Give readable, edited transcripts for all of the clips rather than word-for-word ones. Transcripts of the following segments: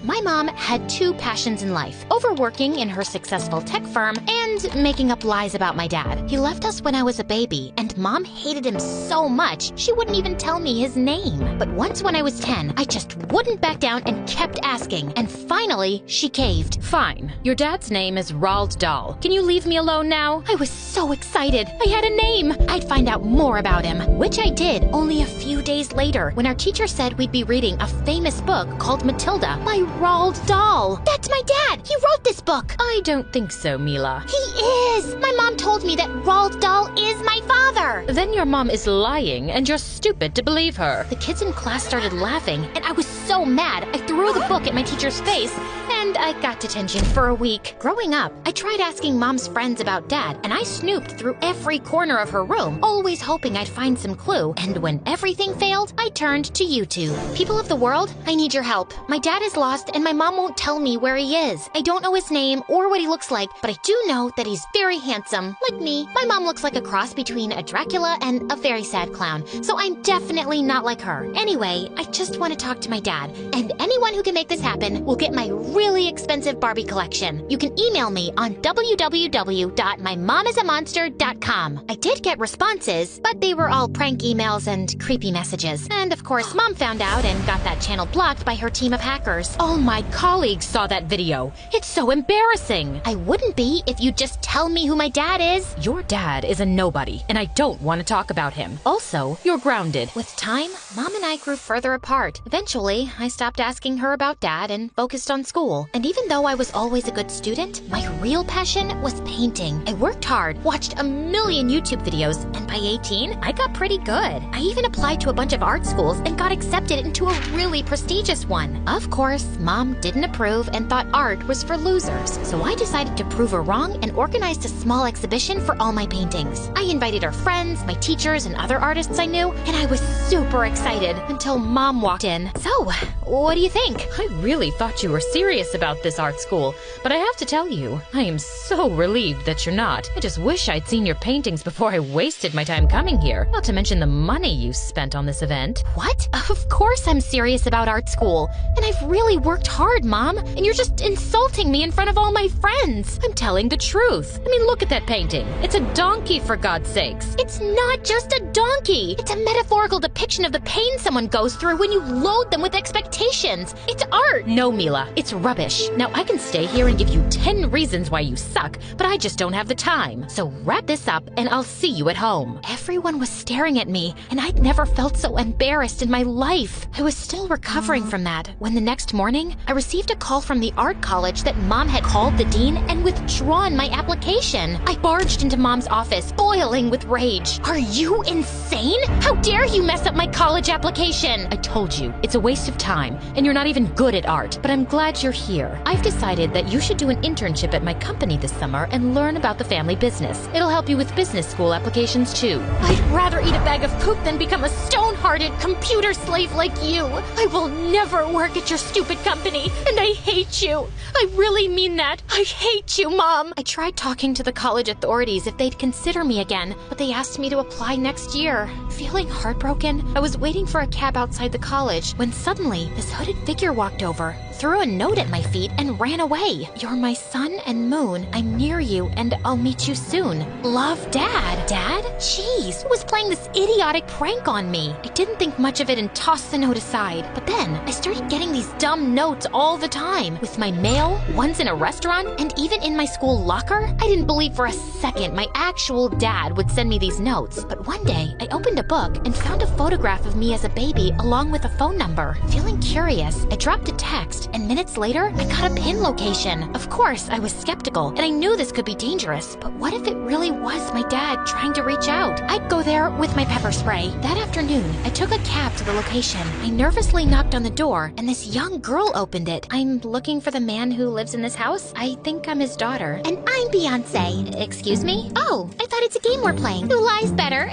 My mom had two passions in life: overworking in her successful tech firm and making up lies about my dad. He left us when I was a baby, and Mom hated him so much she wouldn't even tell me his name. But once when I was 10, I just wouldn't back down and kept asking, and finally she caved. Fine. Your dad's name is Roald Dahl. Can you leave me alone now? I was so excited. I had a name. I'd find out more about him, which I did only a few days later when our teacher said we'd be reading a famous book called Matilda by Roald Dahl. That's my dad. He wrote this book. I don't think so, Mila. He is. My mom told me that Roald Dahl is my father. Then your mom is lying, and you're stupid to believe her. The kids in class started laughing, and I was so mad I threw the book at my teacher's face, and I got detention for a week. Growing up, I tried asking Mom's friends about Dad, and I snooped through every corner of her room, always hoping I'd find some clue. And when everything failed, I turned to YouTube. People of the world, I need your help. My dad is lost, and my mom won't tell me where he is. I don't know his name or what he looks like, but I do know that he's very handsome. Like me, my mom looks like a cross between a Dracula and a very sad clown, so I'm definitely not like her. Anyway, I just want to talk to my dad, and anyone who can make this happen will get my really expensive Barbie collection. You can email me on www.mymomisamonster.com. I did get responses, but they were all prank emails and creepy messages. And of course, Mom found out and got that channel blocked by her team of hackers. All my colleagues saw that video. It's so embarrassing. I wouldn't be if you'd just tell me who my dad is. Your dad is a nobody, and I don't want to talk about him. Also, you're grounded. With time, Mom and I grew further apart. Eventually, I stopped asking her about Dad and focused on school. And even though I was always a good student, my real passion was painting. I worked hard, watched a million YouTube videos, and by 18, I got pretty good. I even applied to a bunch of art schools and got accepted into a really prestigious one. Of course, Mom didn't approve and thought art was for losers. So I decided to prove her wrong and organized a small exhibition for all my paintings. I invited her friends, my teachers, and other artists I knew, and I was super excited until Mom walked in. So, what do you think? I really thought you were serious about this art school, but I have to tell you, I am so relieved that you're not. I just wish I'd seen your paintings before I wasted my time coming here, not to mention the money you spent on this event. What? Of course I'm serious about art school, and I've really worked hard, Mom, and you're just insulting me in front of all my friends. I'm telling the truth. I mean, look at that painting. It's a donkey, for God's sakes. It's not just a donkey. It's a metaphorical depiction of the pain someone goes through when you load them with expectations. It's art. No, Mila, it's rubbish. Now, I can stay here and give you 10 reasons why you suck, but I just don't have the time. So wrap this up, and I'll see you at home. Everyone was staring at me, and I'd never felt so embarrassed in my life. I was still recovering from that when the next morning, I received a call from the art college that Mom had called the dean and withdrawn my application. I barged into Mom's office, boiling with rage. Are you insane? How dare you mess up my college application? I told you, it's a waste of time, and you're not even good at art, but I'm glad you're here. I've decided that you should do an internship at my company this summer and learn about the family business. It'll help you with business school applications too. I'd rather eat a bag of poop than become a stone-hearted computer slave like you. I will never work at your stupid company, and I hate you. I really mean that. I hate you, Mom. I tried talking to the college authorities if they'd consider me again, but they asked me to apply next year. Feeling heartbroken, I was waiting for a cab outside the college when suddenly this hooded figure walked over, threw a note at my feet, and ran away. You're my sun and moon. I'm near you, and I'll meet you soon. Love, Dad. Dad? Jeez, who was playing this idiotic prank on me? I didn't think much of it and tossed the note aside. But then, I started getting these dumb notes all the time. With my mail, ones in a restaurant, and even in my school locker. I didn't believe for a second my actual dad would send me these notes. But one day, I opened a book and found a photograph of me as a baby along with a phone number. Feeling curious, I dropped a text, and minutes later, I got a pin location. Of course, I was skeptical, and I knew this could be dangerous, but what if it really was my dad trying to reach out? I'd go there with my pepper spray. That afternoon, I took a cab to the location. I nervously knocked on the door, and this young girl opened it. I'm looking for the man who lives in this house. I think I'm his daughter. And I'm Beyonce. Excuse me? Oh, I thought it's a game we're playing. Who lies better?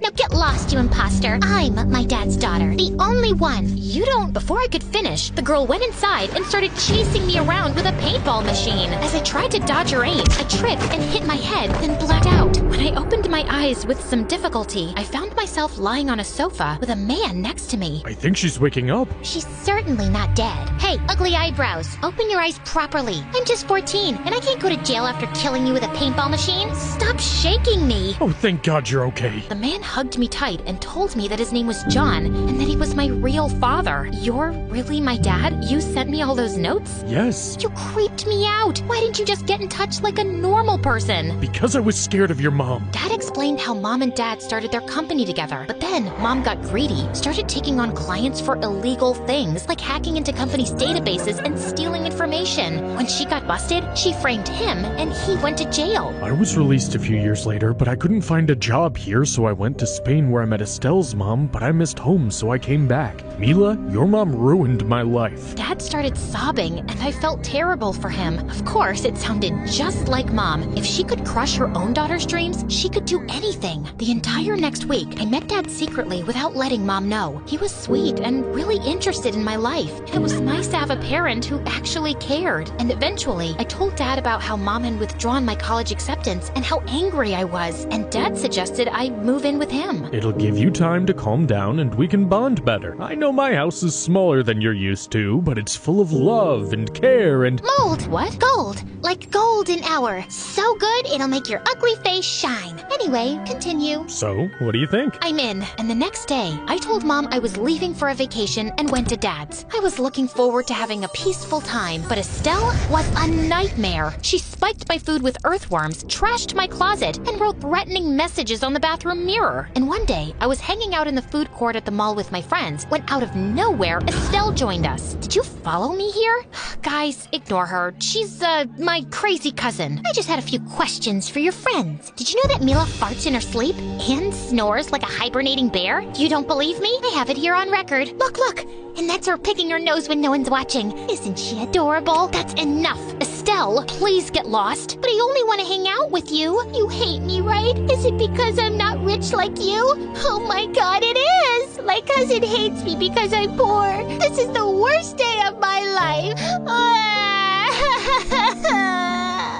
Now get lost, you imposter. I'm my dad's daughter. The only one. You don't. Before I could finish, the The girl went inside and started chasing me around with a paintball machine. As I tried to dodge her aim, I tripped and hit my head, then blacked out. When I opened my eyes with some difficulty, I found myself lying on a sofa with a man next to me. I think she's waking up. She's certainly not dead. Hey, ugly eyebrows, open your eyes properly. I'm just 14, and I can't go to jail after killing you with a paintball machine. Stop shaking me. Oh, thank God you're okay. The man hugged me tight and told me that his name was John and that he was my real father. You're really my dad? You sent me all those notes? Yes. You creeped me out. Why didn't you just get in touch like a normal person? Because I was scared of your mom. Dad explained how Mom and Dad started their company together. But then Mom got greedy, started taking on clients for illegal things like hacking into companies' databases and stealing information. When she got busted, she framed him and he went to jail. I was released a few years later, but I couldn't find a job here, so I went to Spain where I met Estelle's mom, but I missed home, so I came back. Mila, your mom ruined my life. Dad started sobbing, and I felt terrible for him. Of course, it sounded just like Mom. If she could crush her own daughter's dreams, she could do anything. The entire next week, I met Dad secretly without letting Mom know. He was sweet and really interested in my life. It was nice to have a parent who actually cared. And eventually, I told Dad about how Mom had withdrawn my college acceptance and how angry I was. And Dad suggested I move in with him. It'll give you time to calm down and we can bond better. I know my house is smaller than you're used to, but it's full of love and care and— Mold! What? Gold! Like golden hour. So good, it'll make your ugly face shine. Anyway, continue. So, what do you think? I'm in. And the next day, I told Mom I was leaving for a vacation and went to Dad's. I was looking forward to having a peaceful time, but Estelle was a nightmare. She spiked my food with earthworms, trashed my closet, and wrote threatening messages on the bathroom mirror. And one day, I was hanging out in the food court at the mall with my friends when out of nowhere, Estelle joined us. Did you follow me here? Guys, ignore her. She's, my crazy cousin. I just had a few questions for your friends. Did you know that Mila farts in her sleep and snores like a hibernating bear? You don't believe me? I have it here on record. Look, look. And that's her picking her nose when no one's watching. Isn't she adorable? That's enough. Estelle, please get lost. But I only want to hang out with you. You hate me, right? Is it because I'm not rich like you? Oh my God, it is. My cousin hates me because I'm poor. This is the worst day of my life.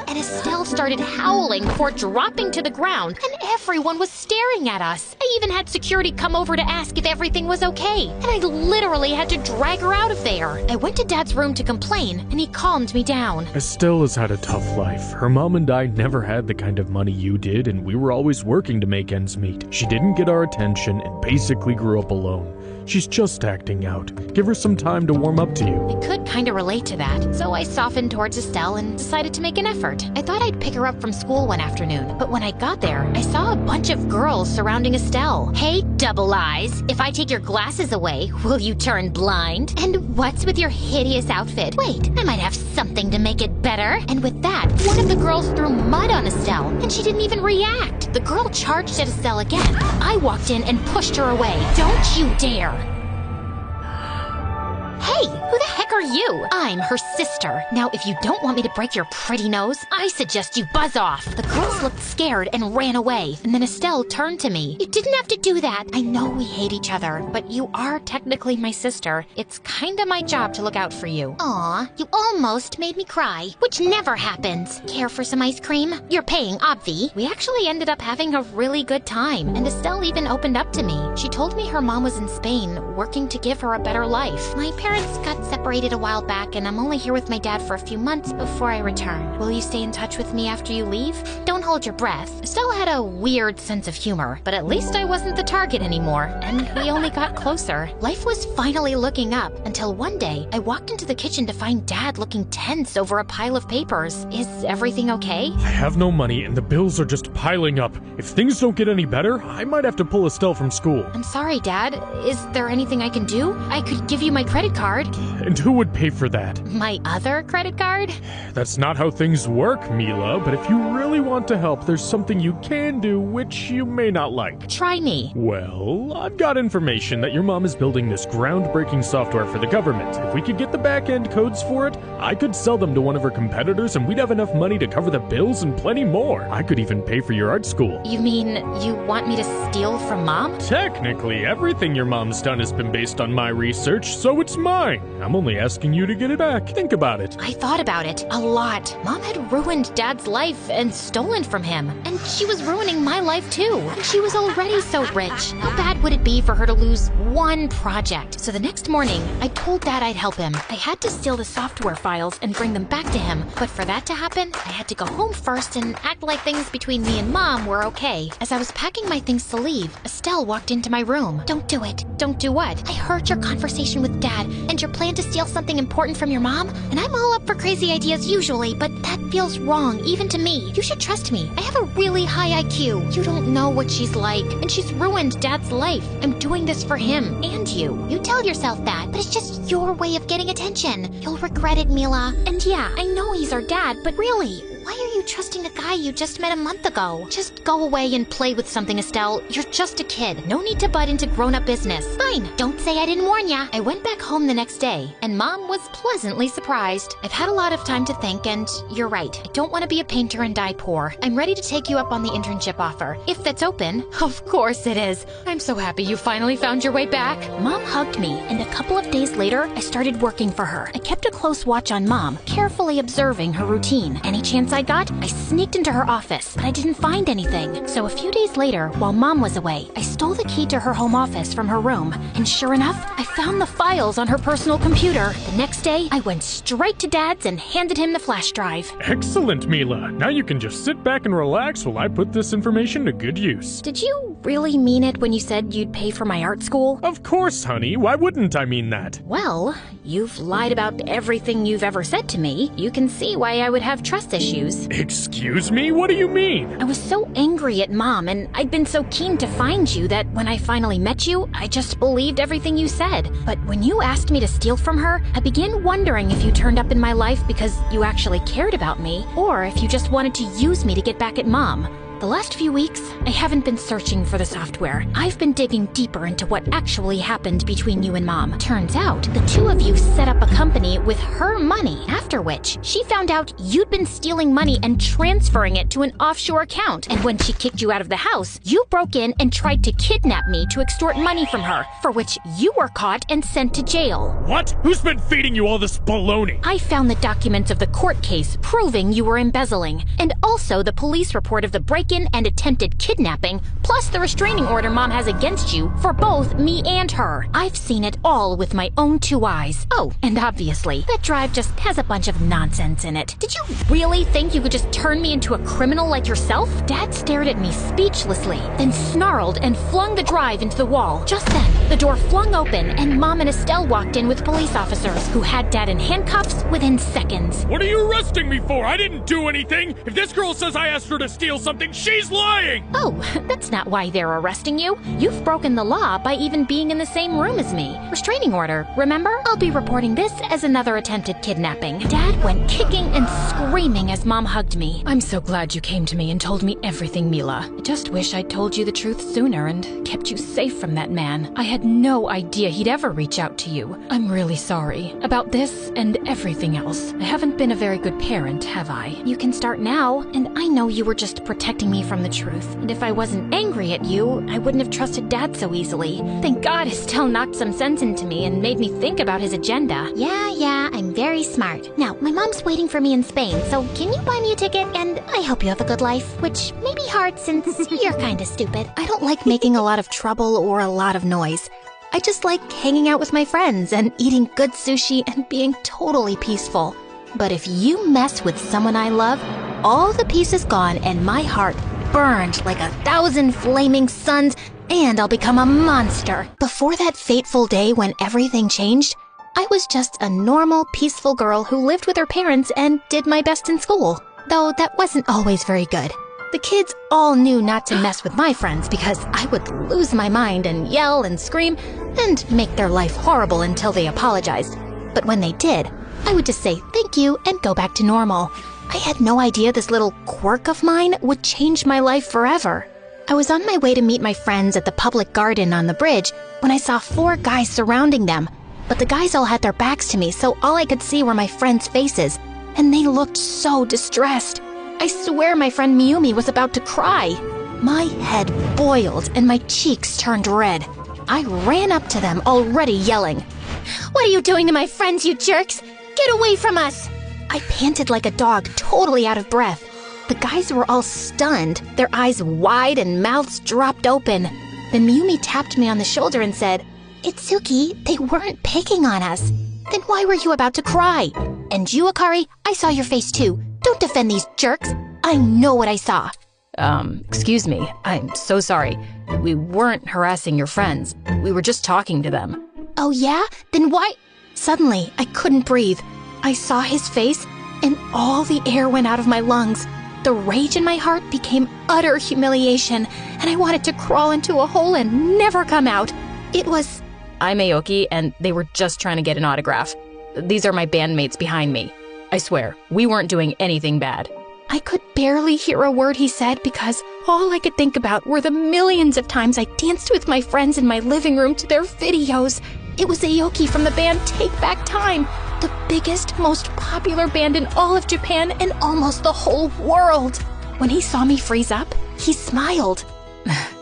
And Estelle started howling before dropping to the ground, and everyone was staring at us. I even had security come over to ask if everything was okay, and I literally had to drag her out of there. I went to Dad's room to complain, and he calmed me down. Estelle has had a tough life. Her mom and I never had the kind of money you did, and we were always working to make ends meet. She didn't get our attention and basically grew up alone. She's just acting out. Give her some time to warm up to you. I could kind of relate to that, so I softened towards Estelle and decided to make an effort. I thought I'd pick her up from school one afternoon, but when I got there, I saw a bunch of girls surrounding Estelle. Hey, double eyes, if I take your glasses away, will you turn blind? And what's with your hideous outfit? Wait, I might have something to make it better. And with that, one of the girls threw mud on Estelle, and she didn't even react. The girl charged at Estelle again. I walked in and pushed her away. Don't you dare! Hey, who the heck are you? I'm her sister. Now, if you don't want me to break your pretty nose, I suggest you buzz off. The girls looked scared and ran away, and then Estelle turned to me. You didn't have to do that. I know we hate each other, but you are technically my sister. It's kinda my job to look out for you. Aw, you almost made me cry, which never happens. Care for some ice cream? You're paying, obvi. We actually ended up having a really good time, and Estelle even opened up to me. She told me her mom was in Spain, working to give her a better life. My parents got separated a while back, and I'm only here with my dad for a few months before I return. Will you stay in touch with me after you leave? Don't hold your breath. Estelle had a weird sense of humor, but at least I wasn't the target anymore, and we only got closer. Life was finally looking up until one day I walked into the kitchen to find Dad looking tense over a pile of papers. Is everything okay? I have no money and the bills are just piling up. If things don't get any better, I might have to pull Estelle from school. I'm sorry, Dad. Is there anything I can do? I could give you my credit card. And who would pay for that? My other credit card? That's not how things work, Mila, but if you really want to help, there's something you can do which you may not like. Try me. Well, I've got information that your mom is building this groundbreaking software for the government. If we could get the back-end codes for it, I could sell them to one of her competitors and we'd have enough money to cover the bills and plenty more. I could even pay for your art school. You mean you want me to steal from Mom? Technically, everything your mom's done has been based on my research, so it's mine. I'm I'm only asking you to get it back. Think about it. I thought about it a lot. Mom had ruined Dad's life and stolen from him. And she was ruining my life too. And she was already so rich. How bad would it be for her to lose one project? So the next morning, I told Dad I'd help him. I had to steal the software files and bring them back to him. But for that to happen, I had to go home first and act like things between me and Mom were okay. As I was packing my things to leave, Estelle walked into my room. Don't do it. Don't do what? I heard your conversation with Dad and your plan to steal something important from your mom. And I'm all up for crazy ideas usually, but that feels wrong, even to me. You should trust me. I have a really high IQ. You don't know what she's like, and she's ruined Dad's life. I'm doing this for him and you. You tell yourself that, but it's just your way of getting attention. You'll regret it, Mila. And yeah, I know he's our dad, but Really, why are you trusting a guy you just met a month ago? just go away and play with something, Estelle. You're just a kid. No need to butt into grown-up business. Fine, don't say I didn't warn ya. I went back home the next day, and Mom was pleasantly surprised. I've had a lot of time to think, and you're right. I don't want to be a painter and die poor. I'm ready to take you up on the internship offer. If that's open. Of course it is. I'm so happy you finally found your way back. Mom hugged me, and a couple of days later, I started working for her. I kept a close watch on Mom, carefully observing her routine. Any chance I got, I sneaked into her office, but I didn't find anything. So a few days later, while Mom was away, I stole the key to her home office from her room, and sure enough, I found the files on her personal computer. The next day, I went straight to Dad's and handed him the flash drive. Excellent, Mila. Now you can just sit back and relax while I put this information to good use. Did you really mean it when you said you'd pay for my art school? Of course, honey. Why wouldn't I mean that? Well, you've lied about everything you've ever said to me. You can see why I would have trust issues. Excuse me? What do you mean? I was so angry at Mom, and I'd been so keen to find you that when I finally met you, I just believed everything you said. But when you asked me to steal from her, I began wondering if you turned up in my life because you actually cared about me, or if you just wanted to use me to get back at Mom. The last few weeks, I haven't been searching for the software. I've been digging deeper into what actually happened between you and Mom. Turns out, the two of you set up a company with her money, after which she found out you'd been stealing money and transferring it to an offshore account. And when she kicked you out of the house, you broke in and tried to kidnap me to extort money from her, for which you were caught and sent to jail. What? Who's been feeding you all this baloney? I found the documents of the court case proving you were embezzling, and also the police report of the break-in and attempted kidnapping, plus the restraining order Mom has against you for both me and her. I've seen it all with my own two eyes. Oh, and obviously, that drive just has a bunch of nonsense in it. Did you really think you could just turn me into a criminal like yourself? Dad stared at me speechlessly, then snarled and flung the drive into the wall. Just then, the door flung open and Mom and Estelle walked in with police officers who had Dad in handcuffs within seconds. What are you arresting me for? I didn't do anything. If this girl says I asked her to steal something, she's lying! Oh, that's not why they're arresting you. You've broken the law by even being in the same room as me. Restraining order, remember? I'll be reporting this as another attempted kidnapping. Dad went kicking and screaming as Mom hugged me. I'm so glad you came to me and told me everything, Mila. I just wish I'd told you the truth sooner and kept you safe from that man. I had no idea he'd ever reach out to you. I'm really sorry about this and everything else. I haven't been a very good parent, have I? You can start now, and I know you were just protecting me from the truth. And if I wasn't angry at you, I wouldn't have trusted Dad so easily. Thank God Estelle knocked some sense into me and made me think about his agenda. Yeah, I'm very smart. Now, my mom's waiting for me in Spain, so can you buy me a ticket? And I hope you have a good life, which may be hard since you're kinda stupid. I don't like making a lot of trouble or a lot of noise. I just like hanging out with my friends and eating good sushi and being totally peaceful. But if you mess with someone I love, all the peace is gone and my heart burned like 1,000 flaming suns, and I'll become a monster. Before that fateful day when everything changed, I was just a normal, peaceful girl who lived with her parents and did my best in school. Though that wasn't always very good. The kids all knew not to mess with my friends because I would lose my mind and yell and scream and make their life horrible until they apologized. But when they did, I would just say thank you and go back to normal. I had no idea this little quirk of mine would change my life forever. I was on my way to meet my friends at the public garden on the bridge when I saw 4 guys surrounding them. But the guys all had their backs to me, so all I could see were my friends' faces, and they looked so distressed. I swear my friend Miyumi was about to cry. My head boiled and my cheeks turned red. I ran up to them already yelling, What are you doing to my friends, you jerks? Get away from us! I panted like a dog, totally out of breath. The guys were all stunned, their eyes wide and mouths dropped open. Then Mayumi tapped me on the shoulder and said, "Itsuki, they weren't picking on us. Then why were you about to cry? And you, Akari, I saw your face too. Don't defend these jerks. I know what I saw." Excuse me. I'm so sorry. We weren't harassing your friends. We were just talking to them. Oh yeah? Then why? Suddenly, I couldn't breathe. I saw his face, and all the air went out of my lungs. The rage in my heart became utter humiliation, and I wanted to crawl into a hole and never come out. It was... I'm Aoki, and they were just trying to get an autograph. These are my bandmates behind me. I swear, we weren't doing anything bad. I could barely hear a word he said because all I could think about were the millions of times I danced with my friends in my living room to their videos. It was Aoki from the band Take Back Time, the biggest, most popular band in all of Japan and almost the whole world. When he saw me freeze up, he smiled.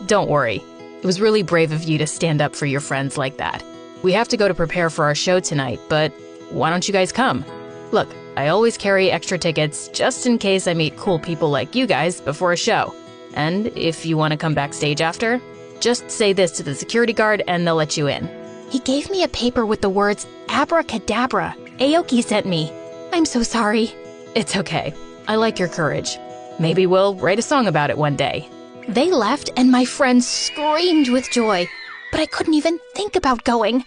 Don't worry. It was really brave of you to stand up for your friends like that. We have to go to prepare for our show tonight, but why don't you guys come? Look, I always carry extra tickets just in case I meet cool people like you guys before a show. And if you want to come backstage after, just say this to the security guard and they'll let you in. He gave me a paper with the words abracadabra. Aoki sent me. I'm so sorry. It's okay. I like your courage. Maybe we'll write a song about it one day. They left and my friends screamed with joy, but I couldn't even think about going.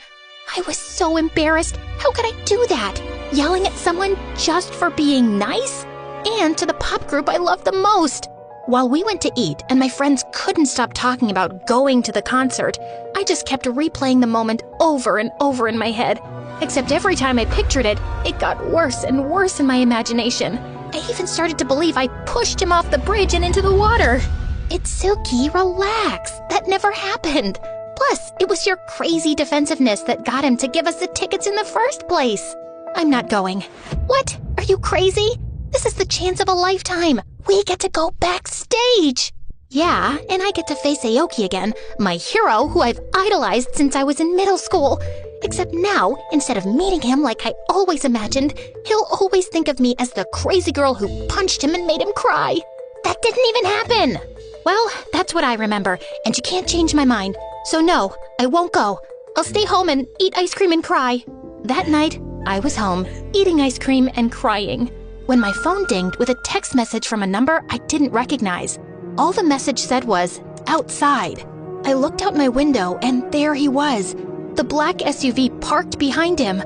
I was so embarrassed. How could I do that? Yelling at someone just for being nice? And to the pop group I love the most. While we went to eat and my friends couldn't stop talking about going to the concert, I just kept replaying the moment over and over in my head. Except every time I pictured it, it got worse and worse in my imagination. I even started to believe I pushed him off the bridge and into the water. Itsuki, relax. That never happened. Plus, it was your crazy defensiveness that got him to give us the tickets in the first place. I'm not going. What? Are you crazy? This is the chance of a lifetime. We get to go backstage. Yeah, and I get to face Aoki again, my hero who I've idolized since I was in middle school. Except now, instead of meeting him like I always imagined, he'll always think of me as the crazy girl who punched him and made him cry. That didn't even happen. Well, that's what I remember, and you can't change my mind. So no, I won't go. I'll stay home and eat ice cream and cry. That night, I was home, eating ice cream and crying, when my phone dinged with a text message from a number I didn't recognize. All the message said was, outside. I looked out my window and there he was, the black SUV parked behind him.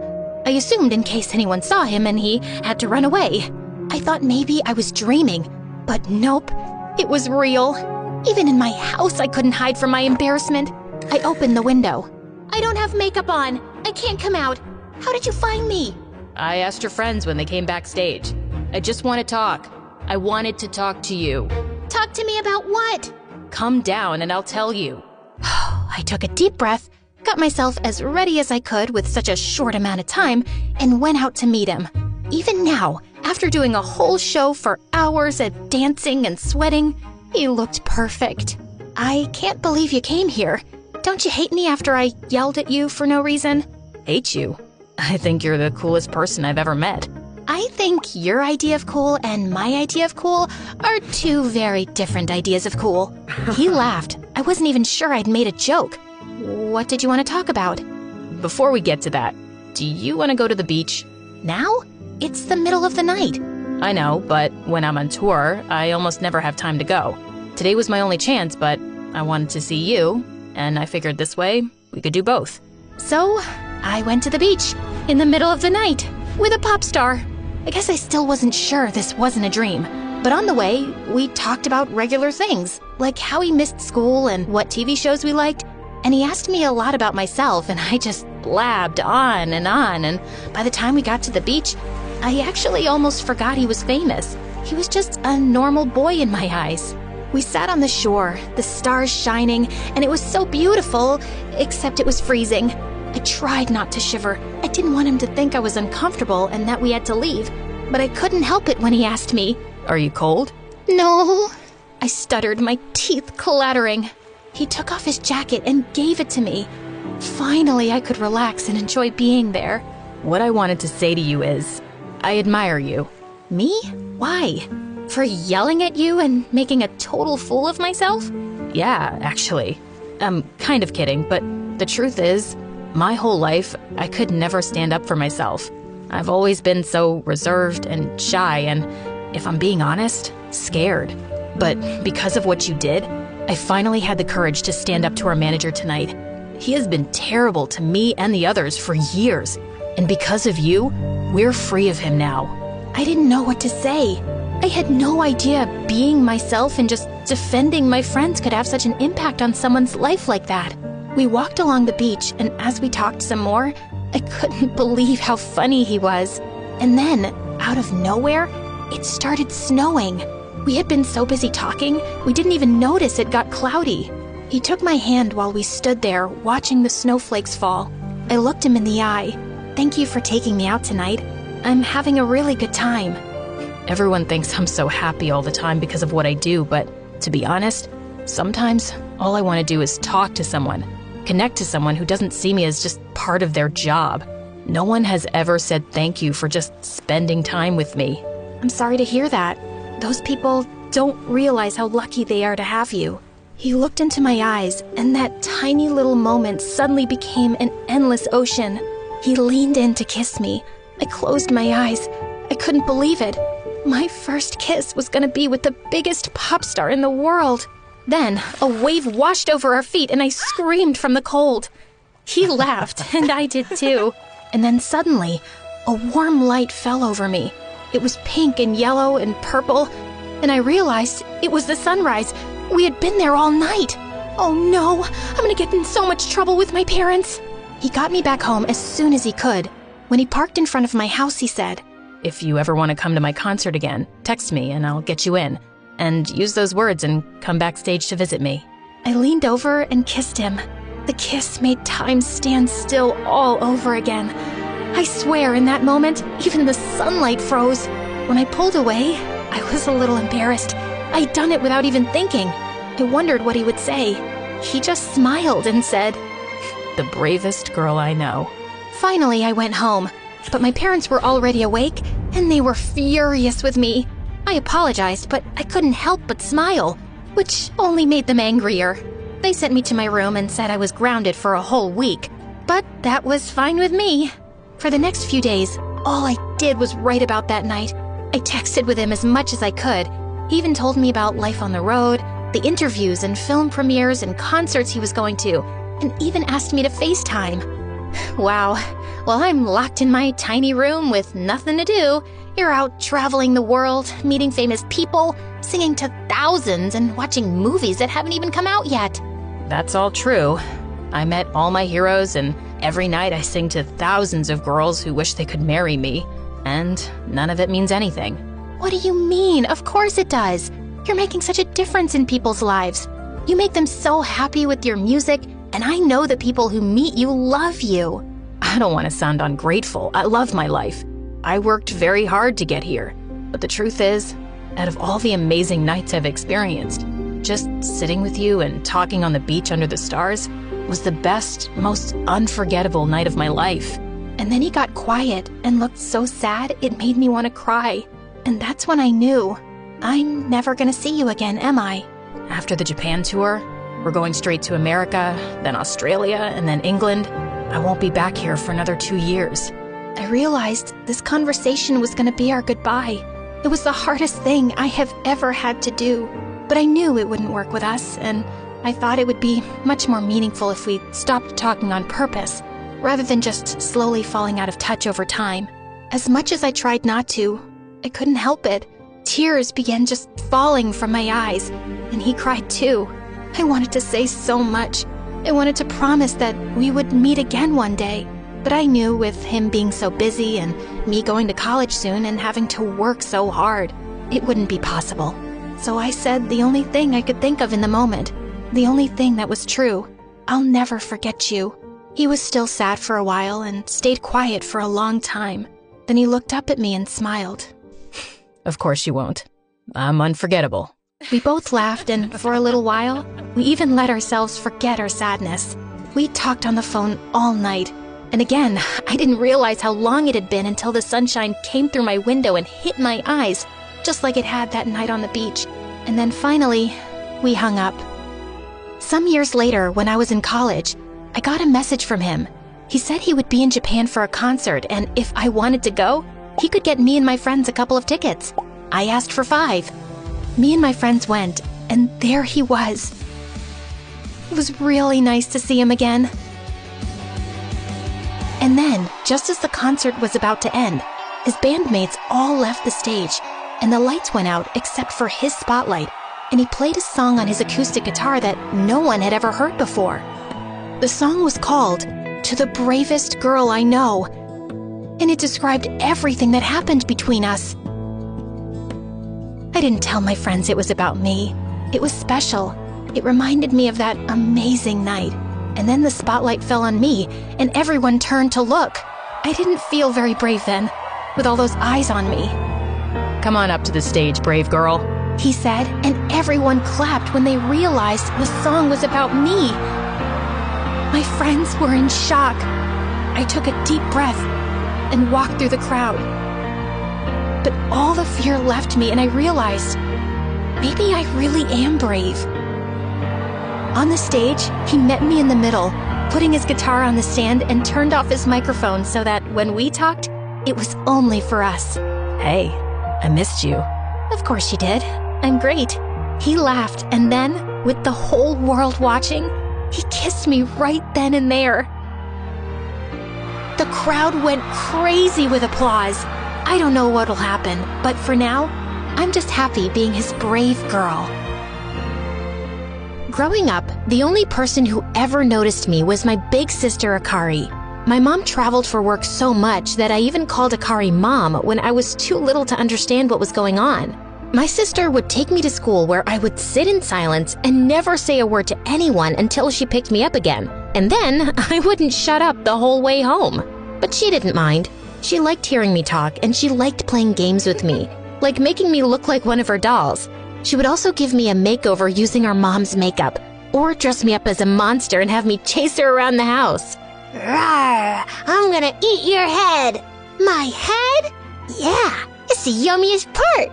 I assumed in case anyone saw him and he had to run away. I thought maybe I was dreaming, but nope, it was real. Even in my house, I couldn't hide from my embarrassment. I opened the window. I don't have makeup on. I can't come out. How did you find me? I asked your friends when they came backstage. I just want to talk. I wanted to talk to you. Talk to me about what? Come down and I'll tell you. I took a deep breath, got myself as ready as I could with such a short amount of time, and went out to meet him. Even now, after doing a whole show for hours of dancing and sweating, he looked perfect. I can't believe you came here. Don't you hate me after I yelled at you for no reason? Hate you? I think you're the coolest person I've ever met. I think your idea of cool and my idea of cool are two very different ideas of cool. He laughed. I wasn't even sure I'd made a joke. What did you want to talk about? Before we get to that, do you want to go to the beach? Now? It's the middle of the night. I know, but when I'm on tour, I almost never have time to go. Today was my only chance, but I wanted to see you, and I figured this way we could do both. So, I went to the beach, in the middle of the night, with a pop star. I guess I still wasn't sure this wasn't a dream. But on the way, we talked about regular things, like how he missed school and what TV shows we liked. And he asked me a lot about myself, and I just blabbed on, and by the time we got to the beach, I actually almost forgot he was famous. He was just a normal boy in my eyes. We sat on the shore, the stars shining, and it was so beautiful, except it was freezing. I tried not to shiver. I didn't want him to think I was uncomfortable and that we had to leave, but I couldn't help it when he asked me, "Are you cold?" "No," I stuttered, my teeth clattering. He took off his jacket and gave it to me. Finally, I could relax and enjoy being there. What I wanted to say to you is, I admire you. Me? Why? For yelling at you and making a total fool of myself? Yeah, actually. I'm kind of kidding, but the truth is, my whole life, I could never stand up for myself. I've always been so reserved and shy and, if I'm being honest, scared. But because of what you did, I finally had the courage to stand up to our manager tonight. He has been terrible to me and the others for years. And because of you, we're free of him now. I didn't know what to say. I had no idea being myself and just defending my friends could have such an impact on someone's life like that. We walked along the beach, and as we talked some more, I couldn't believe how funny he was. And then, out of nowhere, it started snowing. We had been so busy talking, we didn't even notice it got cloudy. He took my hand while we stood there, watching the snowflakes fall. I looked him in the eye. Thank you for taking me out tonight. I'm having a really good time. Everyone thinks I'm so happy all the time because of what I do, but to be honest, sometimes all I want to do is talk to someone, connect to someone who doesn't see me as just part of their job. No one has ever said thank you for just spending time with me. I'm sorry to hear that. Those people don't realize how lucky they are to have you. He looked into my eyes, and that tiny little moment suddenly became an endless ocean. He leaned in to kiss me. I closed my eyes. I couldn't believe it. My first kiss was gonna be with the biggest pop star in the world. Then, a wave washed over our feet and I screamed from the cold. He laughed, and I did too. And then suddenly, a warm light fell over me. It was pink and yellow and purple, and I realized it was the sunrise. We had been there all night. Oh no, I'm gonna get in so much trouble with my parents. He got me back home as soon as he could. When he parked in front of my house, he said, If you ever want to come to my concert again, text me and I'll get you in. And use those words and come backstage to visit me. I leaned over and kissed him. The kiss made time stand still all over again. I swear in that moment, even the sunlight froze. When I pulled away, I was a little embarrassed. I'd done it without even thinking. I wondered what he would say. He just smiled and said, The bravest girl I know. Finally, I went home, but my parents were already awake, and they were furious with me. I apologized, but I couldn't help but smile, which only made them angrier. They sent me to my room and said I was grounded for a whole week, but that was fine with me. For the next few days, all I did was write about that night. I texted with him as much as I could. He even told me about life on the road, the interviews and film premieres and concerts he was going to, and even asked me to FaceTime. Wow, while I'm locked in my tiny room with nothing to do, you're out traveling the world, meeting famous people, singing to thousands, and watching movies that haven't even come out yet. That's all true. I met all my heroes, and every night I sing to thousands of girls who wish they could marry me, and none of it means anything. What do you mean? Of course it does. You're making such a difference in people's lives. You make them so happy with your music, and I know the people who meet you love you. I don't want to sound ungrateful. I love my life. I worked very hard to get here. But the truth is, out of all the amazing nights I've experienced, just sitting with you and talking on the beach under the stars was the best, most unforgettable night of my life. And then he got quiet and looked so sad it made me want to cry. And that's when I knew, I'm never gonna see you again, am I? After the Japan tour, we're going straight to America, then Australia, and then England. I won't be back here for another 2 years. I realized this conversation was gonna be our goodbye. It was the hardest thing I have ever had to do. But I knew it wouldn't work with us, and I thought it would be much more meaningful if we stopped talking on purpose, rather than just slowly falling out of touch over time. As much as I tried not to, I couldn't help it. Tears began just falling from my eyes, and he cried too. I wanted to say so much. I wanted to promise that we would meet again one day. But I knew with him being so busy and me going to college soon and having to work so hard, it wouldn't be possible. So I said the only thing I could think of in the moment, the only thing that was true. I'll never forget you. He was still sad for a while and stayed quiet for a long time. Then he looked up at me and smiled. Of course you won't. I'm unforgettable. We both laughed, and for a little while, we even let ourselves forget our sadness. We talked on the phone all night. And again, I didn't realize how long it had been until the sunshine came through my window and hit my eyes, just like it had that night on the beach. And then finally, we hung up. Some years later, when I was in college, I got a message from him. He said he would be in Japan for a concert, and if I wanted to go, he could get me and my friends a couple of tickets. I asked for 5. Me and my friends went, and there he was. It was really nice to see him again. And then, just as the concert was about to end, his bandmates all left the stage, and the lights went out except for his spotlight, and he played a song on his acoustic guitar that no one had ever heard before. The song was called "To the Bravest Girl I Know," and it described everything that happened between us. I didn't tell my friends it was about me. It was special. It reminded me of that amazing night. And then the spotlight fell on me, and everyone turned to look. I didn't feel very brave then, with all those eyes on me. Come on up to the stage, brave girl, he said, and everyone clapped when they realized the song was about me. My friends were in shock. I took a deep breath and walked through the crowd. But all the fear left me, and I realized maybe I really am brave. On the stage, he met me in the middle, putting his guitar on the stand and turned off his microphone so that when we talked, it was only for us. Hey, I missed you. Of course you did. I'm great. He laughed, and then, with the whole world watching, he kissed me right then and there. The crowd went crazy with applause. I don't know what'll happen, but for now, I'm just happy being his brave girl. Growing up, the only person who ever noticed me was my big sister Akari. My mom traveled for work so much that I even called Akari Mom when I was too little to understand what was going on. My sister would take me to school where I would sit in silence and never say a word to anyone until she picked me up again. And then I wouldn't shut up the whole way home. But she didn't mind. She liked hearing me talk, and she liked playing games with me, like making me look like one of her dolls. She would also give me a makeover using our mom's makeup, or dress me up as a monster and have me chase her around the house. Rawr, I'm gonna eat your head. My head? Yeah, it's the yummiest part.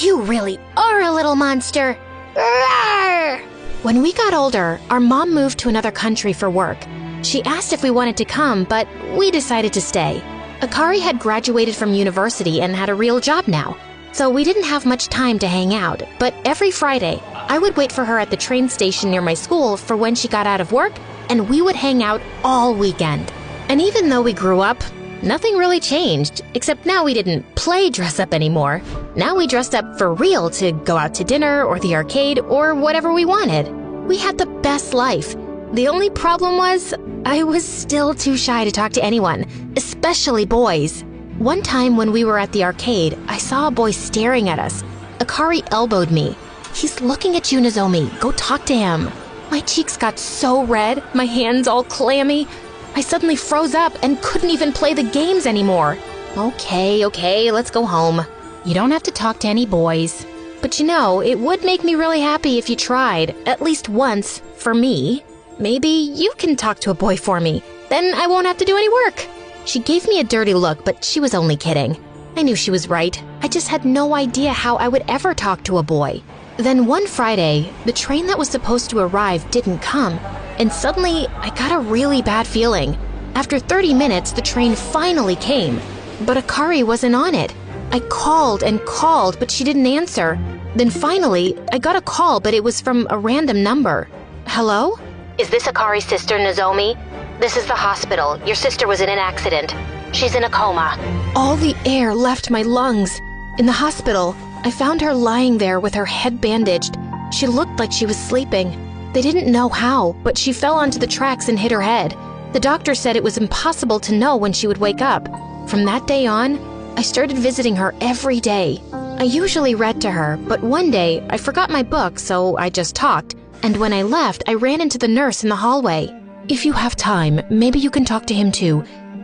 You really are a little monster. Rawr! When we got older, our mom moved to another country for work. She asked if we wanted to come, but we decided to stay. Akari had graduated from university and had a real job now, so we didn't have much time to hang out. But every Friday, I would wait for her at the train station near my school for when she got out of work, and we would hang out all weekend. And even though we grew up, nothing really changed, except now we didn't play dress up anymore. Now we dressed up for real to go out to dinner or the arcade or whatever we wanted. We had the best life. The only problem was, I was still too shy to talk to anyone, especially boys. One time when we were at the arcade, I saw a boy staring at us. Akari elbowed me. "He's looking at you, Nozomi. Go talk to him." My cheeks got so red, my hands all clammy. I suddenly froze up and couldn't even play the games anymore. Okay, let's go home. You don't have to talk to any boys. But you know, it would make me really happy if you tried, at least once, for me. Maybe you can talk to a boy for me. Then I won't have to do any work. She gave me a dirty look, but she was only kidding. I knew she was right. I just had no idea how I would ever talk to a boy. Then one Friday, the train that was supposed to arrive didn't come, and suddenly I got a really bad feeling. After 30 minutes, the train finally came, but Akari wasn't on it. I called and called, but she didn't answer. Then finally, I got a call, but it was from a random number. Hello? Is this Akari's sister, Nozomi? This is the hospital. Your sister was in an accident. She's in a coma. All the air left my lungs. In the hospital, I found her lying there with her head bandaged. She looked like she was sleeping. They didn't know how, but she fell onto the tracks and hit her head. The doctor said it was impossible to know when she would wake up. From that day on, I started visiting her every day. I usually read to her, but one day I forgot my book, so I just talked. And when I left, I ran into the nurse in the hallway. "If you have time, maybe you can talk to him too.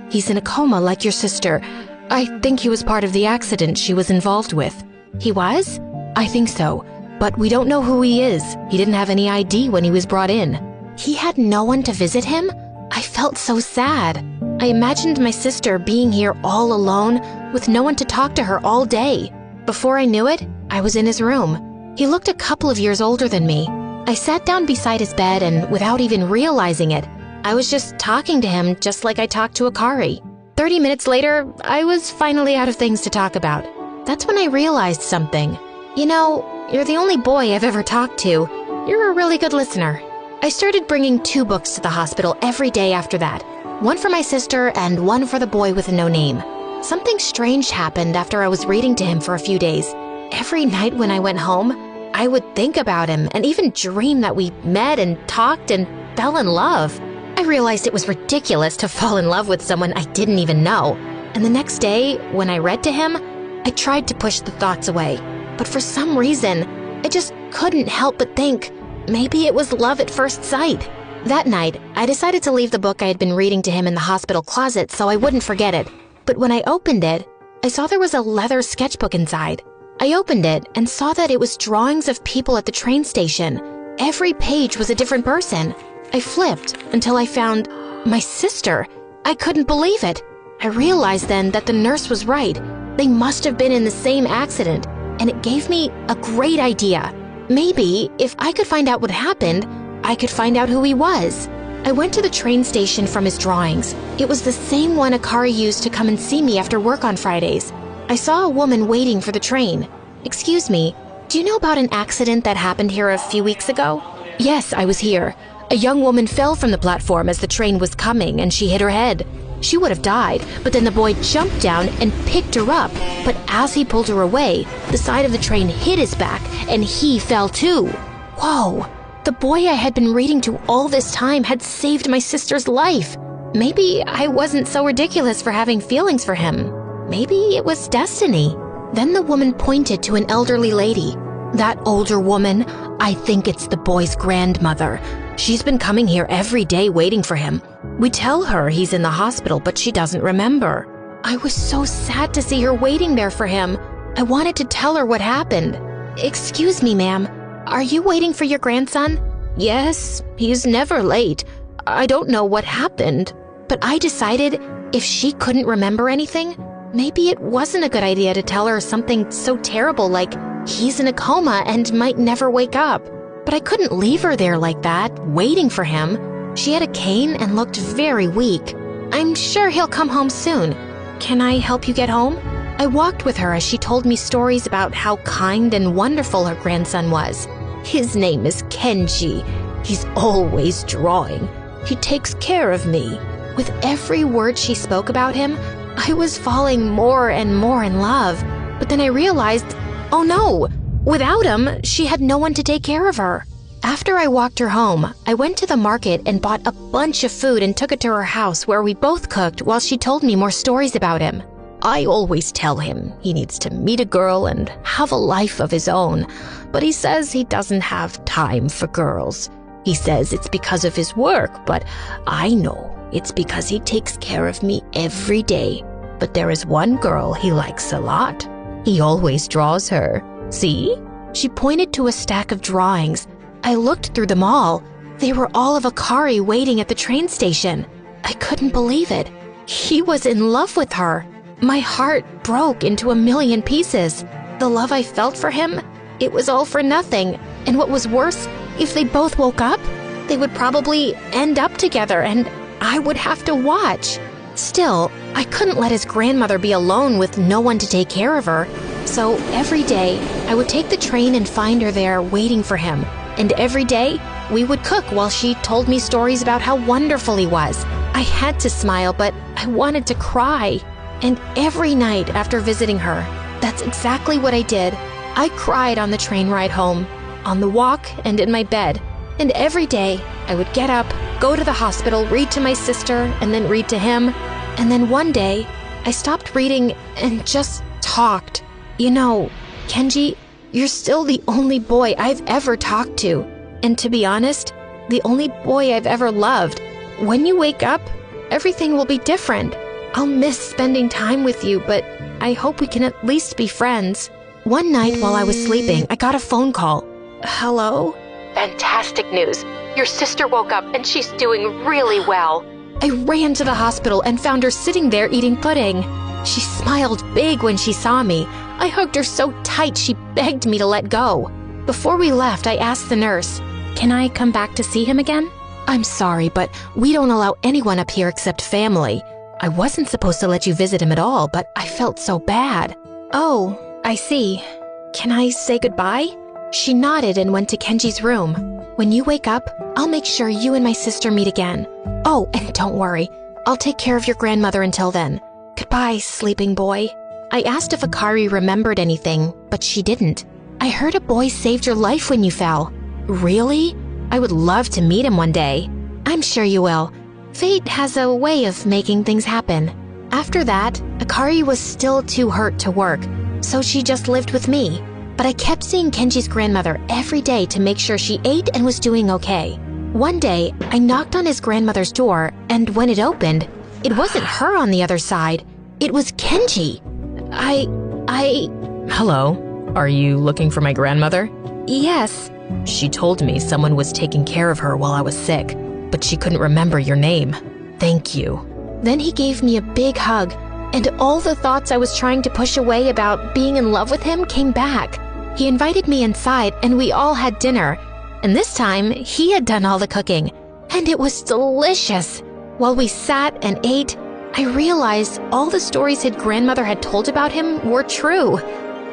He's in a coma like your sister. I think he was part of the accident she was involved with." "He was?" "I think so. But we don't know who he is. He didn't have any ID when he was brought in." he had no one to visit him? I felt so sad. I imagined my sister being here all alone with no one to talk to her all day. Before I knew it, I was in his room. He looked a couple of years older than me. I sat down beside his bed and without even realizing it, I was just talking to him just like I talked to Akari. 30 minutes later, I was finally out of things to talk about. That's when I realized something. You know, you're the only boy I've ever talked to. You're a really good listener. I started bringing 2 books to the hospital every day after that. One for my sister and one for the boy with no name. Something strange happened after I was reading to him for a few days. Every night when I went home, I would think about him and even dream that we met and talked and fell in love. I realized it was ridiculous to fall in love with someone I didn't even know. And the next day, when I read to him, I tried to push the thoughts away. But for some reason, I just couldn't help but think, maybe it was love at first sight. That night, I decided to leave the book I had been reading to him in the hospital closet so I wouldn't forget it. But when I opened it, I saw there was a leather sketchbook inside. I opened it and saw that it was drawings of people at the train station. Every page was a different person. I flipped until I found my sister. I couldn't believe it. I realized then that the nurse was right. They must have been in the same accident, and it gave me a great idea. Maybe if I could find out what happened, I could find out who he was. I went to the train station from his drawings. It was the same one Akari used to come and see me after work on Fridays. I saw a woman waiting for the train. Excuse me, do you know about an accident that happened here a few weeks ago? Yes, I was here. A young woman fell from the platform as the train was coming and she hit her head. She would have died, but then the boy jumped down and picked her up. But as he pulled her away, the side of the train hit his back and he fell too. Whoa, the boy I had been reading to all this time had saved my sister's life. Maybe I wasn't so ridiculous for having feelings for him. Maybe it was destiny. Then the woman pointed to an elderly lady. That older woman, I think it's the boy's grandmother. She's been coming here every day waiting for him. We tell her he's in the hospital, but she doesn't remember. I was so sad to see her waiting there for him. I wanted to tell her what happened. Excuse me, ma'am. Are you waiting for your grandson? Yes, he's never late. I don't know what happened. But I decided if she couldn't remember anything, maybe it wasn't a good idea to tell her something so terrible like he's in a coma and might never wake up. But I couldn't leave her there like that, waiting for him. She had a cane and looked very weak. I'm sure he'll come home soon. Can I help you get home? I walked with her as she told me stories about how kind and wonderful her grandson was. His name is Kenji. He's always drawing. He takes care of me. With every word she spoke about him, I was falling more and more in love. But then I realized, oh no, without him, she had no one to take care of her. After I walked her home, I went to the market and bought a bunch of food and took it to her house where we both cooked while she told me more stories about him. I always tell him he needs to meet a girl and have a life of his own, but he says he doesn't have time for girls. He says it's because of his work, but I know it's because he takes care of me every day. But there is one girl he likes a lot. He always draws her. See? She pointed to a stack of drawings. I looked through them all. They were all of Akari waiting at the train station. I couldn't believe it. He was in love with her. My heart broke into a million pieces. The love I felt for him, it was all for nothing. And what was worse, if they both woke up, they would probably end up together and I would have to watch. Still, I couldn't let his grandmother be alone with no one to take care of her. So every day, I would take the train and find her there waiting for him. And every day, we would cook while she told me stories about how wonderful he was. I had to smile, but I wanted to cry. And every night after visiting her, that's exactly what I did. I cried on the train ride home, on the walk, and in my bed. And every day, I would get up, go to the hospital, read to my sister, and then read to him. And then one day, I stopped reading and just talked. You know, Kenji, you're still the only boy I've ever talked to. And to be honest, the only boy I've ever loved. When you wake up, everything will be different. I'll miss spending time with you, but I hope we can at least be friends. One night while I was sleeping, I got a phone call. Hello? Fantastic news. Your sister woke up and she's doing really well. I ran to the hospital and found her sitting there eating pudding. She smiled big when she saw me. I hugged her so tight she begged me to let go. Before we left, I asked the nurse, "Can I come back to see him again?" "I'm sorry, but we don't allow anyone up here except family. I wasn't supposed to let you visit him at all, but I felt so bad." "Oh, I see. Can I say goodbye?" She nodded and went to Kenji's room. "When you wake up, I'll make sure you and my sister meet again. Oh, and don't worry. I'll take care of your grandmother until then. Goodbye, sleeping boy." I asked if Akari remembered anything, but she didn't. "I heard a boy saved your life when you fell." "Really? I would love to meet him one day." "I'm sure you will. Fate has a way of making things happen." After that, Akari was still too hurt to work, so she just lived with me. But I kept seeing Kenji's grandmother every day to make sure she ate and was doing okay. One day, I knocked on his grandmother's door, and when it opened, it wasn't her on the other side. It was Kenji. Hello. Are you looking for my grandmother? Yes. She told me someone was taking care of her while I was sick, but she couldn't remember your name. Thank you. Then he gave me a big hug, and all the thoughts I was trying to push away about being in love with him came back. He invited me inside, and we all had dinner. And this time, he had done all the cooking, and it was delicious. While we sat and ate, I realized all the stories his grandmother had told about him were true.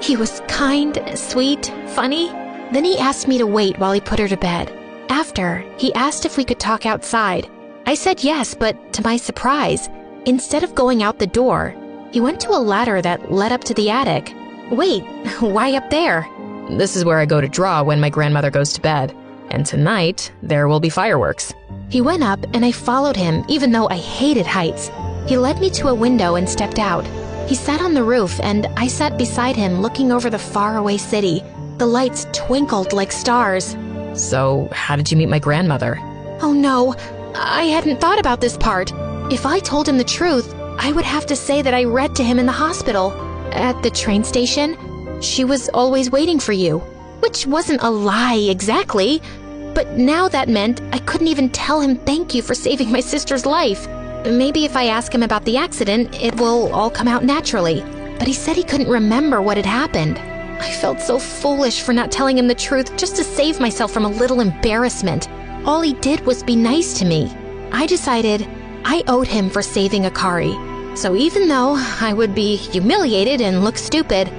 He was kind, sweet, funny. Then he asked me to wait while he put her to bed. After, he asked if we could talk outside. I said yes, but to my surprise, instead of going out the door, he went to a ladder that led up to the attic. Wait, why up there? This is where I go to draw when my grandmother goes to bed. And tonight, there will be fireworks. He went up and I followed him, even though I hated heights. He led me to a window and stepped out. He sat on the roof and I sat beside him looking over the faraway city. The lights twinkled like stars. So, how did you meet my grandmother? Oh no, I hadn't thought about this part. If I told him the truth, I would have to say that I read to him in the hospital. At the train station, she was always waiting for you. Which wasn't a lie exactly, but now that meant I couldn't even tell him thank you for saving my sister's life. Maybe if I ask him about the accident, it will all come out naturally. But he said he couldn't remember what had happened. I felt so foolish for not telling him the truth just to save myself from a little embarrassment. All he did was be nice to me. I decided I owed him for saving Akari. So even though I would be humiliated and look stupid,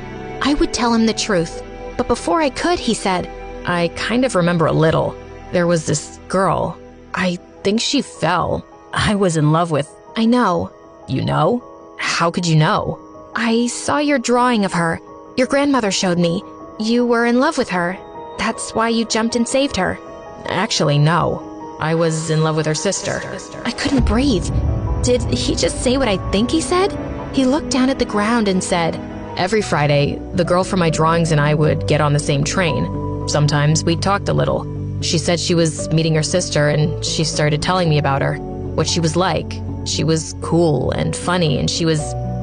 I would tell him the truth. But before I could, he said, I kind of remember a little. There was this girl. I think she fell. I was in love with... I know. You know? How could you know? I saw your drawing of her. Your grandmother showed me. You were in love with her. That's why you jumped and saved her. Actually, no. I was in love with her sister. I couldn't breathe. Did he just say what I think he said? He looked down at the ground and said, Every Friday, the girl from my drawings and I would get on the same train. Sometimes we talked a little. She said she was meeting her sister and she started telling me about her, what she was like. She was cool and funny and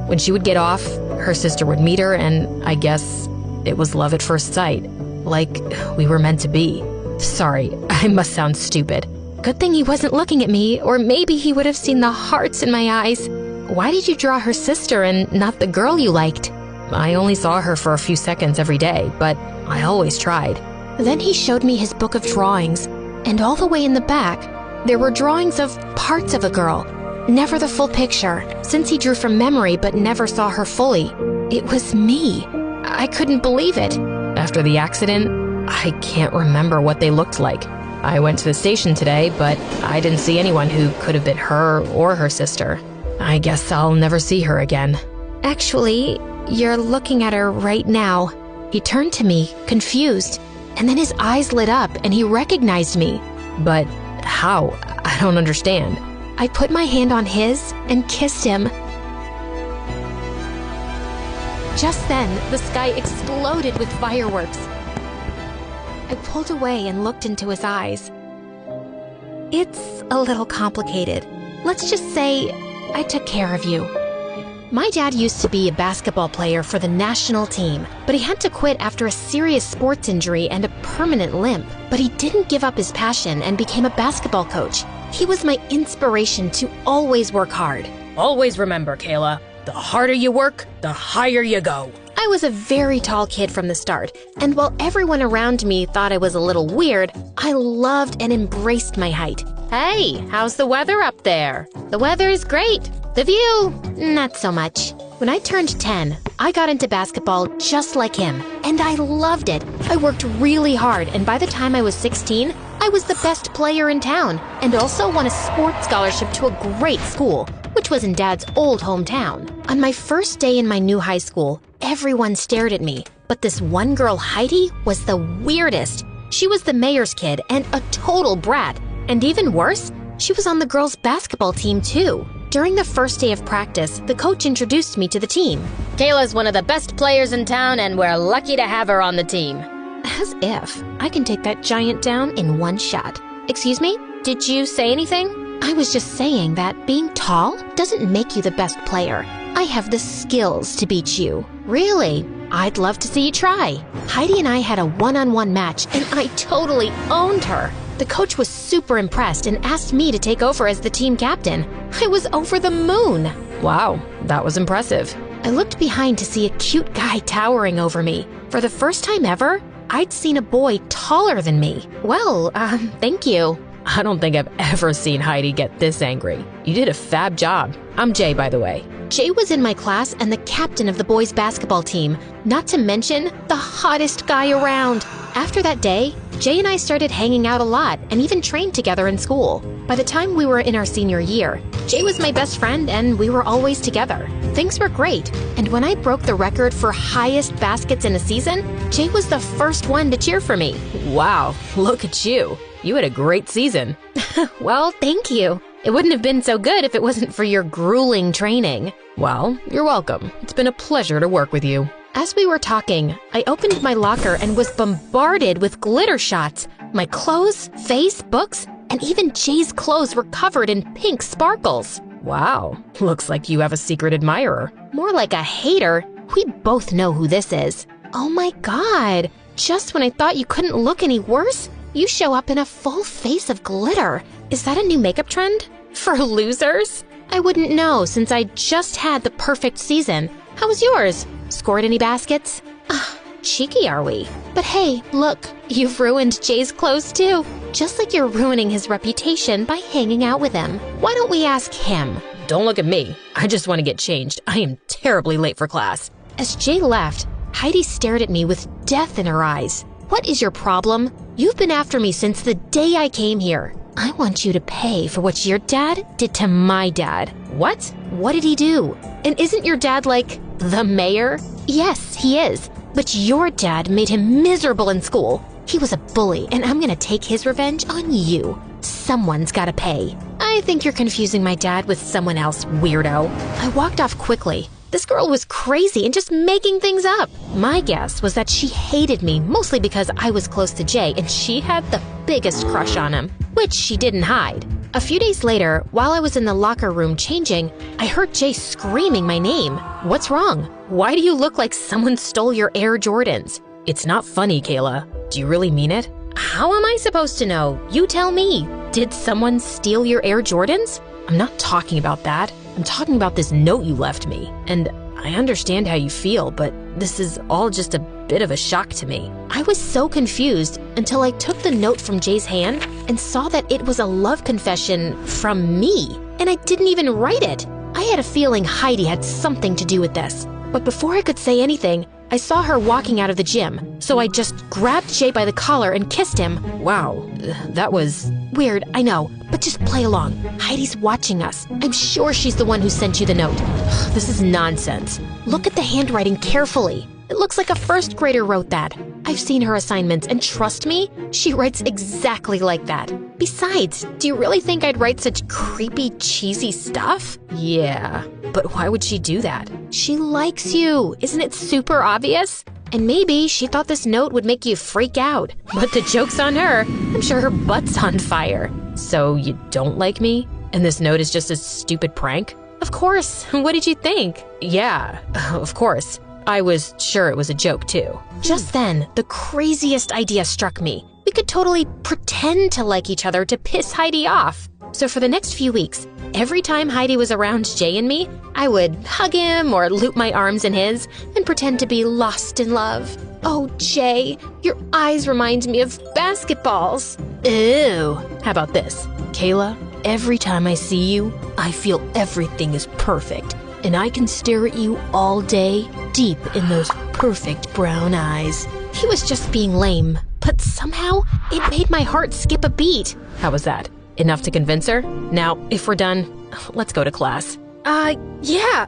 when she would get off, her sister would meet her and I guess it was love at first sight. Like we were meant to be. Sorry, I must sound stupid. Good thing he wasn't looking at me, or maybe he would have seen the hearts in my eyes. Why did you draw her sister and not the girl you liked? I only saw her for a few seconds every day, but I always tried. Then he showed me his book of drawings, and all the way in the back, there were drawings of parts of a girl. Never the full picture, since he drew from memory but never saw her fully. It was me. I couldn't believe it. After the accident, I can't remember what they looked like. I went to the station today, but I didn't see anyone who could have been her or her sister. I guess I'll never see her again. Actually, you're looking at her right now. He turned to me, confused, and then his eyes lit up and he recognized me. But how? I don't understand. I put my hand on his and kissed him. Just then, the sky exploded with fireworks. I pulled away and looked into his eyes. It's a little complicated. Let's just say I took care of you. My dad used to be a basketball player for the national team, but he had to quit after a serious sports injury and a permanent limp. but he didn't give up his passion and became a basketball coach. He was my inspiration to always work hard. Always remember, Kayla, the harder you work, the higher you go. I was a very tall kid from the start, and while everyone around me thought I was a little weird, I loved and embraced my height. Hey, how's the weather up there? The weather is great. The view, not so much. When I turned 10, I got into basketball just like him, and I loved it. I worked really hard, and by the time I was 16, I was the best player in town, and also won a sports scholarship to a great school, which was in Dad's old hometown. On my first day in my new high school, everyone stared at me, but this one girl, Heidi, was the weirdest. She was the mayor's kid and a total brat, and even worse, she was on the girls' basketball team too. During the first day of practice, the coach introduced me to the team. Kayla's one of the best players in town, and we're lucky to have her on the team. As if I can take that giant down in one shot. Excuse me? Did you say anything? I was just saying that being tall doesn't make you the best player. I have the skills to beat you. Really? I'd love to see you try. Heidi and I had a one-on-one match, and I totally owned her. The coach was super impressed and asked me to take over as the team captain. I was over the moon. Wow, that was impressive. I looked behind to see a cute guy towering over me. For the first time ever, I'd seen a boy taller than me. Well, thank you. I don't think I've ever seen Heidi get this angry. You did a fab job. I'm Jay, by the way. Jay was in my class and the captain of the boys' basketball team, not to mention the hottest guy around. After that day, Jay and I started hanging out a lot and even trained together in school. By the time we were in our senior year, Jay was my best friend and we were always together. Things were great, and when I broke the record for highest baskets in a season, Jay was the first one to cheer for me. Wow, look at you. You had a great season. Well, thank you. It wouldn't have been so good if it wasn't for your grueling training. Well, you're welcome. It's been a pleasure to work with you. As we were talking, I opened my locker and was bombarded with glitter shots. My clothes, face, books, and even Jay's clothes were covered in pink sparkles. Wow, looks like you have a secret admirer. More like a hater. We both know who this is. Oh my God, just when I thought you couldn't look any worse, you show up in a full face of glitter. Is that a new makeup trend? For losers? I wouldn't know since I just had the perfect season. How was yours? Scored any baskets? Cheeky are we? But hey, look, you've ruined Jay's clothes too. Just like you're ruining his reputation by hanging out with him. Why don't we ask him? Don't look at me. I just want to get changed. I am terribly late for class. As Jay left, Heidi stared at me with death in her eyes. What is your problem? You've been after me since the day I came here. I want you to pay for what your dad did to my dad. What? What did he do? And isn't your dad like the mayor? Yes, he is. But your dad made him miserable in school. He was a bully, and I'm gonna take his revenge on you. Someone's gotta pay. I think you're confusing my dad with someone else, weirdo. I walked off quickly. This girl was crazy and just making things up. My guess was that she hated me, mostly because I was close to Jay and she had the biggest crush on him, which she didn't hide. A few days later, while I was in the locker room changing, I heard Jay screaming my name. What's wrong? Why do you look like someone stole your Air Jordans? It's not funny, Kayla. Do you really mean it? How am I supposed to know? You tell me. Did someone steal your Air Jordans? I'm not talking about that. I'm talking about this note you left me. And I understand how you feel, but this is all just a bit of a shock to me. I was so confused until I took the note from Jay's hand and saw that it was a love confession from me. And I didn't even write it. I had a feeling Heidi had something to do with this. But before I could say anything, I saw her walking out of the gym. So I just grabbed Jay by the collar and kissed him. Wow, that was... Weird, I know, but just play along. Heidi's watching us. I'm sure she's the one who sent you the note. This is nonsense. Look at the handwriting carefully. It looks like a first grader wrote that. I've seen her assignments, and trust me, she writes exactly like that. Besides, do you really think I'd write such creepy, cheesy stuff? Yeah, but why would she do that? She likes you. Isn't it super obvious? And maybe she thought this note would make you freak out. But the joke's on her. I'm sure her butt's on fire. So you don't like me? And this note is just a stupid prank? Of course. What did you think? Yeah, of course. I was sure it was a joke too. Just then, the craziest idea struck me. We could totally pretend to like each other to piss Heidi off. So for the next few weeks, every time Heidi was around Jay and me, I would hug him or loop my arms in his and pretend to be lost in love. Oh, Jay, your eyes remind me of basketballs. Ew. How about this? Kayla, every time I see you, I feel everything is perfect. And I can stare at you all day, deep in those perfect brown eyes. He was just being lame, but somehow it made my heart skip a beat. How was that? Enough to convince her? Now, if we're done, let's go to class. Yeah,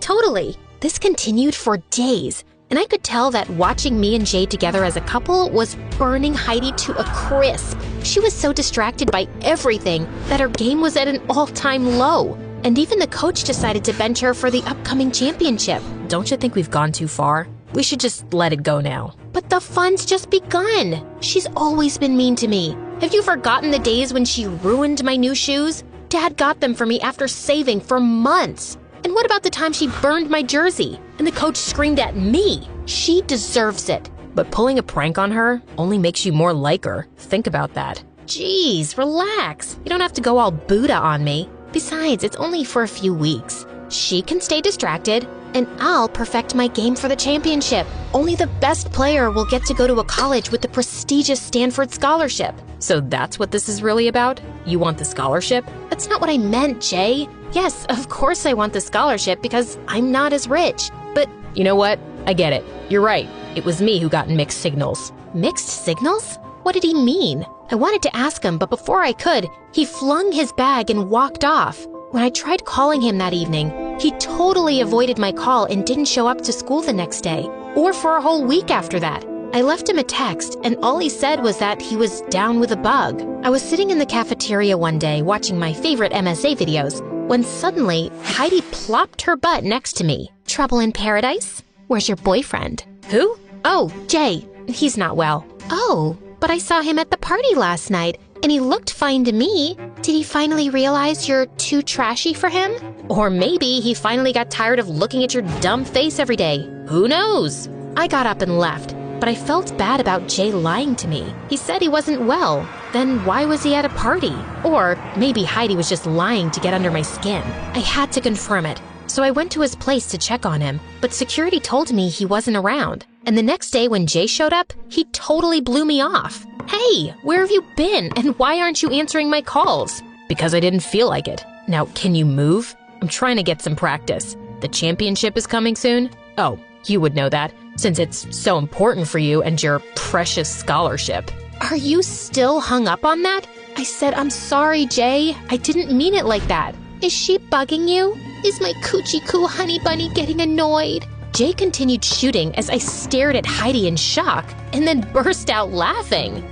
totally. This continued for days, and I could tell that watching me and Jay together as a couple was burning Heidi to a crisp. She was so distracted by everything that her game was at an all-time low. And even the coach decided to bench her for the upcoming championship. Don't you think we've gone too far? We should just let it go now. But the fun's just begun. She's always been mean to me. Have you forgotten the days when she ruined my new shoes? Dad got them for me after saving for months. And what about the time she burned my jersey and the coach screamed at me? She deserves it. But pulling a prank on her only makes you more like her. Think about that. Jeez, relax. You don't have to go all Buddha on me. Besides, it's only for a few weeks. She can stay distracted, and I'll perfect my game for the championship. Only the best player will get to go to a college with the prestigious Stanford scholarship. So that's what this is really about? You want the scholarship? That's not what I meant, Jay. Yes, of course I want the scholarship because I'm not as rich. But you know what? I get it. You're right. It was me who got mixed signals. Mixed signals? What did he mean? I wanted to ask him, but before I could, he flung his bag and walked off. When I tried calling him that evening, he totally avoided my call and didn't show up to school the next day, or for a whole week after that. I left him a text, and all he said was that he was down with a bug. I was sitting in the cafeteria one day watching my favorite MSA videos, when suddenly, Heidi plopped her butt next to me. Trouble in paradise? Where's your boyfriend? Who? Oh, Jay. He's not well. Oh, but I saw him at the party last night, and he looked fine to me. Did he finally realize you're too trashy for him? Or maybe he finally got tired of looking at your dumb face every day. Who knows? I got up and left, but I felt bad about Jay lying to me. He said he wasn't well. Then why was he at a party? Or maybe Heidi was just lying to get under my skin. I had to confirm it. So I went to his place to check on him, but security told me he wasn't around. And the next day when Jay showed up, he totally blew me off. Hey, where have you been? And why aren't you answering my calls? Because I didn't feel like it. Now, can you move? I'm trying to get some practice. The championship is coming soon? Oh, you would know that, since it's so important for you and your precious scholarship. Are you still hung up on that? I said, I'm sorry, Jay. I didn't mean it like that. Is she bugging you? Is my coochie-coo honey bunny getting annoyed? Jay continued shooting as I stared at Heidi in shock and then burst out laughing.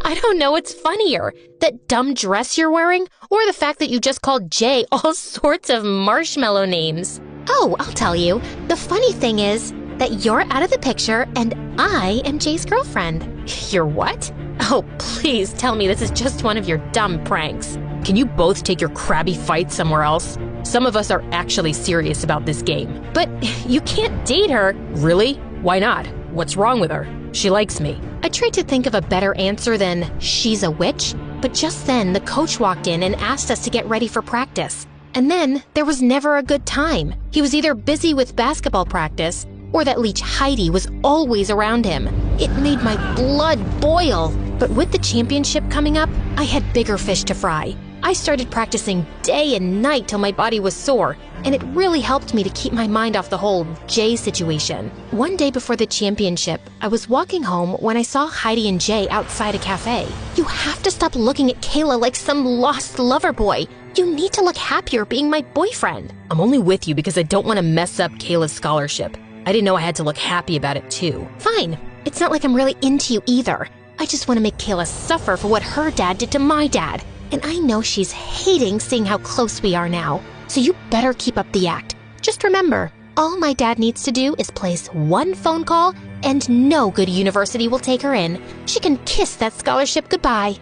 I don't know what's funnier, that dumb dress you're wearing or the fact that you just called Jay all sorts of marshmallow names. Oh, I'll tell you. The funny thing is that you're out of the picture and I am Jay's girlfriend. You're what? Oh, please tell me this is just one of your dumb pranks. Can you both take your crabby fights somewhere else? Some of us are actually serious about this game. But you can't date her. Really? Why not? What's wrong with her? She likes me. I tried to think of a better answer than she's a witch, but just then the coach walked in and asked us to get ready for practice. And then there was never a good time. He was either busy with basketball practice or that leech Heidi was always around him. It made my blood boil. But with the championship coming up, I had bigger fish to fry. I started practicing day and night till my body was sore, and it really helped me to keep my mind off the whole Jay situation. One day before the championship, I was walking home when I saw Heidi and Jay outside a cafe. You have to stop looking at Kayla like some lost lover boy. You need to look happier being my boyfriend. I'm only with you because I don't want to mess up Kayla's scholarship. I didn't know I had to look happy about it too. Fine. It's not like I'm really into you either. I just want to make Kayla suffer for what her dad did to my dad. And I know she's hating seeing how close we are now. So you better keep up the act. Just remember, all my dad needs to do is place one phone call and no good university will take her in. She can kiss that scholarship goodbye.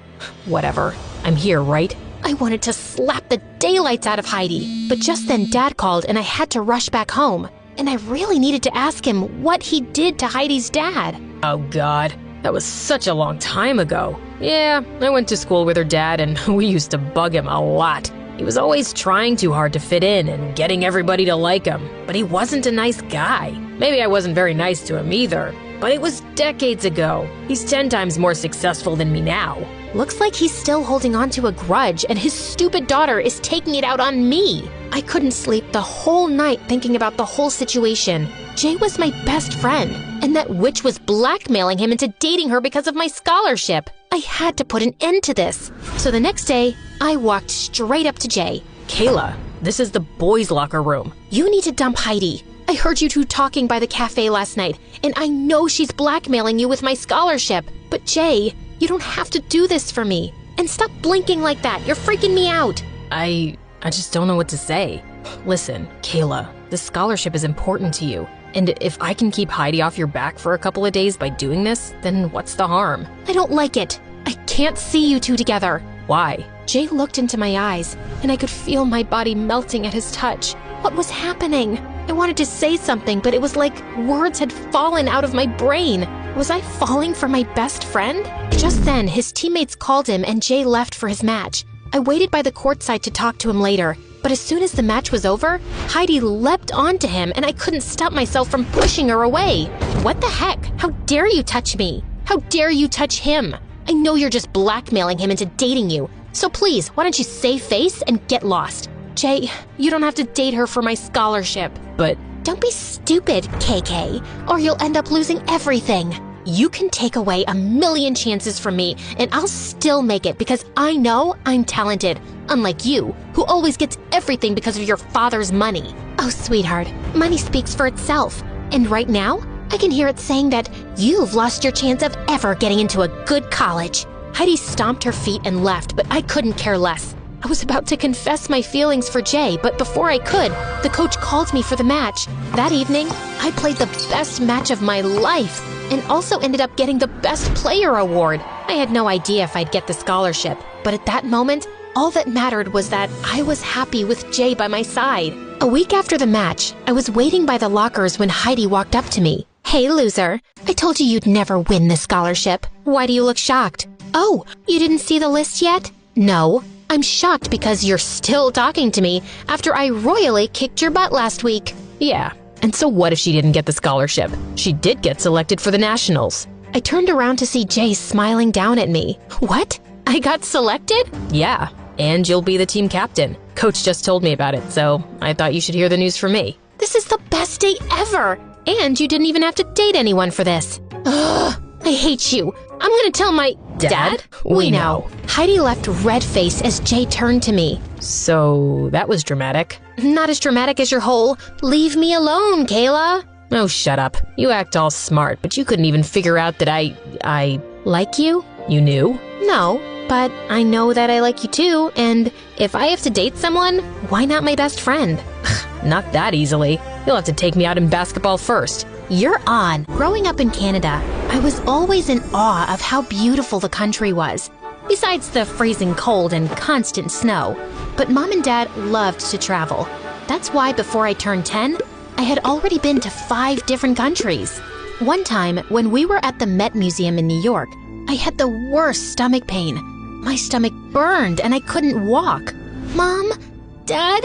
Whatever. I'm here, right? I wanted to slap the daylights out of Heidi. But just then Dad called and I had to rush back home. and I really needed to ask him what he did to Heidi's dad. Oh God, that was such a long time ago. Yeah, I went to school with her dad and we used to bug him a lot. He was always trying too hard to fit in and getting everybody to like him, but he wasn't a nice guy. Maybe I wasn't very nice to him either, but it was decades ago. He's 10 times more successful than me now. Looks like he's still holding on to a grudge and his stupid daughter is taking it out on me. I couldn't sleep the whole night thinking about the whole situation. Jay was my best friend, and that witch was blackmailing him into dating her because of my scholarship. I had to put an end to this. So the next day, I walked straight up to Jay. Kayla, this is the boys' locker room. You need to dump Heidi. I heard you two talking by the cafe last night, and I know she's blackmailing you with my scholarship. But Jay, you don't have to do this for me. And stop blinking like that. You're freaking me out. I just don't know what to say. Listen, Kayla, the scholarship is important to you. And if I can keep Heidi off your back for a couple of days by doing this, then what's the harm? I don't like it. I can't see you two together. Why? Jay looked into my eyes, and I could feel my body melting at his touch. What was happening? I wanted to say something, but it was like words had fallen out of my brain. Was I falling for my best friend? Just then, his teammates called him and Jay left for his match. I waited by the courtside to talk to him later, but as soon as the match was over, Heidi leapt onto him and I couldn't stop myself from pushing her away. What the heck? How dare you touch me? How dare you touch him? I know you're just blackmailing him into dating you, so please, why don't you save face and get lost? Jay, you don't have to date her for my scholarship. But don't be stupid, KK, or you'll end up losing everything. You can take away 1,000,000 chances from me, and I'll still make it because I know I'm talented, unlike you, who always gets everything because of your father's money. Oh, sweetheart, money speaks for itself. And right now, I can hear it saying that you've lost your chance of ever getting into a good college. Heidi stomped her feet and left, but I couldn't care less. I was about to confess my feelings for Jay, but before I could, the coach called me for the match. That evening, I played the best match of my life and also ended up getting the Best Player award. I had no idea if I'd get the scholarship, but at that moment, all that mattered was that I was happy with Jay by my side. A week after the match, I was waiting by the lockers when Heidi walked up to me. Hey, loser, I told you you'd never win this scholarship. Why do you look shocked? Oh, you didn't see the list yet? No. I'm shocked because you're still talking to me after I royally kicked your butt last week. yeah, and so what if she didn't get the scholarship? She did get selected for the nationals. I turned around to see Jay smiling down at me. What? I got selected? Yeah, and you'll be the team captain. Coach just told me about it, so I thought you should hear the news from me. This is the best day ever! And you didn't even have to date anyone for this. Ugh, I hate you. I'm gonna tell my... Dad? We know. Heidi left red-faced as Jay turned to me. So that was dramatic. Not as dramatic as your whole, leave me alone, Kayla. Oh, shut up. You act all smart, but you couldn't even figure out that I Like you? You knew? No, but I know that I like you too, and if I have to date someone, why not my best friend? Not that easily. You'll have to take me out in basketball first. You're on. Growing up in Canada, I was always in awe of how beautiful the country was, besides the freezing cold and constant snow. But Mom and Dad loved to travel. That's why before I turned 10, I had already been to 5 different countries. One time, when we were at the Met Museum in New York, I had the worst stomach pain. My stomach burned and I couldn't walk. Mom, Dad,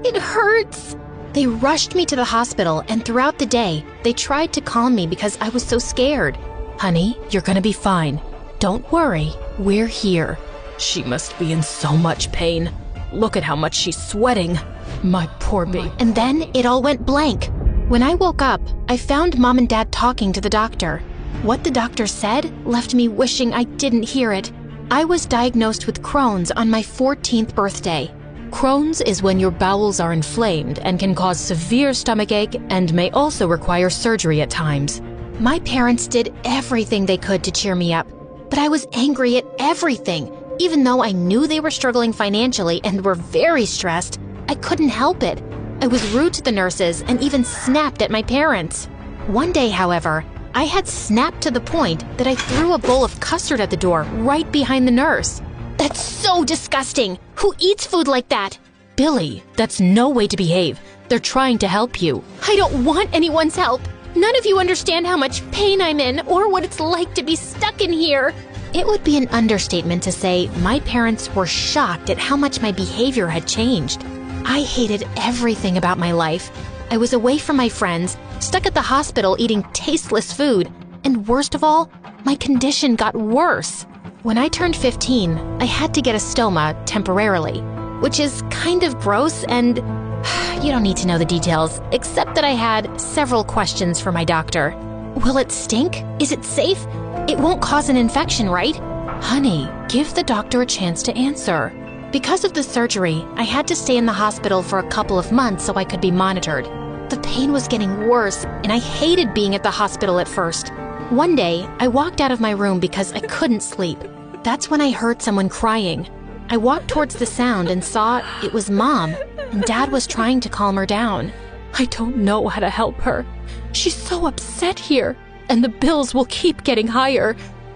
it hurts. They rushed me to the hospital, and throughout the day, they tried to calm me because I was so scared. Honey, you're gonna be fine. Don't worry, we're here. She must be in so much pain. Look at how much she's sweating. My poor baby. And then it all went blank. When I woke up, I found Mom and Dad talking to the doctor. What the doctor said left me wishing I didn't hear it. I was diagnosed with Crohn's on my 14th birthday. Crohn's is when your bowels are inflamed and can cause severe stomachache and may also require surgery at times. My parents did everything they could to cheer me up, but I was angry at everything. Even though I knew they were struggling financially and were very stressed, I couldn't help it. I was rude to the nurses and even snapped at my parents. One day, however, I had snapped to the point that I threw a bowl of custard at the door right behind the nurse. That's so disgusting! Who eats food like that? Billy, that's no way to behave. They're trying to help you. I don't want anyone's help. None of you understand how much pain I'm in or what it's like to be stuck in here. It would be an understatement to say my parents were shocked at how much my behavior had changed. I hated everything about my life. I was away from my friends, stuck at the hospital eating tasteless food, and worst of all, my condition got worse. When I turned 15, I had to get a stoma temporarily, which is kind of gross, and you don't need to know the details, except that I had several questions for my doctor. Will it stink? Is it safe? It won't cause an infection, right? Honey, give the doctor a chance to answer. Because of the surgery, I had to stay in the hospital for a couple of months so I could be monitored. The pain was getting worse, and I hated being at the hospital at first. One day, I walked out of my room because I couldn't sleep. That's when I heard someone crying. I walked towards the sound and saw it was Mom, and Dad was trying to calm her down. I don't know how to help her. She's so upset here, and the bills will keep getting higher.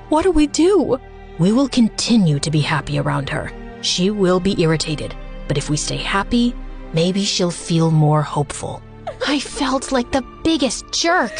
What do we do? We will continue to be happy around her. She will be irritated, but if we stay happy, maybe she'll feel more hopeful. I felt like the biggest jerk.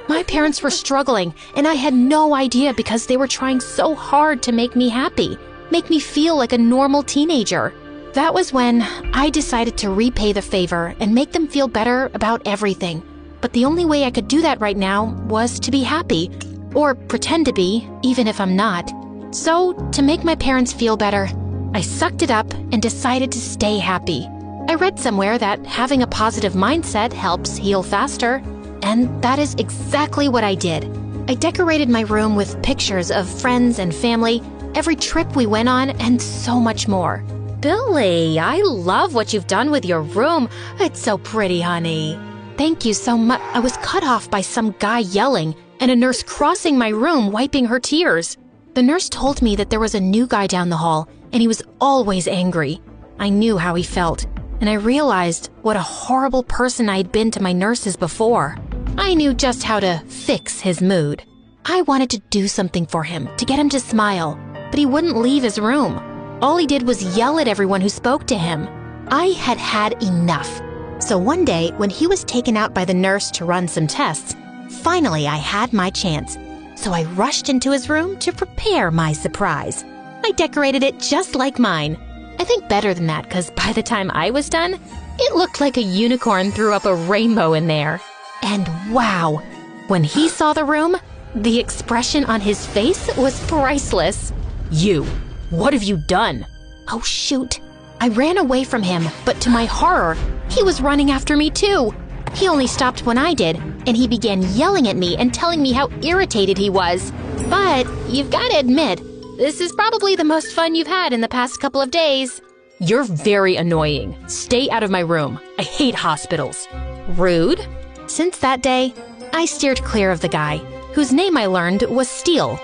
My parents were struggling, and I had no idea because they were trying so hard to make me happy, make me feel like a normal teenager. That was when I decided to repay the favor and make them feel better about everything. But the only way I could do that right now was to be happy, or pretend to be, even if I'm not. So, to make my parents feel better, I sucked it up and decided to stay happy. I read somewhere that having a positive mindset helps heal faster, and that is exactly what I did. I decorated my room with pictures of friends and family, every trip we went on, and so much more. Billy, I love what you've done with your room. It's so pretty, honey. Thank you so much. I was cut off by some guy yelling and a nurse crossing my room wiping her tears. The nurse told me that there was a new guy down the hall, and he was always angry. I knew how he felt, and I realized what a horrible person I had been to my nurses before. I knew just how to fix his mood. I wanted to do something for him, to get him to smile, but he wouldn't leave his room. All he did was yell at everyone who spoke to him. I had had enough. So one day, when he was taken out by the nurse to run some tests, finally I had my chance. So I rushed into his room to prepare my surprise. I decorated it just like mine. I think better than that, because by the time I was done, it looked like a unicorn threw up a rainbow in there. And wow, when he saw the room, the expression on his face was priceless. You, what have you done? Oh shoot. I ran away from him, but to my horror, he was running after me too. He only stopped when I did, and he began yelling at me and telling me how irritated he was. But you've got to admit, this is probably the most fun you've had in the past couple of days. You're very annoying. Stay out of my room. I hate hospitals. Rude? Since that day, I steered clear of the guy, whose name I learned was Steele.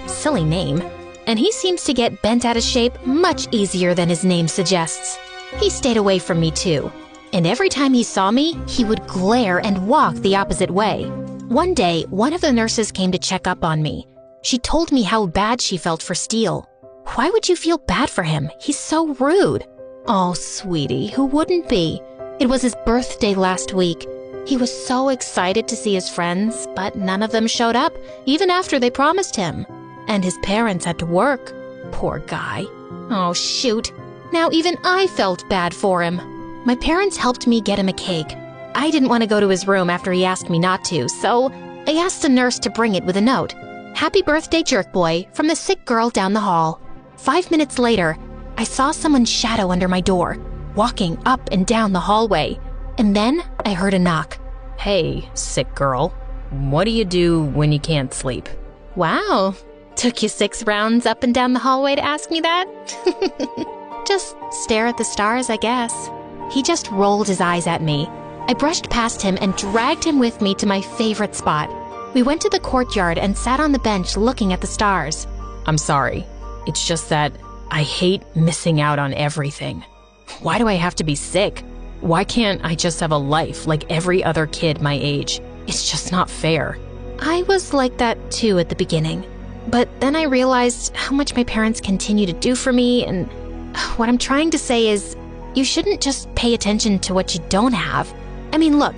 Silly name. And he seems to get bent out of shape much easier than his name suggests. He stayed away from me too. And every time he saw me, he would glare and walk the opposite way. One day, one of the nurses came to check up on me. She told me how bad she felt for Steele. Why would you feel bad for him? He's so rude. Oh, sweetie, who wouldn't be? It was his birthday last week. He was so excited to see his friends, but none of them showed up, even after they promised him. And his parents had to work. Poor guy. Oh, shoot. Now even I felt bad for him. My parents helped me get him a cake. I didn't want to go to his room after he asked me not to, so I asked the nurse to bring it with a note. Happy birthday, jerk boy, from the sick girl down the hall. 5 minutes later, I saw someone's shadow under my door, walking up and down the hallway. And then I heard a knock. Hey, sick girl. What do you do when you can't sleep? Wow. Took you 6 rounds up and down the hallway to ask me that? Just stare at the stars, I guess. He just rolled his eyes at me. I brushed past him and dragged him with me to my favorite spot. We went to the courtyard and sat on the bench looking at the stars. I'm sorry. It's just that I hate missing out on everything. Why do I have to be sick? Why can't I just have a life like every other kid my age? It's just not fair. I was like that too at the beginning. But then I realized how much my parents continue to do for me, and what I'm trying to say is, you shouldn't just pay attention to what you don't have. I mean, look,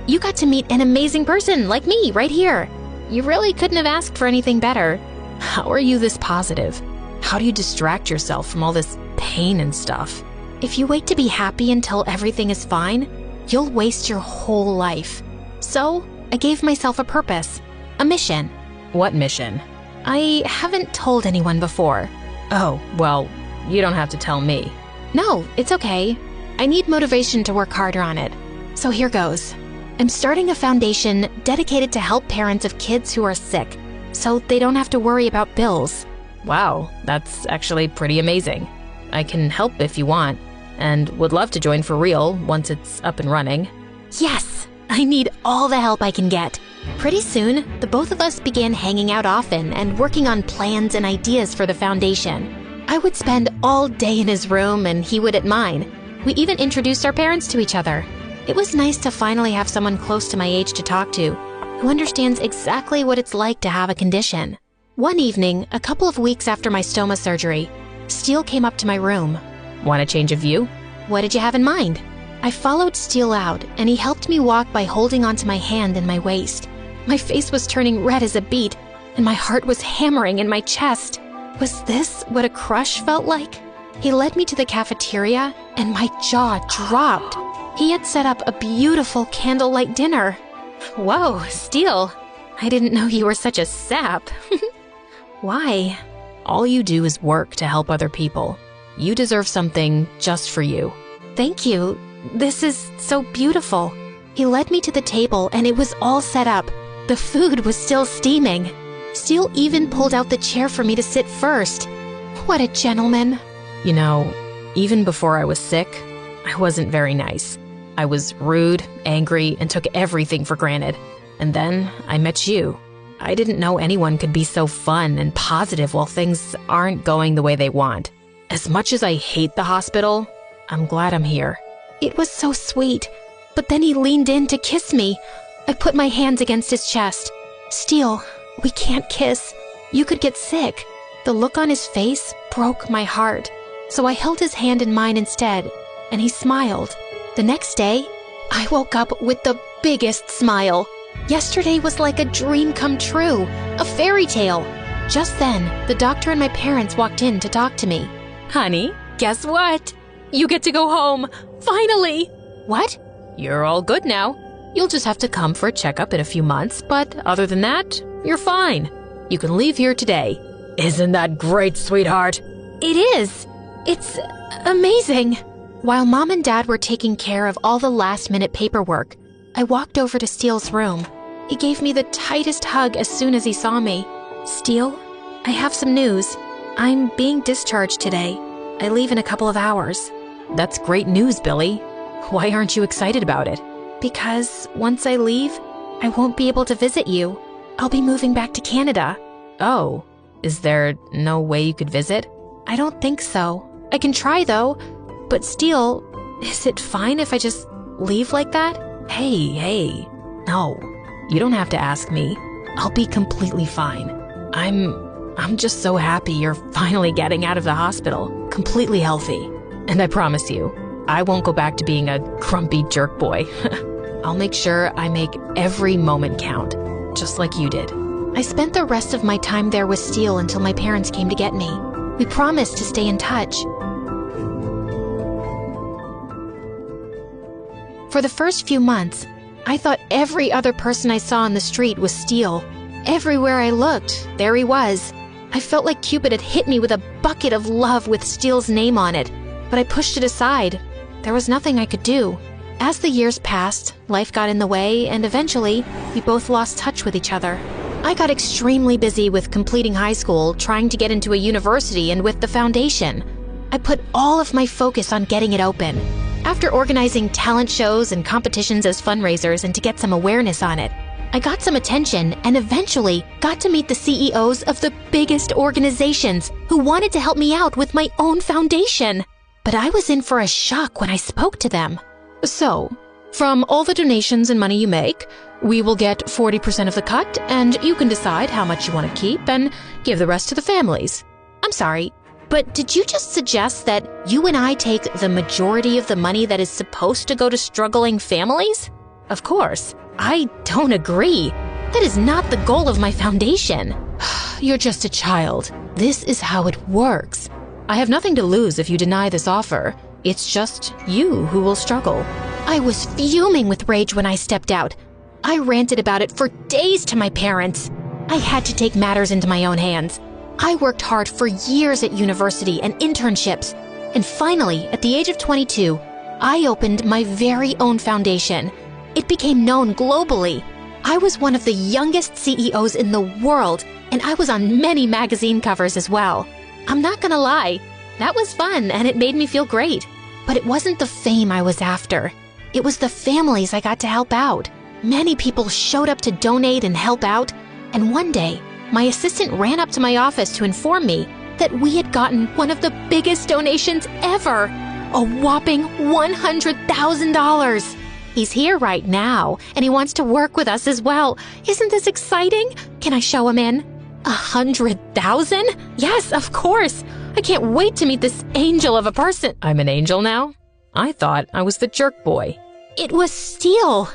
you got to meet an amazing person like me right here. You really couldn't have asked for anything better. How are you this positive? How do you distract yourself from all this pain and stuff? If you wait to be happy until everything is fine, you'll waste your whole life. So, I gave myself a purpose, a mission. What mission? I haven't told anyone before. Oh, well, you don't have to tell me. No, it's okay. I need motivation to work harder on it. So here goes. I'm starting a foundation dedicated to help parents of kids who are sick, so they don't have to worry about bills. Wow, that's actually pretty amazing. I can help if you want, and would love to join for real once it's up and running. Yes, I need all the help I can get. Pretty soon, the both of us began hanging out often and working on plans and ideas for the foundation. I would spend all day in his room and he would at mine. We even introduced our parents to each other. It was nice to finally have someone close to my age to talk to, who understands exactly what it's like to have a condition. One evening, a couple of weeks after my stoma surgery, Steele came up to my room. Want a change of view? What did you have in mind? I followed Steele out, and he helped me walk by holding onto my hand and my waist. My face was turning red as a beet, and my heart was hammering in my chest. Was this what a crush felt like? He led me to the cafeteria, and my jaw dropped. He had set up a beautiful candlelight dinner. Whoa, Steele. I didn't know you were such a sap. Why? All you do is work to help other people. You deserve something just for you. Thank you. This is so beautiful. He led me to the table and it was all set up. The food was still steaming. Steele even pulled out the chair for me to sit first. What a gentleman. You know, even before I was sick, I wasn't very nice. I was rude, angry, and took everything for granted. And then I met you. I didn't know anyone could be so fun and positive while things aren't going the way they want. As much as I hate the hospital, I'm glad I'm here. It was so sweet. But then he leaned in to kiss me. I put my hands against his chest. Steele, we can't kiss. You could get sick. The look on his face broke my heart. So I held his hand in mine instead, and he smiled. The next day, I woke up with the biggest smile. Yesterday was like a dream come true, a fairy tale. Just then, the doctor and my parents walked in to talk to me. Honey, guess what? You get to go home, finally! What? You're all good now. You'll just have to come for a checkup in a few months, but other than that, you're fine. You can leave here today. Isn't that great, sweetheart? It is. It's amazing. While Mom and Dad were taking care of all the last-minute paperwork, I walked over to Steele's room. He gave me the tightest hug as soon as he saw me. Steele, I have some news. I'm being discharged today. I leave in a couple of hours. That's great news, Billy. Why aren't you excited about it? Because once I leave, I won't be able to visit you. I'll be moving back to Canada. Oh, is there no way you could visit? I don't think so. I can try though. But Steele, is it fine if I just leave like that? Hey. No, you don't have to ask me. I'll be completely fine. I'm just so happy you're finally getting out of the hospital, completely healthy. And I promise you, I won't go back to being a grumpy jerk boy. I'll make sure I make every moment count, just like you did. I spent the rest of my time there with Steele until my parents came to get me. We promised to stay in touch. For the first few months, I thought every other person I saw on the street was Steele. Everywhere I looked, there he was. I felt like Cupid had hit me with a bucket of love with Steele's name on it, but I pushed it aside. There was nothing I could do. As the years passed, life got in the way, and eventually, we both lost touch with each other. I got extremely busy with completing high school, trying to get into a university, and with the foundation. I put all of my focus on getting it open. After organizing talent shows and competitions as fundraisers and to get some awareness on it, I got some attention and eventually got to meet the CEOs of the biggest organizations who wanted to help me out with my own foundation. But I was in for a shock when I spoke to them. So, from all the donations and money you make, we will get 40% of the cut, and you can decide how much you want to keep and give the rest to the families. I'm sorry, but did you just suggest that you and I take the majority of the money that is supposed to go to struggling families? Of course, I don't agree. That is not the goal of my foundation. You're just a child. This is how it works. I have nothing to lose if you deny this offer. It's just you who will struggle. I was fuming with rage when I stepped out. I ranted about it for days to my parents. I had to take matters into my own hands. I worked hard for years at university and internships. And finally, at the age of 22, I opened my very own foundation. It became known globally. I was one of the youngest CEOs in the world, and I was on many magazine covers as well. I'm not gonna lie, that was fun and it made me feel great. But it wasn't the fame I was after. It was the families I got to help out. Many people showed up to donate and help out, and one day, my assistant ran up to my office to inform me that we had gotten one of the biggest donations ever, a whopping $100,000. He's here right now, and he wants to work with us as well. Isn't this exciting? Can I show him in? 100,000? Yes, of course. I can't wait to meet this angel of a person. I'm an angel now? I thought I was the jerk boy. It was Steele.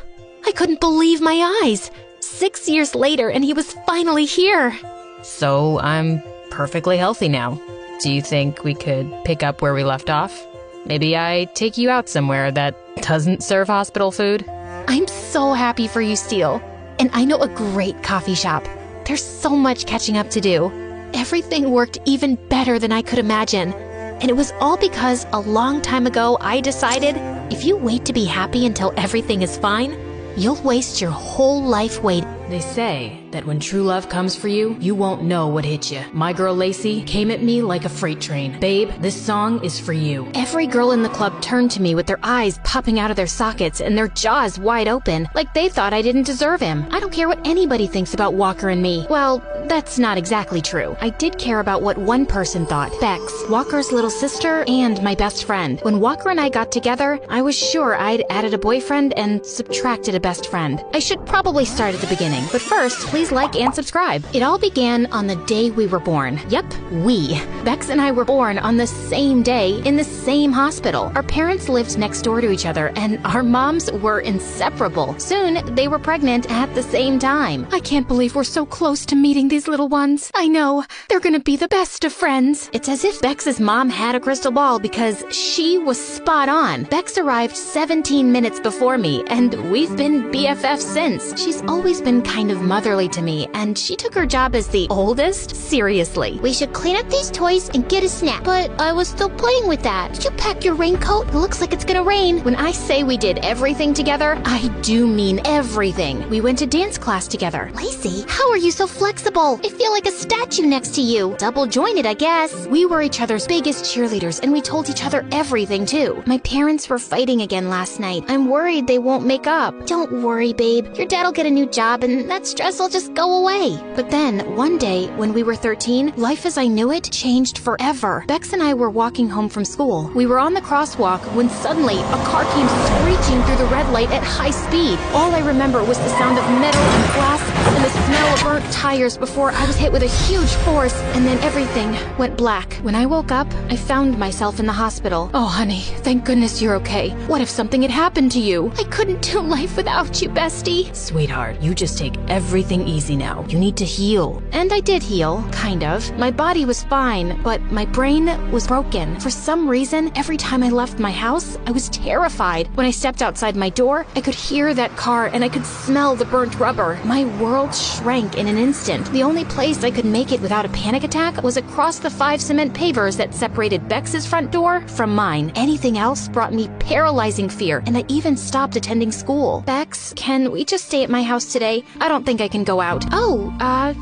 I couldn't believe my eyes. 6 years later, and he was finally here. So I'm perfectly healthy now. Do you think we could pick up where we left off? Maybe I take you out somewhere that doesn't serve hospital food? I'm so happy for you, Steele. And I know a great coffee shop. There's so much catching up to do. Everything worked even better than I could imagine. And it was all because a long time ago I decided if you wait to be happy until everything is fine, you'll waste your whole life waiting. They say that when true love comes for you, you won't know what hit you. My girl Lacey came at me like a freight train. Babe, this song is for you. Every girl in the club turned to me with their eyes popping out of their sockets and their jaws wide open, like they thought I didn't deserve him. I don't care what anybody thinks about Walker and me. Well, that's not exactly true. I did care about what one person thought. Bex, Walker's little sister and my best friend. When Walker and I got together, I was sure I'd added a boyfriend and subtracted a best friend. I should probably start at the beginning, but first, please like and subscribe. It all began on the day we were born. Yep, we. Bex and I were born on the same day in the same hospital. Our parents lived next door to each other, and our moms were inseparable. Soon, they were pregnant at the same time. I can't believe we're so close to meeting these little ones. I know, they're gonna be the best of friends. It's as if Bex's mom had a crystal ball because she was spot on. Bex arrived 17 minutes before me, and we've been BFFs since. She's always been kind of motherly to me, and she took her job as the oldest seriously. We should clean up these toys and get a snack. But I was still playing with that. Did you pack your raincoat? It looks like it's gonna rain. When I say we did everything together, I do mean everything. We went to dance class together. Lacey, how are you so flexible? I feel like a statue next to you. Double jointed, I guess. We were each other's biggest cheerleaders, and we told each other everything too. My parents were fighting again last night. I'm worried they won't make up. Don't worry, babe. Your dad'll get a new job and that stress will just go away. But then, one day, when we were 13, life as I knew it changed forever. Bex and I were walking home from school. We were on the crosswalk when suddenly a car came screeching through the red light at high speed. All I remember was the sound of metal and glass and the smell of burnt tires before I was hit with a huge force, and then everything went black. When I woke up, I found myself in the hospital. Oh, honey, thank goodness you're okay. What if something had happened to you? I couldn't do life without you, bestie. Sweetheart, you just take everything easy now. You need to heal. And I did heal, kind of. My body was fine, but my brain was broken. For some reason, every time I left my house, I was terrified. When I stepped outside my door, I could hear that car and I could smell the burnt rubber. My world shrank in an instant. The only place I could make it without a panic attack was across the 5 cement pavers that separated Bex's front door from mine. Anything else brought me paralyzing fear, and I even stopped attending school. Bex, can we just stay at my house today? I don't think I can go out. Oh,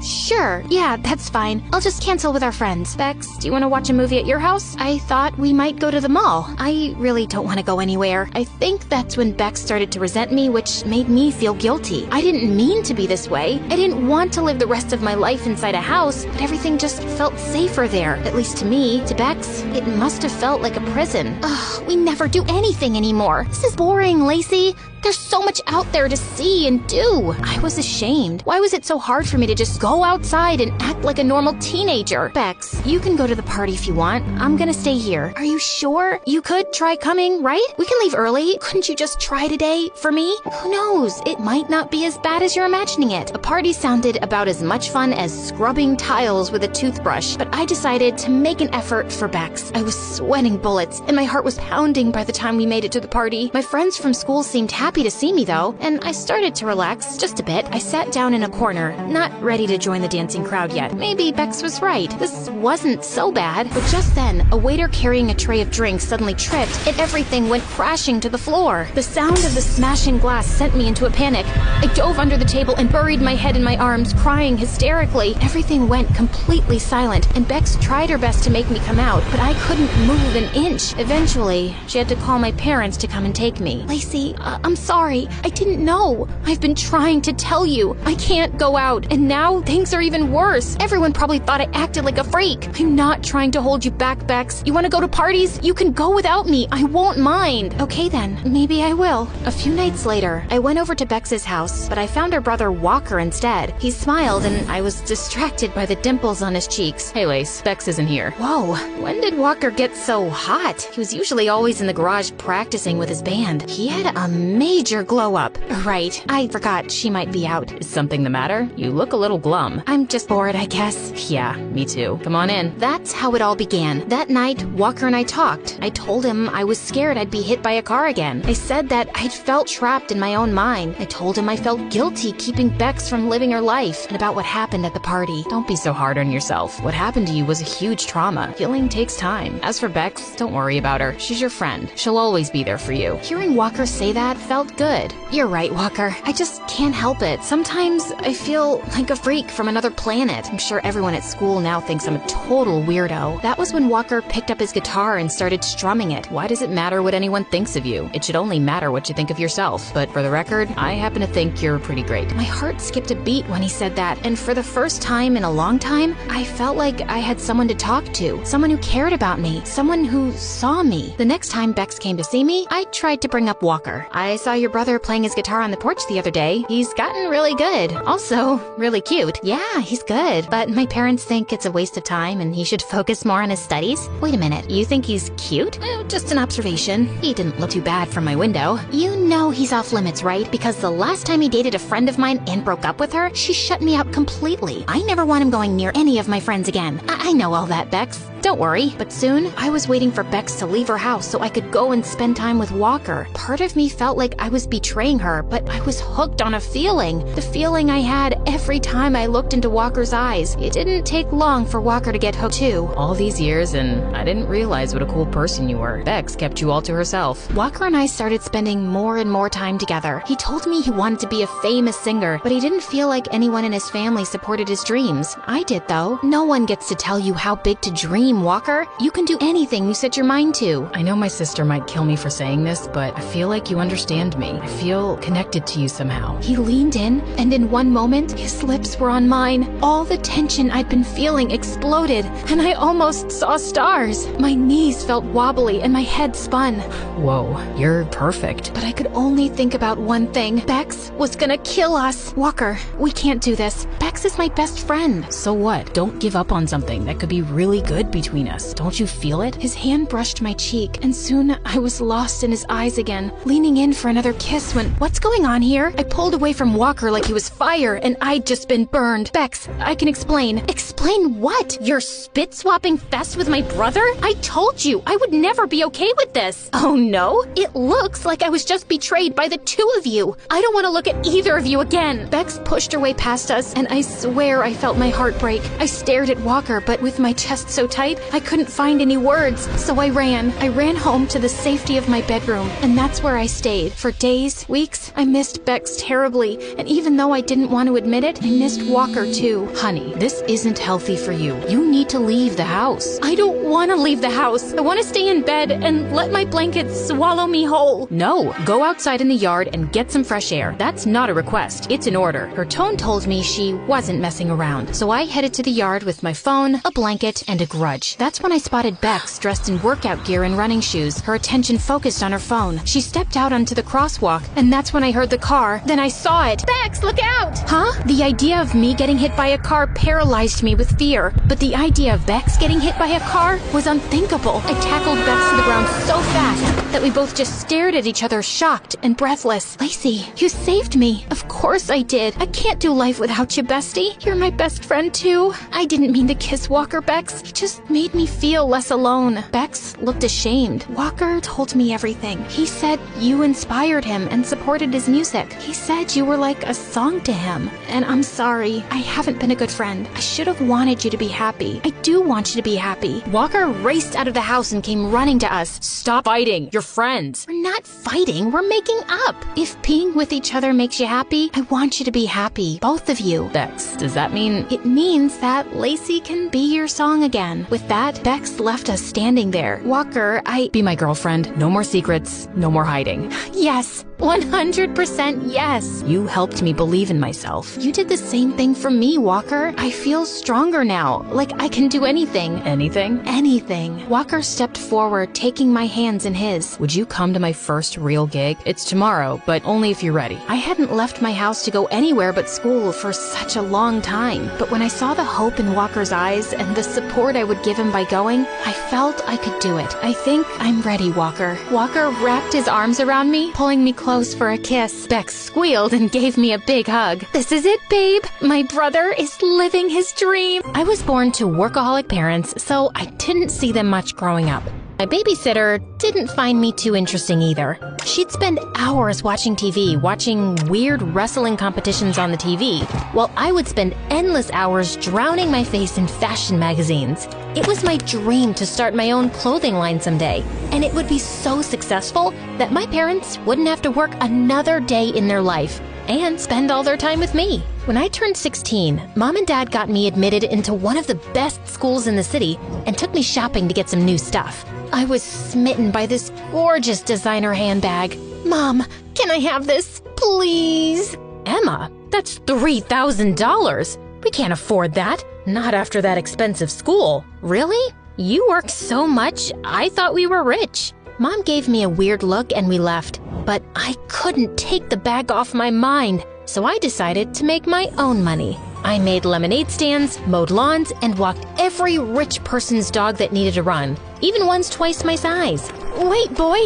sure. Yeah, that's fine. I'll just cancel with our friends. Bex, do you want to watch a movie at your house? I thought we might go to the mall. I really don't want to go anywhere. I think that's when Bex started to resent me, which made me feel guilty. I didn't mean to be this way. I didn't want to live the rest of my life inside a house, but everything just felt safer there. At least to me. To Bex, it must have felt like a prison. Ugh, we never do anything anymore. This is boring, Lacey. There's so much out there to see and do. I was ashamed. Why was it so hard for me to just go outside and act like a normal teenager? Bex, you can go to the party if you want. I'm gonna stay here. Are you sure? You could try coming, right? We can leave early. Couldn't you just try today for me? Who knows? It might not be as bad as you're imagining it. A party sounded about as much fun as scrubbing tiles with a toothbrush, but I decided to make an effort for Bex. I was sweating bullets, and my heart was pounding by the time we made it to the party. My friends from school seemed happy to see me, though, and I started to relax just a bit. I sat down in a corner, not ready to join the dancing crowd yet. Maybe Bex was right. This wasn't so bad. But just then, a waiter carrying a tray of drinks suddenly tripped, and everything went crashing to the floor. The sound of the smashing glass sent me into a panic. I dove under the table and buried my head in my arms, crying hysterically. Everything went completely silent, and Bex tried her best to make me come out, but I couldn't move an inch. Eventually, she had to call my parents to come and take me. Lacey, I'm sorry. I didn't know. I've been trying to tell you. I can't go out, and now things are even worse. Everyone probably thought I acted like a freak. I'm not trying to hold you back, Bex. You want to go to parties? You can go without me. I won't mind. Okay then, maybe I will. A few nights later, I went over to Bex's house, but I found her brother Walker instead. He smiled, and I was distracted by the dimples on his cheeks. Hey, Lace, Bex isn't here. Whoa, when did Walker get so hot? He was usually always in the garage practicing with his band. He had a major glow up. Right, I forgot she might be out. Is something the matter? You look a little glum. I'm just bored, I guess. Yeah, me too. Come on in. That's how it all began. That night, Walker and I talked. I told him I was scared I'd be hit by a car again. I said that I'd felt trapped in my own mind. I told him I felt guilty keeping Bex from living her life, and about what happened at the party. Don't be so hard on yourself. What happened to you was a huge trauma. Healing takes time. As for Bex, don't worry about her. She's your friend. She'll always be there for you. Hearing Walker say that felt good. You're right, Walker. I just can't help it. Sometimes I feel like a freak from another planet. I'm sure everyone at school now thinks I'm a total weirdo. That was when Walker picked up his guitar and started strumming it. Why does it matter what anyone thinks of you? It should only matter what you think of yourself. But for the record, I happen to think you're pretty great. My heart skipped a beat when he said that, and for the first time in a long time, I felt like I had someone to talk to, someone who cared about me, someone who saw me. The next time Bex came to see me, I tried to bring up Walker. I saw your brother playing his guitar on the porch the other day. He's gotten really good. Also, really cute. Yeah, he's good, but my parents think it's a waste of time and he should focus more on his studies. Wait a minute, you think he's cute? Just an observation. He didn't look too bad from my window. You know he's off limits, right? Because the last time he dated a friend of mine and broke up with her, she shut me out completely. I never want him going near any of my friends again. I know all that, Bex. Don't worry. But soon, I was waiting for Bex to leave her house so I could go and spend time with Walker. Part of me felt like I was betraying her, but I was hooked on a feeling. The feeling I had every time I looked into Walker's eyes. It didn't take long for Walker to get hooked too. All these years, and I didn't realize what a cool person you were. Bex kept you all to herself. Walker and I started spending more and more time together. He told me he wanted to be a famous singer, but he didn't feel like anyone in his family supported his dreams. I did, though. No one gets to tell you how big to dream, Walker. You can do anything you set your mind to. I know my sister might kill me for saying this, but I feel like you understand me. I feel connected to you somehow. He leaned in, and in one moment, his lips were on mine. All the tension I'd been feeling exploded, and I almost saw stars. My knees felt wobbly, and my head spun. Whoa, you're perfect. But I could only think about one thing. Bex was gonna kill us. Walker, we can't do this. Bex is my best friend. So what? Don't give up on something that could be really good between us. Don't you feel it? His hand brushed my cheek, and soon I was lost in his eyes again, leaning in for another kiss when, what's going on here? I pulled away from Walker like he was fire, and I'd just been burned. Bex, I can explain. Explain what? Your spit-swapping fest with my brother? I told you, I would never be okay with this. Oh no? It looks like I was just betrayed by the two of you. I don't want to look at either of you again. Bex pushed her way past us, and I swear I felt my heart break. I stared at Walker, but with my chest so tight, I couldn't find any words, so I ran. I ran home to the safety of my bedroom, and that's where I stayed. For days, weeks, I missed Bex terribly, and even though I didn't want to admit it, I missed Walker too. Honey, this isn't healthy for you. You need to leave the house. I don't want to leave the house. I want to stay in bed and let my blankets swallow me whole. No, go outside in the yard and get some fresh air. That's not a request. It's an order. Her tone told me she wasn't messing around, so I headed to the yard with my phone, a blanket, and a grudge. That's when I spotted Bex dressed in workout gear and running shoes, her attention focused on her phone. She stepped out onto the crosswalk, and that's when I heard the car. Then I saw it. Bex, look out! Huh? The idea of me getting hit by a car paralyzed me with fear, but the idea of Bex getting hit by a car was unthinkable. I tackled Bex to the ground so fast that we both just stared at each other, shocked and breathless. Lacey, you saved me. Of course I did. I can't do life without you, bestie. You're my best friend, too. I didn't mean to kiss Walker, Bex. It just made me feel less alone. Bex looked ashamed. Walker told me everything. He said you inspired him and supported his music. He said you were like a song to him. And I'm sorry. I haven't been a good friend. I should have wanted you to be happy. I do want you to be happy. Walker raced out of the house and came running to us. Stop fighting. You're friends. We're not fighting. We're making up. If being with each other makes you happy, I want you to be happy. Both of you. Bex, does that mean... It means that Lacey can be your song again. With that, Bex left us standing there. Walker, Be my girlfriend. No more secrets. No more hiding. Yes. 100% yes. You helped me believe in myself. You did the same thing for me, Walker. I feel stronger now. Like I can do anything. Anything? Anything. Walker stepped forward, taking my hands in his. Would you come to my first real gig? It's tomorrow, but only if you're ready. I hadn't left my house to go anywhere but school for such a long time. But when I saw the hope in Walker's eyes and the support I would give him by going, I felt I could do it. I think I'm ready, Walker. Walker wrapped his arms around me, pulling me close for a kiss. Bex squealed and gave me a big hug. This is it, babe. My brother is living his dream. I was born to workaholic parents, so I didn't see them much growing up. My babysitter didn't find me too interesting either. She'd spend hours watching TV, watching weird wrestling competitions on the TV, while I would spend endless hours drowning my face in fashion magazines. It was my dream to start my own clothing line someday, and it would be so successful that my parents wouldn't have to work another day in their life and spend all their time with me. When I turned 16, Mom and Dad got me admitted into one of the best schools in the city and took me shopping to get some new stuff. I was smitten by this gorgeous designer handbag. Mom, can I have this, please? Emma, that's $3,000. We can't afford that. Not after that expensive school. Really? You work so much, I thought we were rich. Mom gave me a weird look and we left, but I couldn't take the bag off my mind, so I decided to make my own money. I made lemonade stands, mowed lawns, and walked every rich person's dog that needed a run, even ones twice my size. Wait, boy,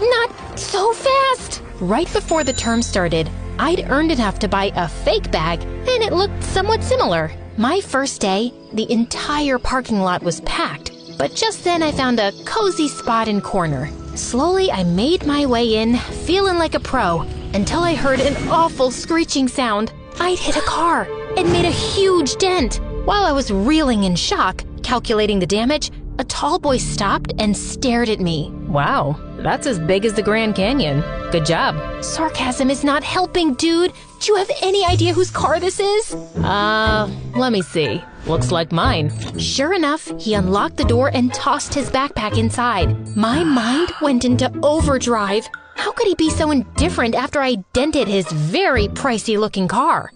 not so fast! Right before the term started, I'd earned enough to buy a fake bag, and it looked somewhat similar. My first day, the entire parking lot was packed, but just then I found a cozy spot in corner. Slowly, I made my way in, feeling like a pro, until I heard an awful screeching sound. I'd hit a car and made a huge dent. While I was reeling in shock, calculating the damage, a tall boy stopped and stared at me. Wow, that's as big as the Grand Canyon. Good job. Sarcasm is not helping, dude. Do you have any idea whose car this is? Let me see. Looks like mine. Sure enough, he unlocked the door and tossed his backpack inside. My mind went into overdrive. How could he be so indifferent after I dented his very pricey-looking car?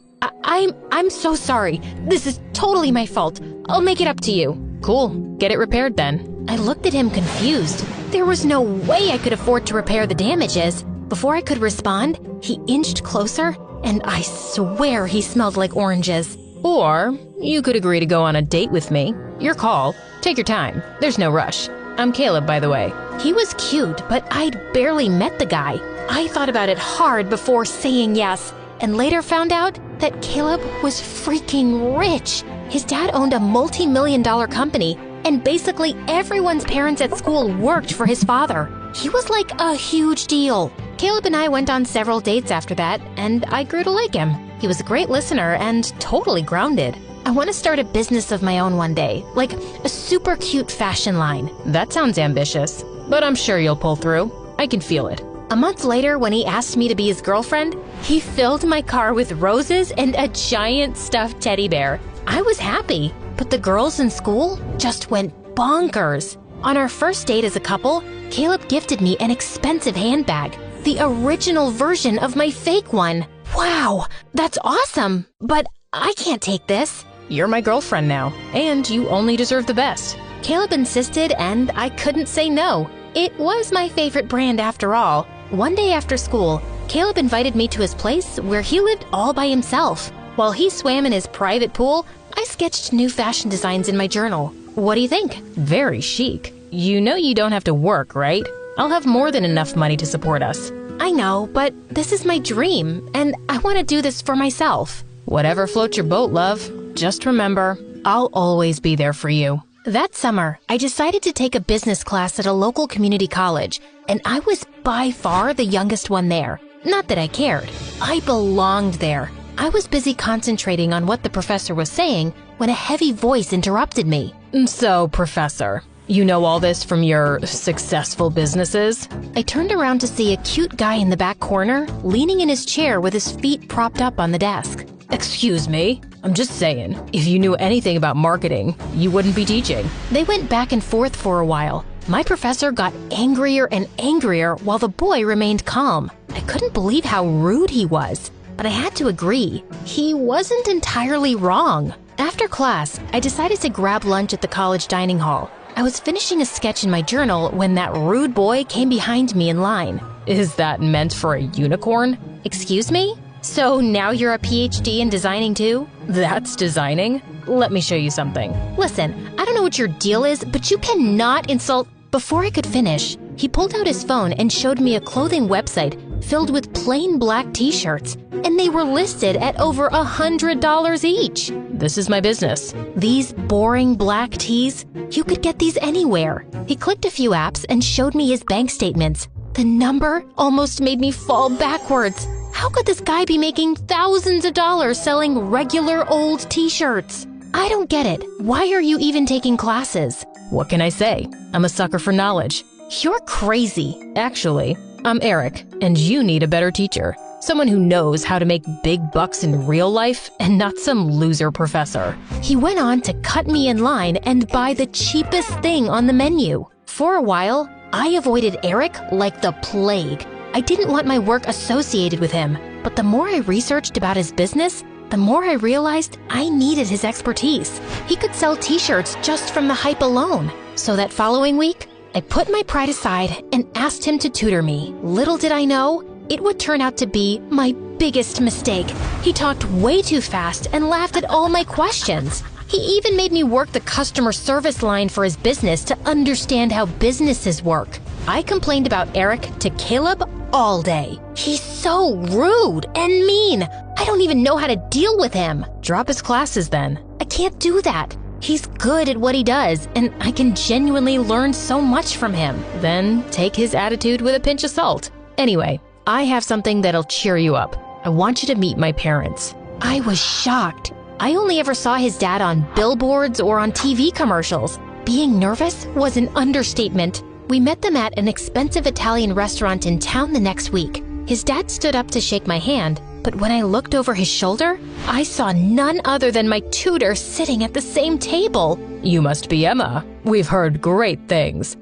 I'm so sorry. This is totally my fault. I'll make it up to you. Cool. Get it repaired then. I looked at him confused. There was no way I could afford to repair the damages. Before I could respond, he inched closer, and I swear he smelled like oranges. Or you could agree to go on a date with me. Your call. Take your time. There's no rush. I'm Caleb, by the way. He was cute, but I'd barely met the guy. I thought about it hard before saying yes, and later found out that Caleb was freaking rich. His dad owned a multi-million-dollar company, and basically everyone's parents at school worked for his father. He was like a huge deal. Caleb and I went on several dates after that, and I grew to like him. He was a great listener and totally grounded. I want to start a business of my own one day, like a super cute fashion line. That sounds ambitious, but I'm sure you'll pull through. I can feel it. A month later, when he asked me to be his girlfriend, he filled my car with roses and a giant stuffed teddy bear. I was happy, but the girls in school just went bonkers. On our first date as a couple, Caleb gifted me an expensive handbag, the original version of my fake one. Wow, that's awesome, but I can't take this. You're my girlfriend now, and you only deserve the best. Caleb insisted, and I couldn't say no. It was my favorite brand after all. One day after school, Caleb invited me to his place where he lived all by himself. While he swam in his private pool, I sketched new fashion designs in my journal. What do you think? Very chic. You know you don't have to work, right? I'll have more than enough money to support us. I know, but this is my dream, and I want to do this for myself. Whatever floats your boat, love. Just remember, I'll always be there for you. That summer, I decided to take a business class at a local community college, and I was by far the youngest one there. Not that I cared. I belonged there. I was busy concentrating on what the professor was saying when a heavy voice interrupted me. So, Professor, you know all this from your successful businesses? I turned around to see a cute guy in the back corner, leaning in his chair with his feet propped up on the desk. Excuse me? I'm just saying, if you knew anything about marketing, you wouldn't be teaching. They went back and forth for a while. My professor got angrier and angrier while the boy remained calm. I couldn't believe how rude he was, but I had to agree. He wasn't entirely wrong. After class, I decided to grab lunch at the college dining hall. I was finishing a sketch in my journal when that rude boy came behind me in line. Is that meant for a unicorn? Excuse me? So now you're a PhD in designing too? That's designing? Let me show you something. Listen, I don't know what your deal is, but you cannot insult— Before I could finish, he pulled out his phone and showed me a clothing website filled with plain black t-shirts, and they were listed at over $100 each. This is my business. These boring black tees? You could get these anywhere. He clicked a few apps and showed me his bank statements. The number almost made me fall backwards. How could this guy be making thousands of dollars selling regular old t-shirts? I don't get it. Why are you even taking classes? What can I say? I'm a sucker for knowledge. You're crazy. Actually, I'm Eric, and you need a better teacher. Someone who knows how to make big bucks in real life and not some loser professor. He went on to cut me in line and buy the cheapest thing on the menu. For a while, I avoided Eric like the plague. I didn't want my work associated with him, but the more I researched about his business, the more I realized I needed his expertise. He could sell t-shirts just from the hype alone. So that following week, I put my pride aside and asked him to tutor me. Little did I know, it would turn out to be my biggest mistake. He talked way too fast and laughed at all my questions. He even made me work the customer service line for his business to understand how businesses work. I complained about Eric to Caleb all day. He's so rude and mean. I don't even know how to deal with him. Drop his classes then. I can't do that. He's good at what he does, and I can genuinely learn so much from him. Then take his attitude with a pinch of salt. Anyway, I have something that'll cheer you up. I want you to meet my parents. I was shocked. I only ever saw his dad on billboards or on TV commercials. Being nervous was an understatement. We met them at an expensive Italian restaurant in town the next week. His dad stood up to shake my hand, but when I looked over his shoulder, I saw none other than my tutor sitting at the same table. You must be Emma. We've heard great things.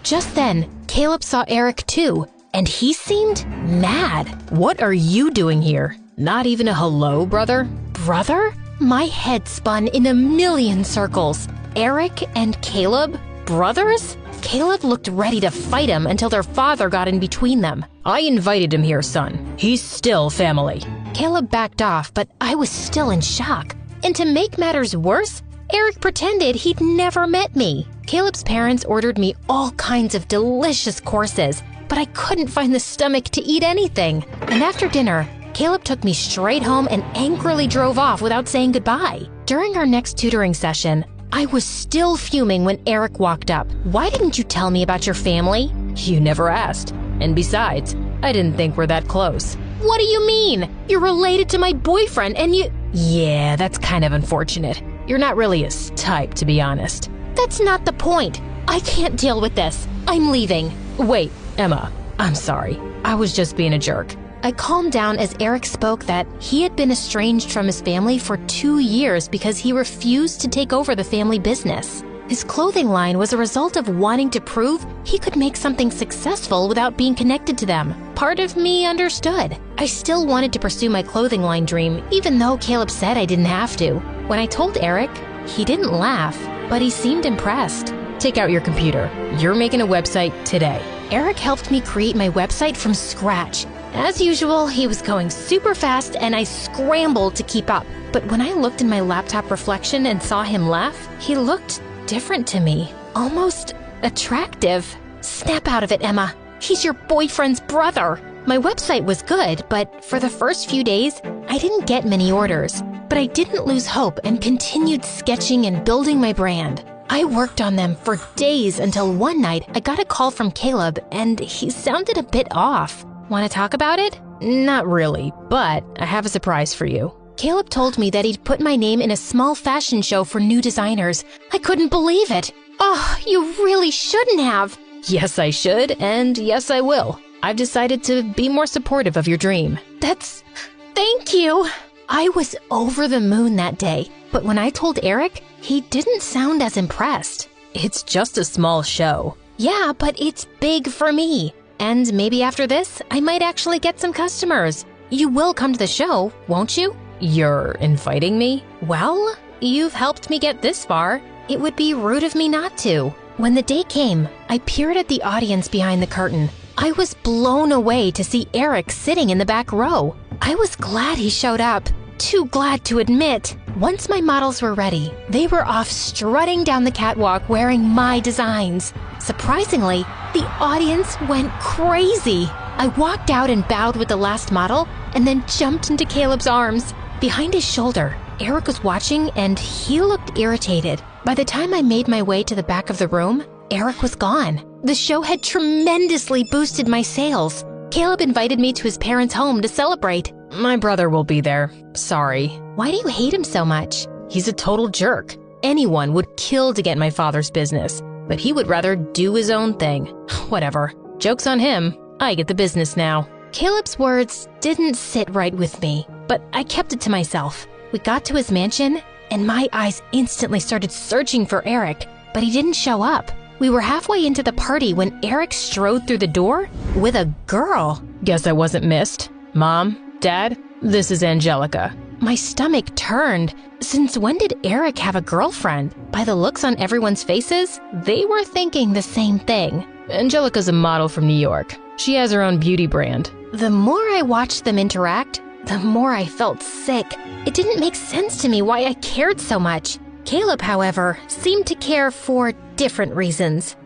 Just then, Caleb saw Eric too, and he seemed mad. What are you doing here? Not even a hello, brother? Brother? My head spun in a million circles. Eric and Caleb? Brothers? Caleb looked ready to fight him until their father got in between them. I invited him here, son. He's still family. Caleb backed off, but I was still in shock. And to make matters worse, Eric pretended he'd never met me. Caleb's parents ordered me all kinds of delicious courses, but I couldn't find the stomach to eat anything. And after dinner, Caleb took me straight home and angrily drove off without saying goodbye. During our next tutoring session, I was still fuming when Eric walked up. Why didn't you tell me about your family? You never asked. And besides, I didn't think we're that close. What do you mean? You're related to my boyfriend and you— Yeah, that's kind of unfortunate. You're not really his type, to be honest. That's not the point. I can't deal with this. I'm leaving. Wait, Emma, I'm sorry. I was just being a jerk. I calmed down as Eric spoke that he had been estranged from his family for 2 years because he refused to take over the family business. His clothing line was a result of wanting to prove he could make something successful without being connected to them. Part of me understood. I still wanted to pursue my clothing line dream, even though Caleb said I didn't have to. When I told Eric, he didn't laugh, but he seemed impressed. Take out your computer. You're making a website today. Eric helped me create my website from scratch. As usual, he was going super fast and I scrambled to keep up. But when I looked in my laptop reflection and saw him laugh, he looked different to me. Almost attractive. Snap out of it, Emma. He's your boyfriend's brother. My website was good, but for the first few days, I didn't get many orders. But I didn't lose hope and continued sketching and building my brand. I worked on them for days until one night I got a call from Caleb and he sounded a bit off. Want to talk about it? Not really, but I have a surprise for you. Caleb told me that he'd put my name in a small fashion show for new designers. I couldn't believe it. Oh, you really shouldn't have. Yes, I should, and yes, I will. I've decided to be more supportive of your dream. Thank you. I was over the moon that day, but when I told Eric, he didn't sound as impressed. It's just a small show. Yeah, but it's big for me. And maybe after this, I might actually get some customers. You will come to the show, won't you? You're inviting me? Well, you've helped me get this far. It would be rude of me not to. When the day came, I peered at the audience behind the curtain. I was blown away to see Eric sitting in the back row. I was glad he showed up. Too glad to admit. Once my models were ready, they were off strutting down the catwalk wearing my designs. Surprisingly, the audience went crazy. I walked out and bowed with the last model and then jumped into Caleb's arms. Behind his shoulder, Eric was watching and he looked irritated. By the time I made my way to the back of the room, Eric was gone. The show had tremendously boosted my sales. Caleb invited me to his parents' home to celebrate. My brother will be there. Sorry. Why do you hate him so much? He's a total jerk. Anyone would kill to get my father's business, but he would rather do his own thing. Whatever. Joke's on him. I get the business now. Caleb's words didn't sit right with me, but I kept it to myself. We got to his mansion, and my eyes instantly started searching for Eric, but he didn't show up. We were halfway into the party when Eric strode through the door with a girl. Guess I wasn't missed. Mom, Dad, this is Angelica. My stomach turned. Since when did Eric have a girlfriend? By the looks on everyone's faces, they were thinking the same thing. Angelica's a model from New York. She has her own beauty brand. The more I watched them interact, the more I felt sick. It didn't make sense to me why I cared so much. Caleb, however, seemed to care for different reasons.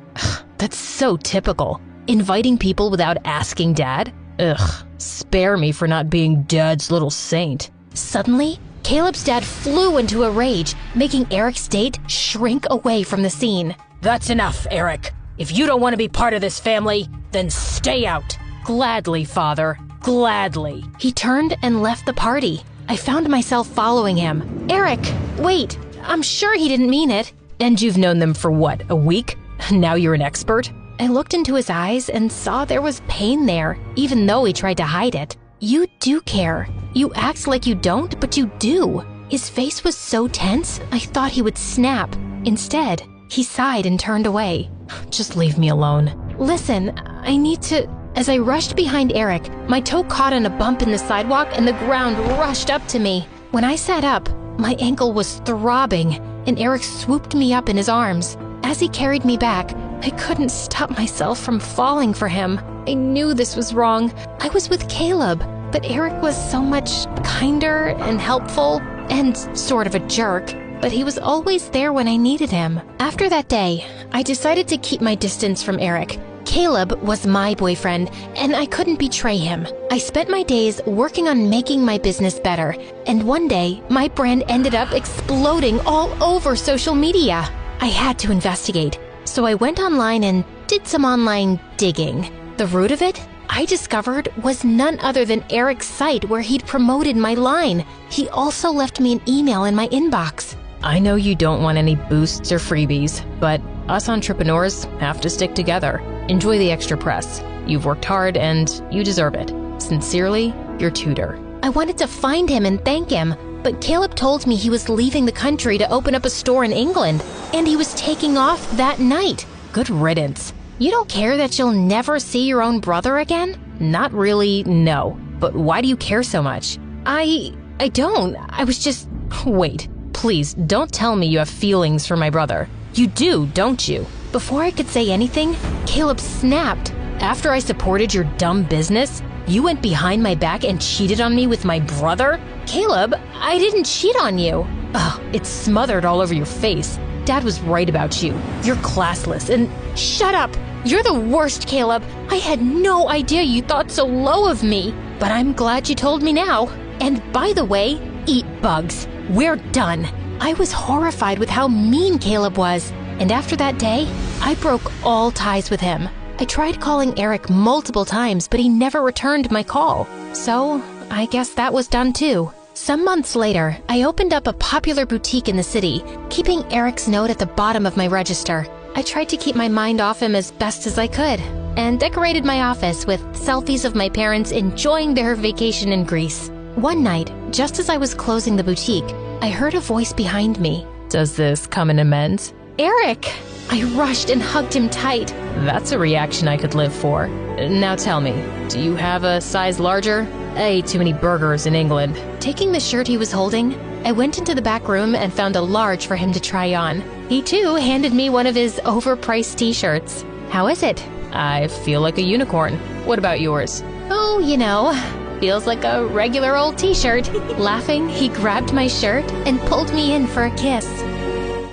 That's so typical. Inviting people without asking Dad? Ugh, spare me for not being Dad's little saint. Suddenly, Caleb's dad flew into a rage, making Eric's date shrink away from the scene. That's enough, Eric. If you don't want to be part of this family, then stay out. Gladly, Father. Gladly. He turned and left the party. I found myself following him. Eric, wait. I'm sure he didn't mean it. And you've known them for what, a week? Now you're an expert? I looked into his eyes and saw there was pain there, even though he tried to hide it. You do care. You act like you don't, but you do. His face was so tense, I thought he would snap. Instead, he sighed and turned away. Just leave me alone. Listen, I need to... As I rushed behind Eric, my toe caught on a bump in the sidewalk and the ground rushed up to me. When I sat up, my ankle was throbbing, and Eric swooped me up in his arms. As he carried me back, I couldn't stop myself from falling for him. I knew this was wrong. I was with Caleb, but Eric was so much kinder and helpful and sort of a jerk. But he was always there when I needed him. After that day, I decided to keep my distance from Eric. Caleb was my boyfriend, and I couldn't betray him. I spent my days working on making my business better, and one day, my brand ended up exploding all over social media. I had to investigate, so I went online and did some online digging. The root of it, I discovered, was none other than Eric's site where he'd promoted my line. He also left me an email in my inbox. I know you don't want any boosts or freebies, but us entrepreneurs have to stick together. Enjoy the extra press. You've worked hard and you deserve it. Sincerely, your tutor. I wanted to find him and thank him, but Caleb told me he was leaving the country to open up a store in England, and he was taking off that night. Good riddance. You don't care that you'll never see your own brother again? Not really, no. But why do you care so much? I don't. I was just... Wait. Please, don't tell me you have feelings for my brother. You do, don't you? Before I could say anything, Caleb snapped. After I supported your dumb business, you went behind my back and cheated on me with my brother? Caleb, I didn't cheat on you. Ugh, it's smothered all over your face. Dad was right about you. You're classless and— Shut up! You're the worst, Caleb. I had no idea you thought so low of me. But I'm glad you told me now. And by the way, eat bugs. We're done. I was horrified with how mean Caleb was. And after that day, I broke all ties with him. I tried calling Eric multiple times, but he never returned my call. So, I guess that was done too. Some months later, I opened up a popular boutique in the city, keeping Eric's note at the bottom of my register. I tried to keep my mind off him as best as I could, and decorated my office with selfies of my parents enjoying their vacation in Greece. One night, just as I was closing the boutique, I heard a voice behind me. Does this come in amends? Eric! I rushed and hugged him tight. That's a reaction I could live for. Now tell me, do you have a size larger? I ate too many burgers in England. Taking the shirt he was holding, I went into the back room and found a large for him to try on. He too handed me one of his overpriced t-shirts. How is it? I feel like a unicorn. What about yours? Oh, you know, feels like a regular old t-shirt. Laughing, he grabbed my shirt and pulled me in for a kiss.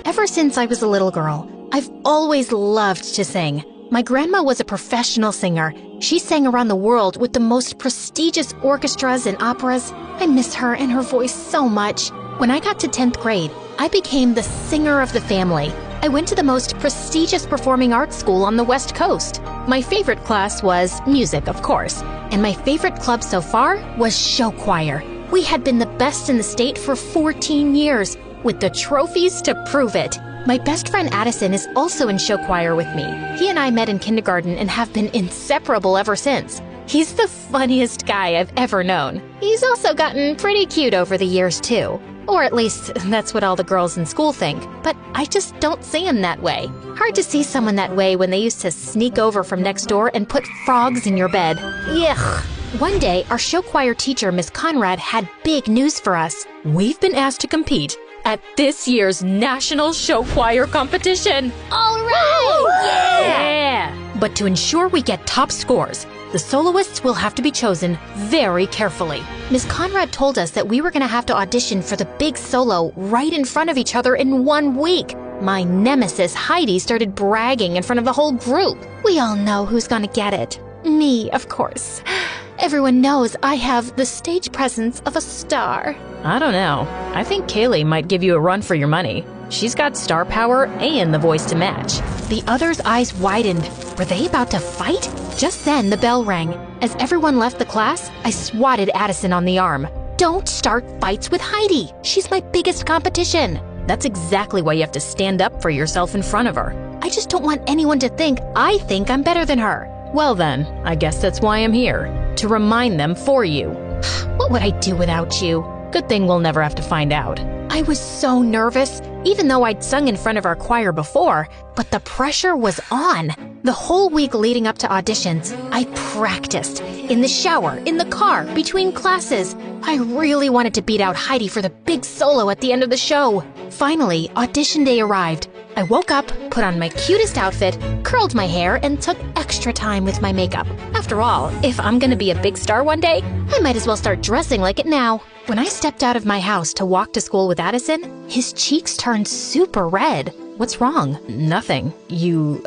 Ever since I was a little girl, I've always loved to sing. My grandma was a professional singer. She sang around the world with the most prestigious orchestras and operas. I miss her and her voice so much. When I got to 10th grade, I became the singer of the family. I went to the most prestigious performing arts school on the West Coast. My favorite class was music, of course, and my favorite club so far was show choir. We had been the best in the state for 14 years, with the trophies to prove it. My best friend Addison is also in show choir with me. He and I met in kindergarten and have been inseparable ever since. He's the funniest guy I've ever known. He's also gotten pretty cute over the years too. Or at least, that's what all the girls in school think. But I just don't see him that way. Hard to see someone that way when they used to sneak over from next door and put frogs in your bed. Yuck. One day, our show choir teacher, Miss Conrad, had big news for us. We've been asked to compete at this year's National Show Choir Competition. All right! Yeah! But to ensure we get top scores, the soloists will have to be chosen very carefully. Miss Conrad told us that we were going to have to audition for the big solo right in front of each other in 1 week. My nemesis, Heidi, started bragging in front of the whole group. We all know who's going to get it. Me, of course. Everyone knows I have the stage presence of a star. I don't know. I think Kaylee might give you a run for your money. She's got star power and the voice to match. The others' eyes widened. Were they about to fight? Just then, the bell rang. As everyone left the class, I swatted Addison on the arm. Don't start fights with Heidi. She's my biggest competition. That's exactly why you have to stand up for yourself in front of her. I just don't want anyone to think I think I'm better than her. Well then, I guess that's why I'm here. To remind them for you. What would I do without you? Good thing we'll never have to find out. I was so nervous, even though I'd sung in front of our choir before, but the pressure was on. The whole week leading up to auditions, I practiced. In the shower, in the car, between classes. I really wanted to beat out Heidi for the big solo at the end of the show. Finally, audition day arrived. I woke up, put on my cutest outfit, curled my hair, and took extra time with my makeup. After all, if I'm gonna be a big star one day, I might as well start dressing like it now. When I stepped out of my house to walk to school with Addison, his cheeks turned super red. What's wrong? Nothing. You,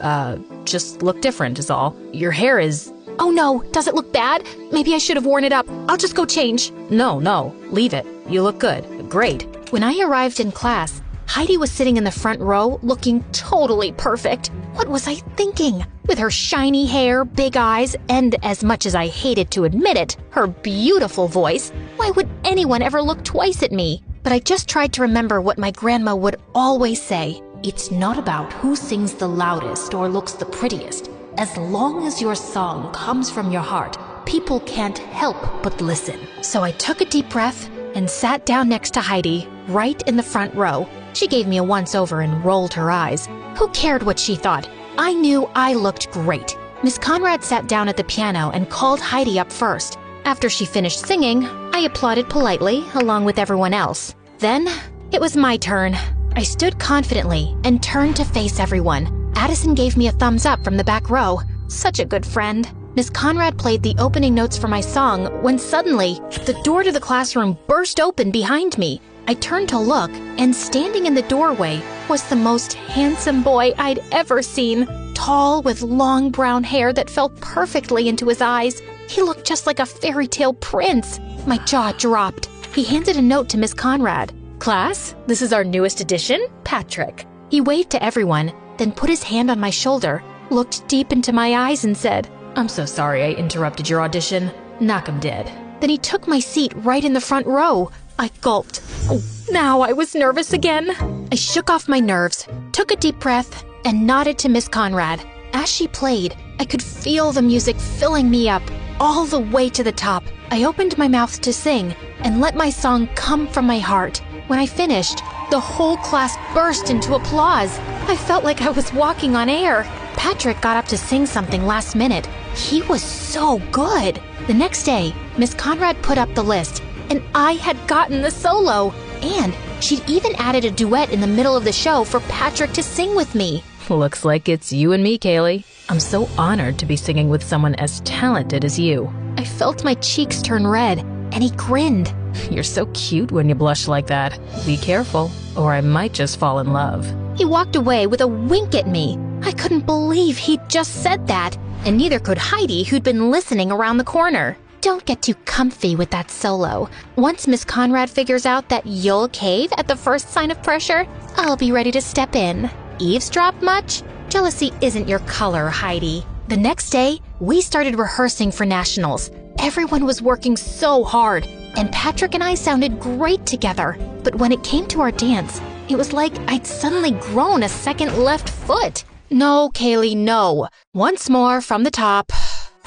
just look different is all. Your hair is— Oh no, does it look bad? Maybe I should have worn it up. I'll just go change. No, leave it. You look good. Great. When I arrived in class, Heidi was sitting in the front row, looking totally perfect. What was I thinking? With her shiny hair, big eyes, and as much as I hated to admit it, her beautiful voice, why would anyone ever look twice at me? But I just tried to remember what my grandma would always say. It's not about who sings the loudest or looks the prettiest. As long as your song comes from your heart, people can't help but listen. So I took a deep breath and sat down next to Heidi, right in the front row. She gave me a once-over and rolled her eyes. Who cared what she thought? I knew I looked great. Miss Conrad sat down at the piano and called Heidi up first. After she finished singing, I applauded politely, along with everyone else. Then, it was my turn. I stood confidently and turned to face everyone. Addison gave me a thumbs up from the back row. Such a good friend. Miss Conrad played the opening notes for my song when suddenly, the door to the classroom burst open behind me. I turned to look, and standing in the doorway was the most handsome boy I'd ever seen. Tall, with long brown hair that fell perfectly into his eyes. He looked just like a fairy tale prince. My jaw dropped. He handed a note to Miss Conrad. Class, this is our newest addition, Patrick. He waved to everyone, then put his hand on my shoulder, looked deep into my eyes and said, I'm so sorry I interrupted your audition. Knock 'em dead. Then he took my seat right in the front row. I gulped. Oh, now I was nervous again. I shook off my nerves, took a deep breath, and nodded to Miss Conrad. As she played, I could feel the music filling me up, all the way to the top. I opened my mouth to sing and let my song come from my heart. When I finished, the whole class burst into applause. I felt like I was walking on air. Patrick got up to sing something last minute. He was so good. The next day, Miss Conrad put up the list, and I had gotten the solo. And she'd even added a duet in the middle of the show for Patrick to sing with me. Looks like it's you and me, Kaylee. I'm so honored to be singing with someone as talented as you. I felt my cheeks turn red, and he grinned. You're so cute when you blush like that. Be careful, or I might just fall in love. He walked away with a wink at me. I couldn't believe he'd just said that, and neither could Heidi, who'd been listening around the corner. Don't get too comfy with that solo. Once Miss Conrad figures out that you'll cave at the first sign of pressure, I'll be ready to step in. Eavesdrop much? Jealousy isn't your color, Heidi. The next day, we started rehearsing for nationals. Everyone was working so hard, and Patrick and I sounded great together. But when it came to our dance, it was like I'd suddenly grown a second left foot. No, Kaylee, no. Once more from the top.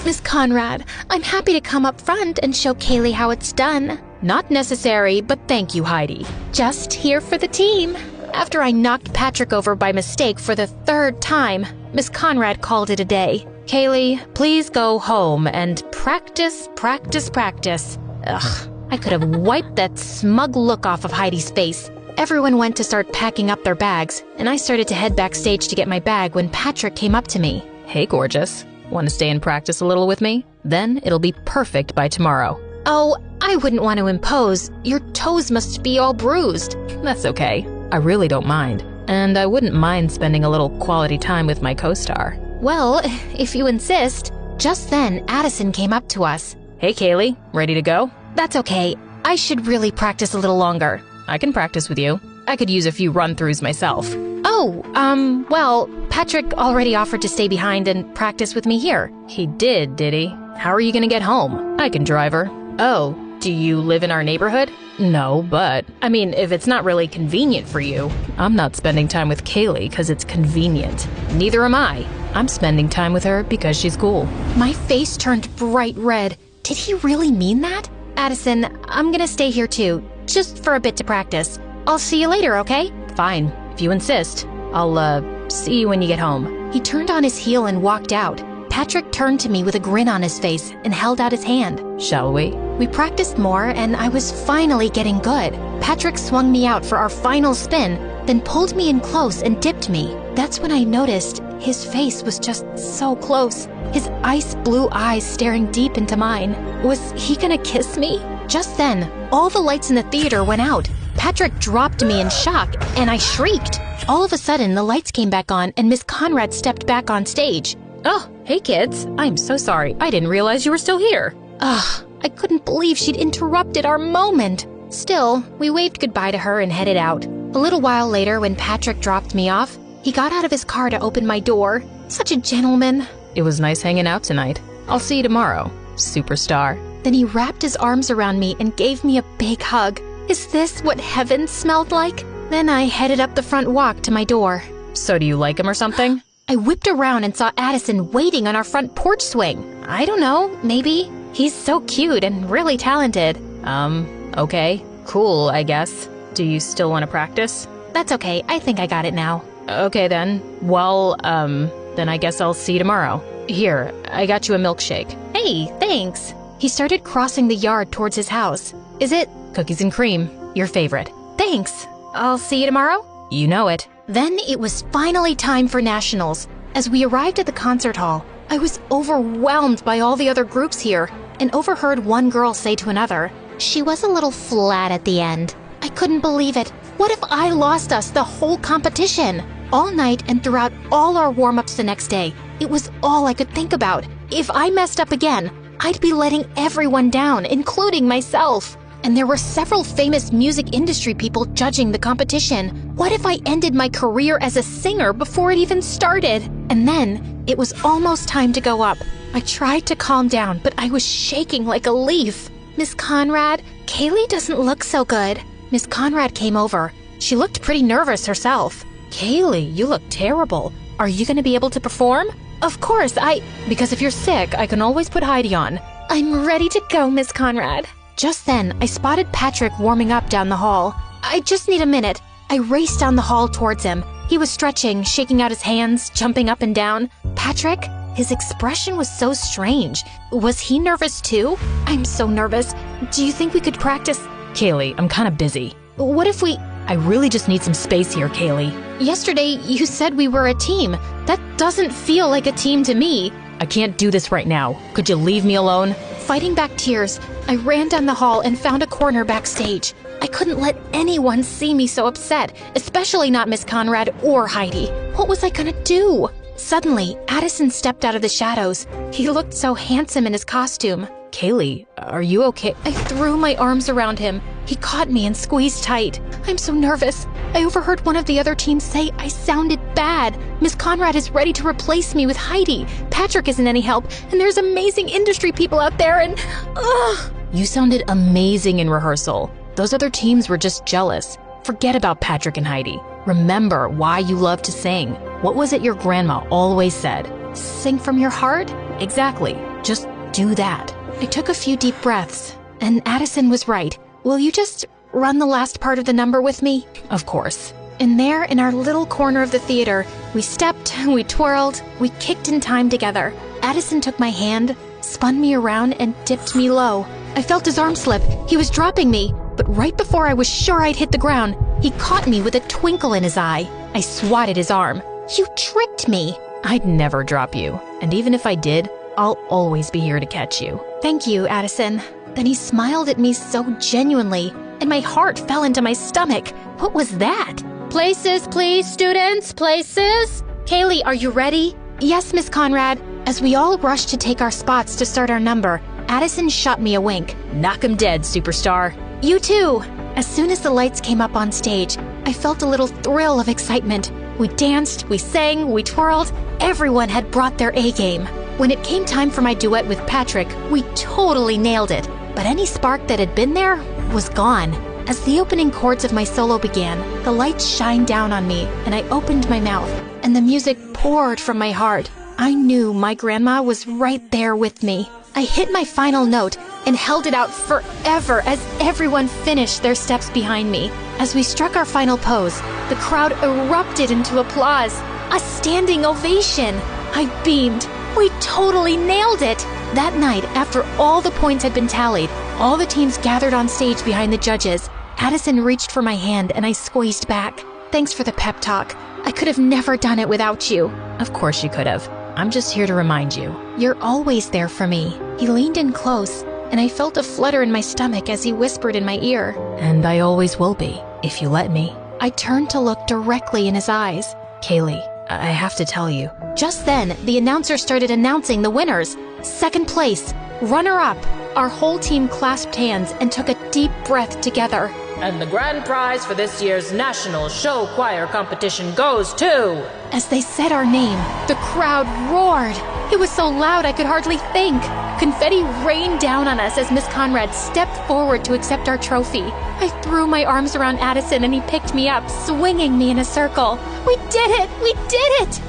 Miss Conrad, I'm happy to come up front and show Kaylee how it's done. Not necessary, but thank you, Heidi. Just here for the team. After I knocked Patrick over by mistake for the third time, Miss Conrad called it a day. Kaylee, please go home and practice, practice, practice. Ugh, I could have wiped that smug look off of Heidi's face. Everyone went to start packing up their bags, and I started to head backstage to get my bag when Patrick came up to me. Hey, gorgeous. Want to stay and practice a little with me? Then it'll be perfect by tomorrow. Oh, I wouldn't want to impose. Your toes must be all bruised. That's okay. I really don't mind. And I wouldn't mind spending a little quality time with my co-star. Well, if you insist. Just then, Addison came up to us. Hey, Kaylee, ready to go? That's okay. I should really practice a little longer. I can practice with you. I could use a few run-throughs myself. Oh, well, Patrick already offered to stay behind and practice with me here. He did he? How are you gonna get home? I can drive her. Oh, do you live in our neighborhood? No, but, I mean, if it's not really convenient for you, I'm not spending time with Kaylee because it's convenient. Neither am I. I'm spending time with her because she's cool. My face turned bright red. Did he really mean that? Addison, I'm gonna stay here too, just for a bit to practice. I'll see you later, okay? Fine, if you insist. I'll, see you when you get home. He turned on his heel and walked out. Patrick turned to me with a grin on his face and held out his hand. Shall we? We practiced more, and I was finally getting good. Patrick swung me out for our final spin, then pulled me in close and dipped me. That's when I noticed his face was just so close. His ice blue eyes staring deep into mine. Was he gonna kiss me? Just then, all the lights in the theater went out. Patrick dropped me in shock, and I shrieked. All of a sudden, the lights came back on, and Miss Conrad stepped back on stage. Oh, hey kids. I'm so sorry. I didn't realize you were still here. Ugh, I couldn't believe she'd interrupted our moment. Still, we waved goodbye to her and headed out. A little while later, when Patrick dropped me off, he got out of his car to open my door. Such a gentleman. It was nice hanging out tonight. I'll see you tomorrow, superstar. Then he wrapped his arms around me and gave me a big hug. Is this what heaven smelled like? Then I headed up the front walk to my door. So do you like him or something? I whipped around and saw Addison waiting on our front porch swing. I don't know, maybe. He's so cute and really talented. Okay. Cool, I guess. Do you still want to practice? That's okay, I think I got it now. Okay then. Well, then I guess I'll see you tomorrow. Here, I got you a milkshake. Hey, thanks. He started crossing the yard towards his house. Is it? Cookies and cream, your favorite. Thanks. I'll see you tomorrow? You know it. Then it was finally time for nationals. As we arrived at the concert hall, I was overwhelmed by all the other groups here and overheard one girl say to another, "She was a little flat at the end." I couldn't believe it. What if I lost us the whole competition? All night and throughout all our warm-ups the next day, it was all I could think about. If I messed up again, I'd be letting everyone down, including myself. And there were several famous music industry people judging the competition. What if I ended my career as a singer before it even started? And then, it was almost time to go up. I tried to calm down, but I was shaking like a leaf. "Miss Conrad, Kaylee doesn't look so good." Miss Conrad came over. She looked pretty nervous herself. Kaylee, you look terrible. Are you going to be able to perform? "Of course, Because if you're sick, I can always put Heidi on." I'm ready to go, Miss Conrad." Just then, I spotted Patrick warming up down the hall. "I just need a minute." I raced down the hall towards him. He was stretching, shaking out his hands, jumping up and down. "Patrick?" His expression was so strange. Was he nervous too? "I'm so nervous. Do you think we could practice?" Kaylee, I'm kind of busy. "What if we—" I really just need some space here, Kaylee. "Yesterday, you said we were a team. That doesn't feel like a team to me." I can't do this right now. Could you leave me alone? Fighting back tears, I ran down the hall and found a corner backstage. I couldn't let anyone see me so upset, especially not Miss Conrad or Heidi. What was I gonna do? Suddenly, Addison stepped out of the shadows. He looked so handsome in his costume. Kaylee, are you okay? I threw my arms around him. He caught me and squeezed tight. "I'm so nervous. I overheard one of the other teams say I sounded bad. Miss Conrad is ready to replace me with Heidi. Patrick isn't any help, and there's amazing industry people out there, and... ugh." You sounded amazing in rehearsal. Those other teams were just jealous. Forget about Patrick and Heidi. Remember why you love to sing. What was it your grandma always said? "Sing from your heart?" Exactly. Just do that. I took a few deep breaths, and Addison was right. "Will you just run the last part of the number with me?" Of course. And there, in our little corner of the theater, we stepped, we twirled, we kicked in time together. Addison took my hand, spun me around, and dipped me low. I felt his arm slip. He was dropping me, but right before I was sure I'd hit the ground, he caught me with a twinkle in his eye. I swatted his arm. "You tricked me." I'd never drop you. And even if I did, I'll always be here to catch you. "Thank you, Addison." Then he smiled at me so genuinely, and my heart fell into my stomach. What was that? Places, please, students, places. "Kaylee, are you ready?" "Yes, Miss Conrad." As we all rushed to take our spots to start our number, Addison shot me a wink. Knock 'em dead, superstar. "You too." As soon as the lights came up on stage, I felt a little thrill of excitement. We danced, we sang, we twirled. Everyone had brought their A-game. When it came time for my duet with Patrick, we totally nailed it. But any spark that had been there was gone. As the opening chords of my solo began, the lights shined down on me, and I opened my mouth, and the music poured from my heart. I knew my grandma was right there with me. I hit my final note and held it out forever as everyone finished their steps behind me. As we struck our final pose, the crowd erupted into applause. A standing ovation. I beamed. We totally nailed it! That night, after all the points had been tallied, all the teams gathered on stage behind the judges. Addison reached for my hand and I squeezed back. "Thanks for the pep talk. I could have never done it without you." Of course you could have. I'm just here to remind you. "You're always there for me." He leaned in close, and I felt a flutter in my stomach as he whispered in my ear. And I always will be, if you let me. I turned to look directly in his eyes. Kaylee, I have to tell you. Just then, the announcer started announcing the winners. Second place, runner-up. Our whole team clasped hands and took a deep breath together. And the grand prize for this year's National Show Choir Competition goes to... As they said our name, the crowd roared. It was so loud I could hardly think. Confetti rained down on us as Miss Conrad stepped forward to accept our trophy. I threw my arms around Addison and he picked me up, swinging me in a circle. "We did it! We did it!"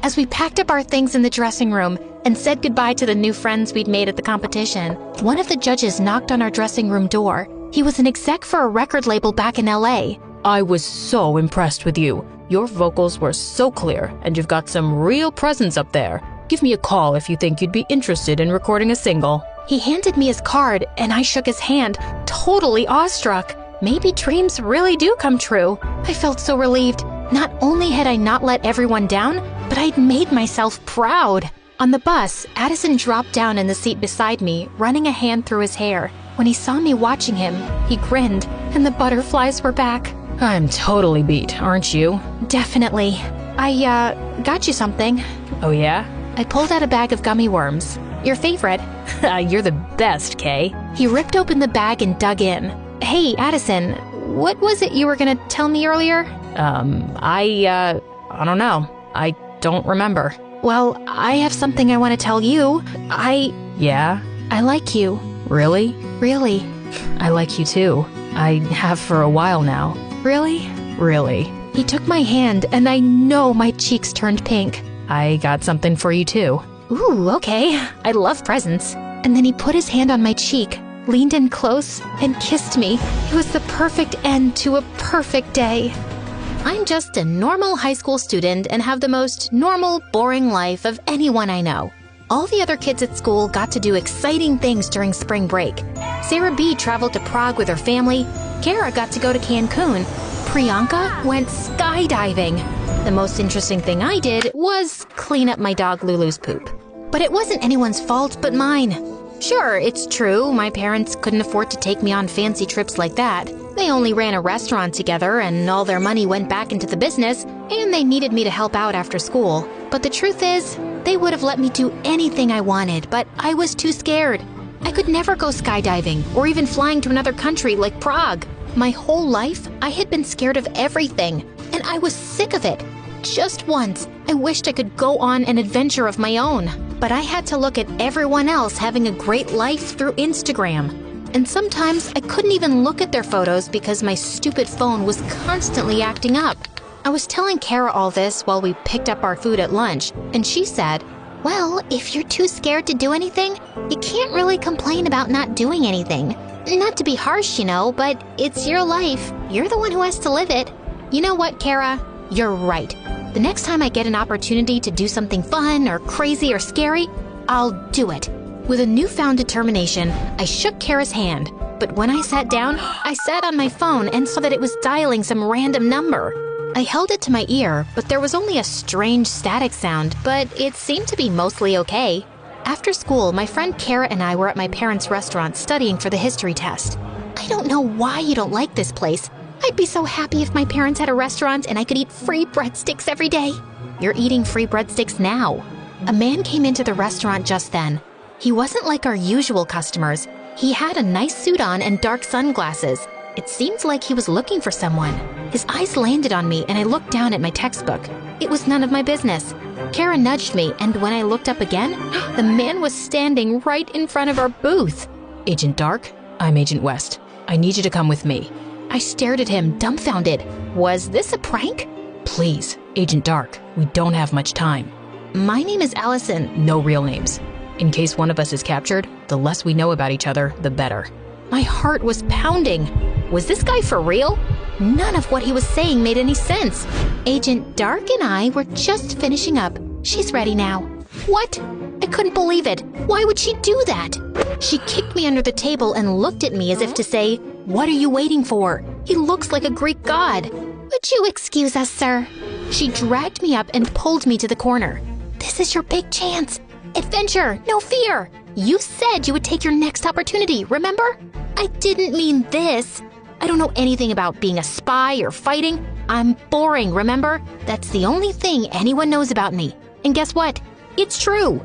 As we packed up our things in the dressing room and said goodbye to the new friends we'd made at the competition, one of the judges knocked on our dressing room door. He was an exec for a record label back in LA. I was so impressed with you. Your vocals were so clear, and you've got some real presence up there. Give me a call if you think you'd be interested in recording a single. He handed me his card, and I shook his hand, totally awestruck. Maybe dreams really do come true. I felt so relieved. Not only had I not let everyone down, but I'd made myself proud. On the bus, Addison dropped down in the seat beside me, running a hand through his hair. When he saw me watching him, he grinned, and the butterflies were back. I'm totally beat, aren't you? Definitely. I, got you something. Oh yeah? I pulled out a bag of gummy worms. Your favorite. You're the best, Kay. He ripped open the bag and dug in. Hey, Addison, what was it you were gonna tell me earlier? I don't know. I don't remember. Well, I have something I want to tell you. Yeah? I like you. Really? Really. I like you too. I have for a while now. Really? Really. He took my hand, and I know my cheeks turned pink. I got something for you too. Ooh, okay. I love presents. And then he put his hand on my cheek, leaned in close, and kissed me. It was the perfect end to a perfect day. I'm just a normal high school student and have the most normal, boring life of anyone I know. All the other kids at school got to do exciting things during spring break. Sarah B. traveled to Prague with her family. Kara got to go to Cancun. Priyanka went skydiving. The most interesting thing I did was clean up my dog Lulu's poop. But it wasn't anyone's fault but mine. Sure, it's true, my parents couldn't afford to take me on fancy trips like that. They only ran a restaurant together and all their money went back into the business, and they needed me to help out after school. But the truth is, they would have let me do anything I wanted, but I was too scared. I could never go skydiving or even flying to another country like Prague. My whole life, I had been scared of everything, and I was sick of it. Just once, I wished I could go on an adventure of my own, but I had to look at everyone else having a great life through Instagram. And sometimes I couldn't even look at their photos because my stupid phone was constantly acting up. I was telling Kara all this while we picked up our food at lunch, and she said, "Well, if you're too scared to do anything, you can't really complain about not doing anything. Not to be harsh, but it's your life. You're the one who has to live it." You know what, Kara? You're right. The next time I get an opportunity to do something fun or crazy or scary, I'll do it. With a newfound determination, I shook Kara's hand, but when I sat down, I sat on my phone and saw that it was dialing some random number. I held it to my ear, but there was only a strange static sound, but it seemed to be mostly okay. After school, my friend Kara and I were at my parents' restaurant studying for the history test. I don't know why you don't like this place. I'd be so happy if my parents had a restaurant and I could eat free breadsticks every day. You're eating free breadsticks now. A man came into the restaurant just then. He wasn't like our usual customers. He had a nice suit on and dark sunglasses. It seemed like he was looking for someone. His eyes landed on me and I looked down at my textbook. It was none of my business. Kara nudged me, and when I looked up again, the man was standing right in front of our booth. Agent Dark, I'm Agent West. I need you to come with me. I stared at him, dumbfounded. Was this a prank? Please, Agent Dark, we don't have much time. My name is Allison. No real names. In case one of us is captured, the less we know about each other, the better. My heart was pounding. Was this guy for real? None of what he was saying made any sense. Agent Dark and I were just finishing up. She's ready now. What? I couldn't believe it. Why would she do that? She kicked me under the table and looked at me as if to say, "What are you waiting for? He looks like a Greek god." "Would you excuse us, sir?" She dragged me up and pulled me to the corner. "This is your big chance. Adventure, no fear. You said you would take your next opportunity, remember? I didn't mean this. I don't know anything about being a spy or fighting. I'm boring, remember? That's the only thing anyone knows about me. And guess what? It's true."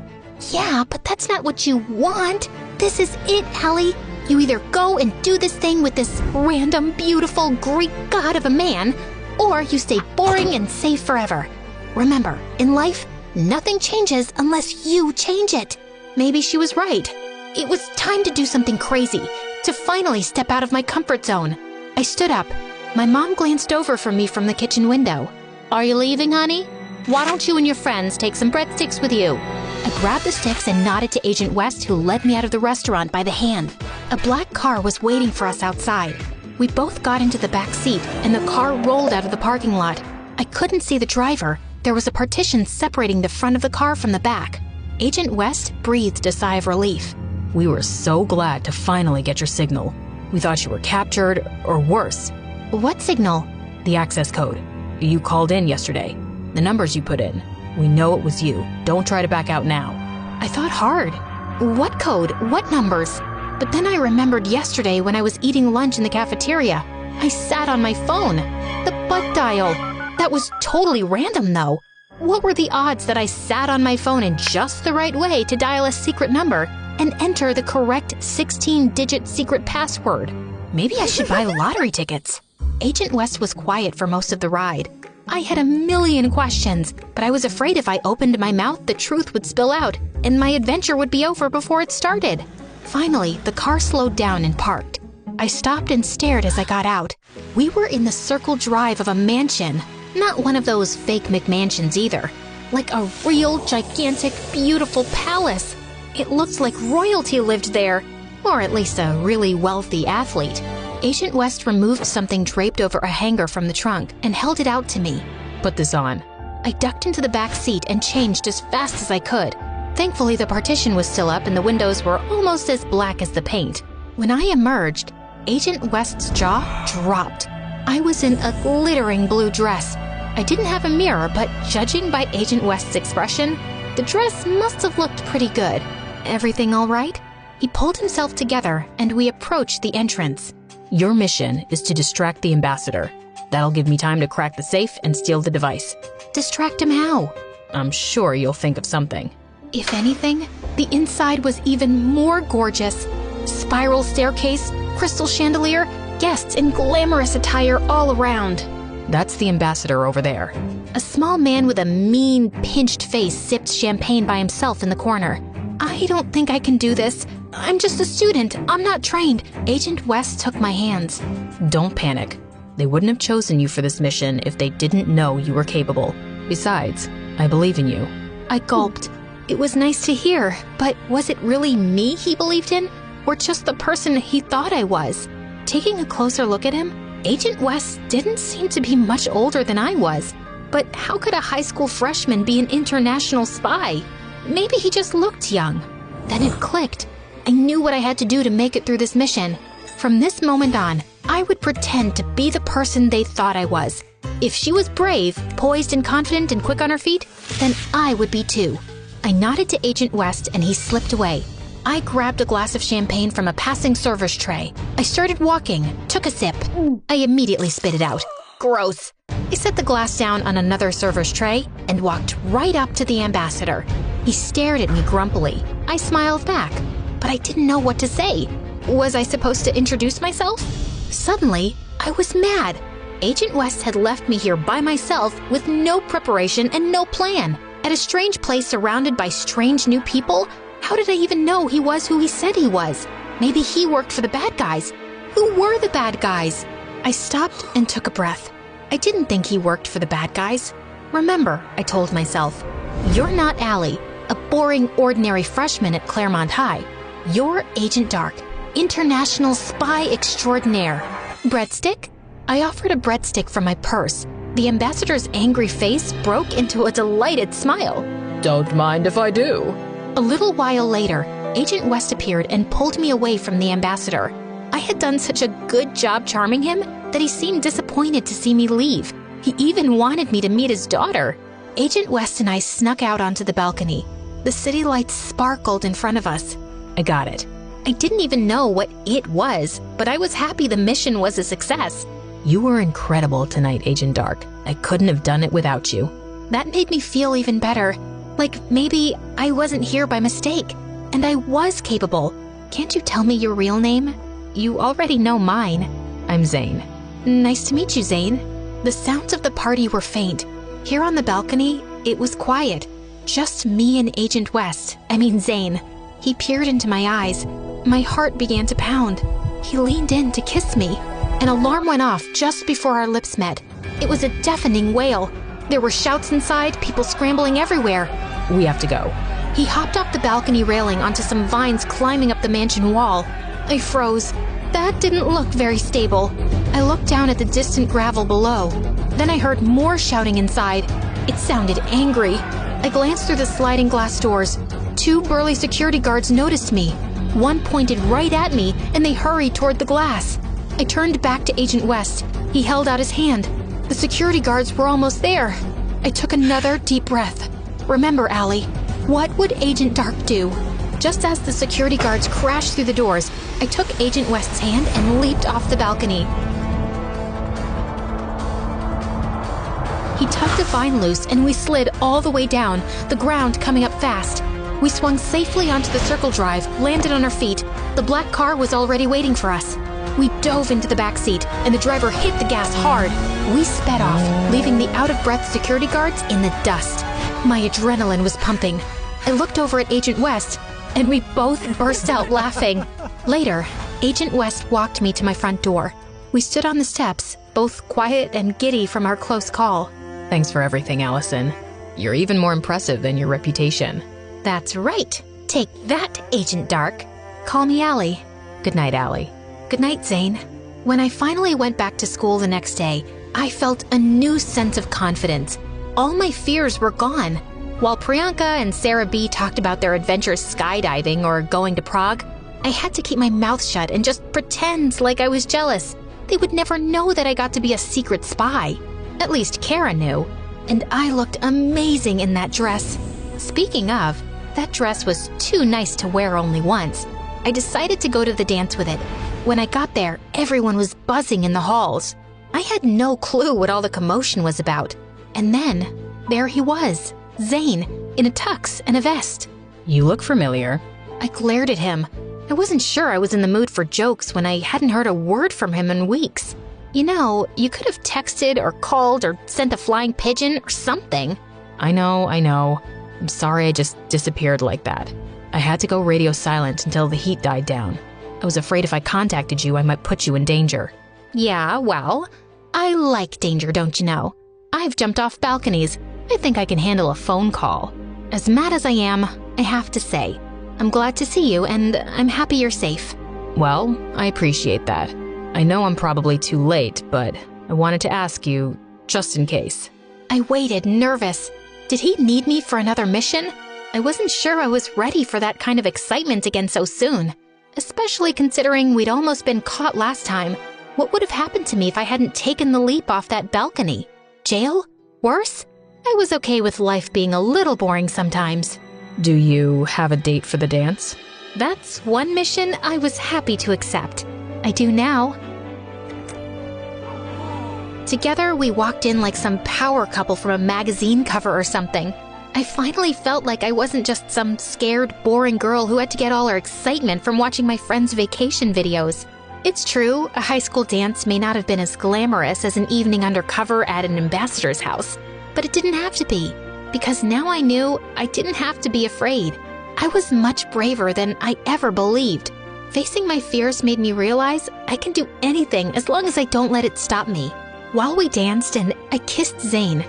"Yeah, but that's not what you want. This is it, Allie. You either go and do this thing with this random, beautiful Greek god of a man, or you stay boring and safe forever. Remember, in life, nothing changes unless you change it." Maybe she was right. It was time to do something crazy, to finally step out of my comfort zone. I stood up. My mom glanced over from me from the kitchen window. "Are you leaving, honey? Why don't you and your friends take some breadsticks with you?" I grabbed the sticks and nodded to Agent West, who led me out of the restaurant by the hand. A black car was waiting for us outside. We both got into the back seat, and the car rolled out of the parking lot. I couldn't see the driver. There was a partition separating the front of the car from the back. Agent West breathed a sigh of relief. We were so glad to finally get your signal. We thought you were captured, or worse. "What signal?" The access code. You called in yesterday. The numbers you put in. We know it was you. Don't try to back out now. I thought hard. What code? What numbers? But then I remembered yesterday when I was eating lunch in the cafeteria. I sat on my phone. The butt dial. That was totally random though. What were the odds that I sat on my phone in just the right way to dial a secret number and enter the correct 16-digit secret password? Maybe I should buy lottery tickets. Agent West was quiet for most of the ride. I had a million questions, but I was afraid if I opened my mouth, the truth would spill out, and my adventure would be over before it started. Finally, the car slowed down and parked. I stopped and stared as I got out. We were in the circle drive of a mansion. Not one of those fake McMansions either. Like a real, gigantic, beautiful palace. It looked like royalty lived there, or at least a really wealthy athlete. Agent West removed something draped over a hanger from the trunk and held it out to me. Put this on. I ducked into the back seat and changed as fast as I could. Thankfully, the partition was still up and the windows were almost as black as the paint. When I emerged, Agent West's jaw dropped. I was in a glittering blue dress. I didn't have a mirror, but judging by Agent West's expression, the dress must have looked pretty good. Everything all right? He pulled himself together and we approached the entrance. Your mission is to distract the ambassador. That'll give me time to crack the safe and steal the device. Distract him how? I'm sure you'll think of something. If anything, the inside was even more gorgeous. Spiral staircase, crystal chandelier, guests in glamorous attire all around. That's the ambassador over there. A small man with a mean, pinched face sipped champagne by himself in the corner. I don't think I can do this. I'm just a student. I'm not trained. Agent West took my hands. Don't panic. They wouldn't have chosen you for this mission if they didn't know you were capable. Besides, I believe in you. I gulped. It was nice to hear, but was it really me he believed in? Or just the person he thought I was? Taking a closer look at him, Agent West didn't seem to be much older than I was. But how could a high school freshman be an international spy? Maybe he just looked young. Then it clicked. I knew what I had to do to make it through this mission. From this moment on, I would pretend to be the person they thought I was. If she was brave, poised and confident and quick on her feet, then I would be too. I nodded to Agent West and he slipped away. I grabbed a glass of champagne from a passing server's tray. I started walking, took a sip. I immediately spit it out. Gross. I set the glass down on another server's tray and walked right up to the ambassador. He stared at me grumpily. I smiled back, but I didn't know what to say. Was I supposed to introduce myself? Suddenly, I was mad. Agent West had left me here by myself with no preparation and no plan. At a strange place surrounded by strange new people? How did I even know he was who he said he was? Maybe he worked for the bad guys. Who were the bad guys? I stopped and took a breath. I didn't think he worked for the bad guys. Remember, I told myself, you're not Allie, a boring, ordinary freshman at Claremont High. You're Agent Dark, international spy extraordinaire. Breadstick? I offered a breadstick from my purse. The ambassador's angry face broke into a delighted smile. Don't mind if I do. A little while later, Agent West appeared and pulled me away from the ambassador. I had done such a good job charming him that he seemed disappointed to see me leave. He even wanted me to meet his daughter. Agent West and I snuck out onto the balcony. The city lights sparkled in front of us. I got it. I didn't even know what it was, but I was happy the mission was a success. You were incredible tonight, Agent Dark. I couldn't have done it without you. That made me feel even better. Like maybe I wasn't here by mistake, and I was capable. Can't you tell me your real name? You already know mine. I'm Zane. Nice to meet you, Zane. The sounds of the party were faint. Here on the balcony, it was quiet. Just me and Agent West, Zane. He peered into my eyes. My heart began to pound. He leaned in to kiss me. An alarm went off just before our lips met. It was a deafening wail. There were shouts inside, people scrambling everywhere. We have to go. He hopped off the balcony railing onto some vines climbing up the mansion wall. I froze. That didn't look very stable. I looked down at the distant gravel below. Then I heard more shouting inside. It sounded angry. I glanced through the sliding glass doors. 2 burly security guards noticed me. One pointed right at me, and they hurried toward the glass. I turned back to Agent West. He held out his hand. The security guards were almost there. I took another deep breath. Remember, Allie, What would Agent Dark do? Just as the security guards crashed through the doors, I took Agent West's hand and leaped off the balcony. He tugged a vine loose and we slid all the way down, the ground coming up fast. We swung safely onto the circle drive, landed on our feet. The black car was already waiting for us. We dove into the back seat, and the driver hit the gas hard. We sped off, leaving the out-of-breath security guards in the dust. My adrenaline was pumping. I looked over at Agent West, and we both burst out laughing. Later, Agent West walked me to my front door. We stood on the steps, both quiet and giddy from our close call. Thanks for everything, Allison. You're even more impressive than your reputation. That's right. Take that, Agent Dark. Call me Allie. Good night, Allie. Good night, Zane. When I finally went back to school the next day, I felt a new sense of confidence. All my fears were gone. While Priyanka and Sarah B. talked about their adventures skydiving or going to Prague, I had to keep my mouth shut and just pretend like I was jealous. They would never know that I got to be a secret spy. At least Kara knew. And I looked amazing in that dress. Speaking of, that dress was too nice to wear only once. I decided to go to the dance with it. When I got there, everyone was buzzing in the halls. I had no clue what all the commotion was about. And then, there he was, Zane, in a tux and a vest. You look familiar. I glared at him. I wasn't sure I was in the mood for jokes when I hadn't heard a word from him in weeks. You know, you could have texted or called or sent a flying pigeon or something. I know. I'm sorry I just disappeared like that. I had to go radio silent until the heat died down. I was afraid if I contacted you, I might put you in danger. Yeah, well, I like danger, don't you know? I've jumped off balconies. I think I can handle a phone call. As mad as I am, I have to say, I'm glad to see you and I'm happy you're safe. Well, I appreciate that. I know I'm probably too late, but I wanted to ask you, just in case. I waited, nervous. Did he need me for another mission? I wasn't sure I was ready for that kind of excitement again so soon. Especially considering we'd almost been caught last time. What would have happened to me if I hadn't taken the leap off that balcony? Jail? Worse? I was okay with life being a little boring sometimes. Do you have a date for the dance? That's one mission I was happy to accept. I do now. Together, we walked in like some power couple from a magazine cover or something. I finally felt like I wasn't just some scared, boring girl who had to get all her excitement from watching my friends' vacation videos. It's true, a high school dance may not have been as glamorous as an evening undercover at an ambassador's house, but it didn't have to be, because now I knew I didn't have to be afraid. I was much braver than I ever believed. Facing my fears made me realize I can do anything as long as I don't let it stop me. While we danced and I kissed Zane,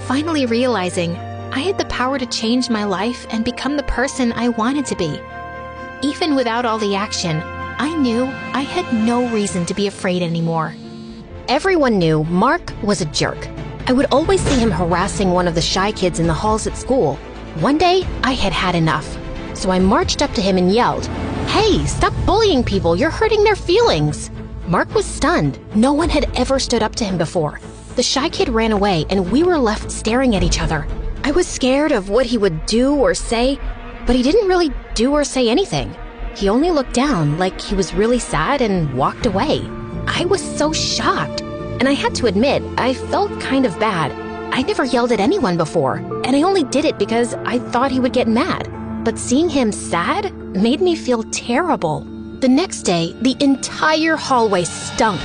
finally realizing I had the power to change my life and become the person I wanted to be. Even without all the action, I knew I had no reason to be afraid anymore. Everyone knew Mark was a jerk. I would always see him harassing one of the shy kids in the halls at school. One day, I had had enough. So I marched up to him and yelled, "Hey, stop bullying people, you're hurting their feelings." Mark was stunned. No one had ever stood up to him before. The shy kid ran away and we were left staring at each other. I was scared of what he would do or say, but he didn't really do or say anything. He only looked down like he was really sad and walked away. I was so shocked, and I had to admit, I felt kind of bad. I never yelled at anyone before, and I only did it because I thought he would get mad. But seeing him sad made me feel terrible. The next day, the entire hallway stunk.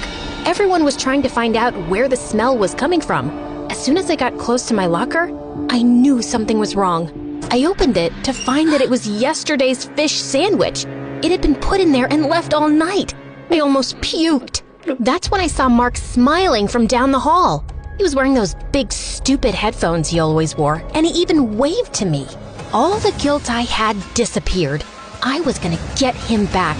Everyone was trying to find out where the smell was coming from. As soon as I got close to my locker, I knew something was wrong. I opened it to find that it was yesterday's fish sandwich. It had been put in there and left all night. I almost puked. That's when I saw Mark smiling from down the hall. He was wearing those big, stupid headphones he always wore, and he even waved to me. All the guilt I had disappeared. I was gonna get him back.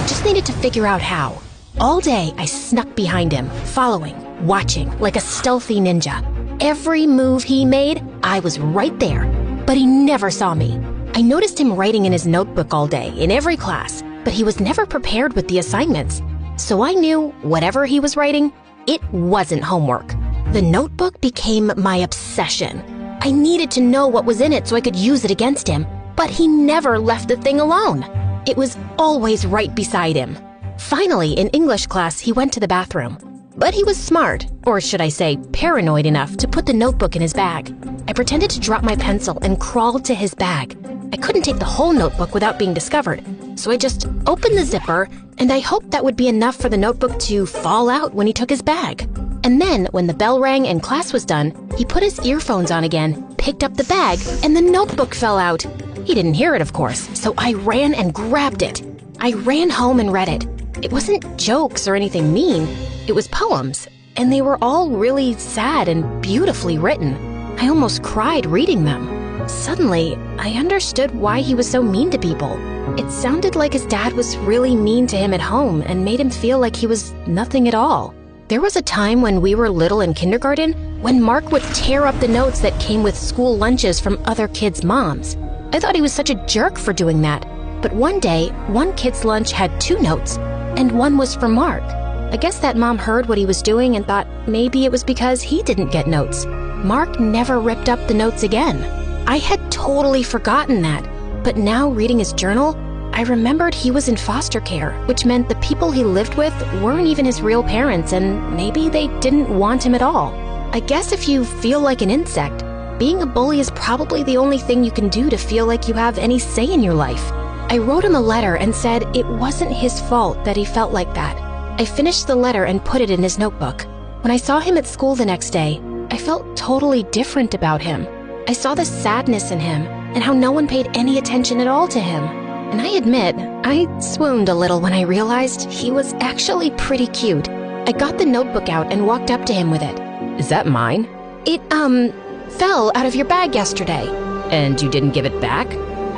Just needed to figure out how. All day, I snuck behind him, following, watching, like a stealthy ninja. Every move he made, I was right there, but he never saw me. I noticed him writing in his notebook all day, in every class, but he was never prepared with the assignments. So I knew whatever he was writing, it wasn't homework. The notebook became my obsession. I needed to know what was in it so I could use it against him, but he never left the thing alone. It was always right beside him. Finally, in English class, he went to the bathroom. But he was smart, or should I say paranoid enough, to put the notebook in his bag. I pretended to drop my pencil and crawled to his bag. I couldn't take the whole notebook without being discovered, so I just opened the zipper, and I hoped that would be enough for the notebook to fall out when he took his bag. And then, when the bell rang and class was done, he put his earphones on again, picked up the bag, and the notebook fell out. He didn't hear it, of course, so I ran and grabbed it. I ran home and read it. It wasn't jokes or anything mean. It was poems, and they were all really sad and beautifully written. I almost cried reading them. Suddenly, I understood why he was so mean to people. It sounded like his dad was really mean to him at home and made him feel like he was nothing at all. There was a time when we were little in kindergarten when Mark would tear up the notes that came with school lunches from other kids' moms. I thought he was such a jerk for doing that. But one day, one kid's lunch had 2 notes, and one was for Mark. I guess that mom heard what he was doing and thought maybe it was because he didn't get notes. Mark never ripped up the notes again. I had totally forgotten that, but now reading his journal, I remembered he was in foster care, which meant the people he lived with weren't even his real parents, and maybe they didn't want him at all. I guess if you feel like an insect, being a bully is probably the only thing you can do to feel like you have any say in your life. I wrote him a letter and said it wasn't his fault that he felt like that. I finished the letter and put it in his notebook. When I saw him at school the next day, I felt totally different about him. I saw the sadness in him and how no one paid any attention at all to him. And I admit, I swooned a little when I realized he was actually pretty cute. I got the notebook out and walked up to him with it. Is that mine? It, fell out of your bag yesterday. And you didn't give it back?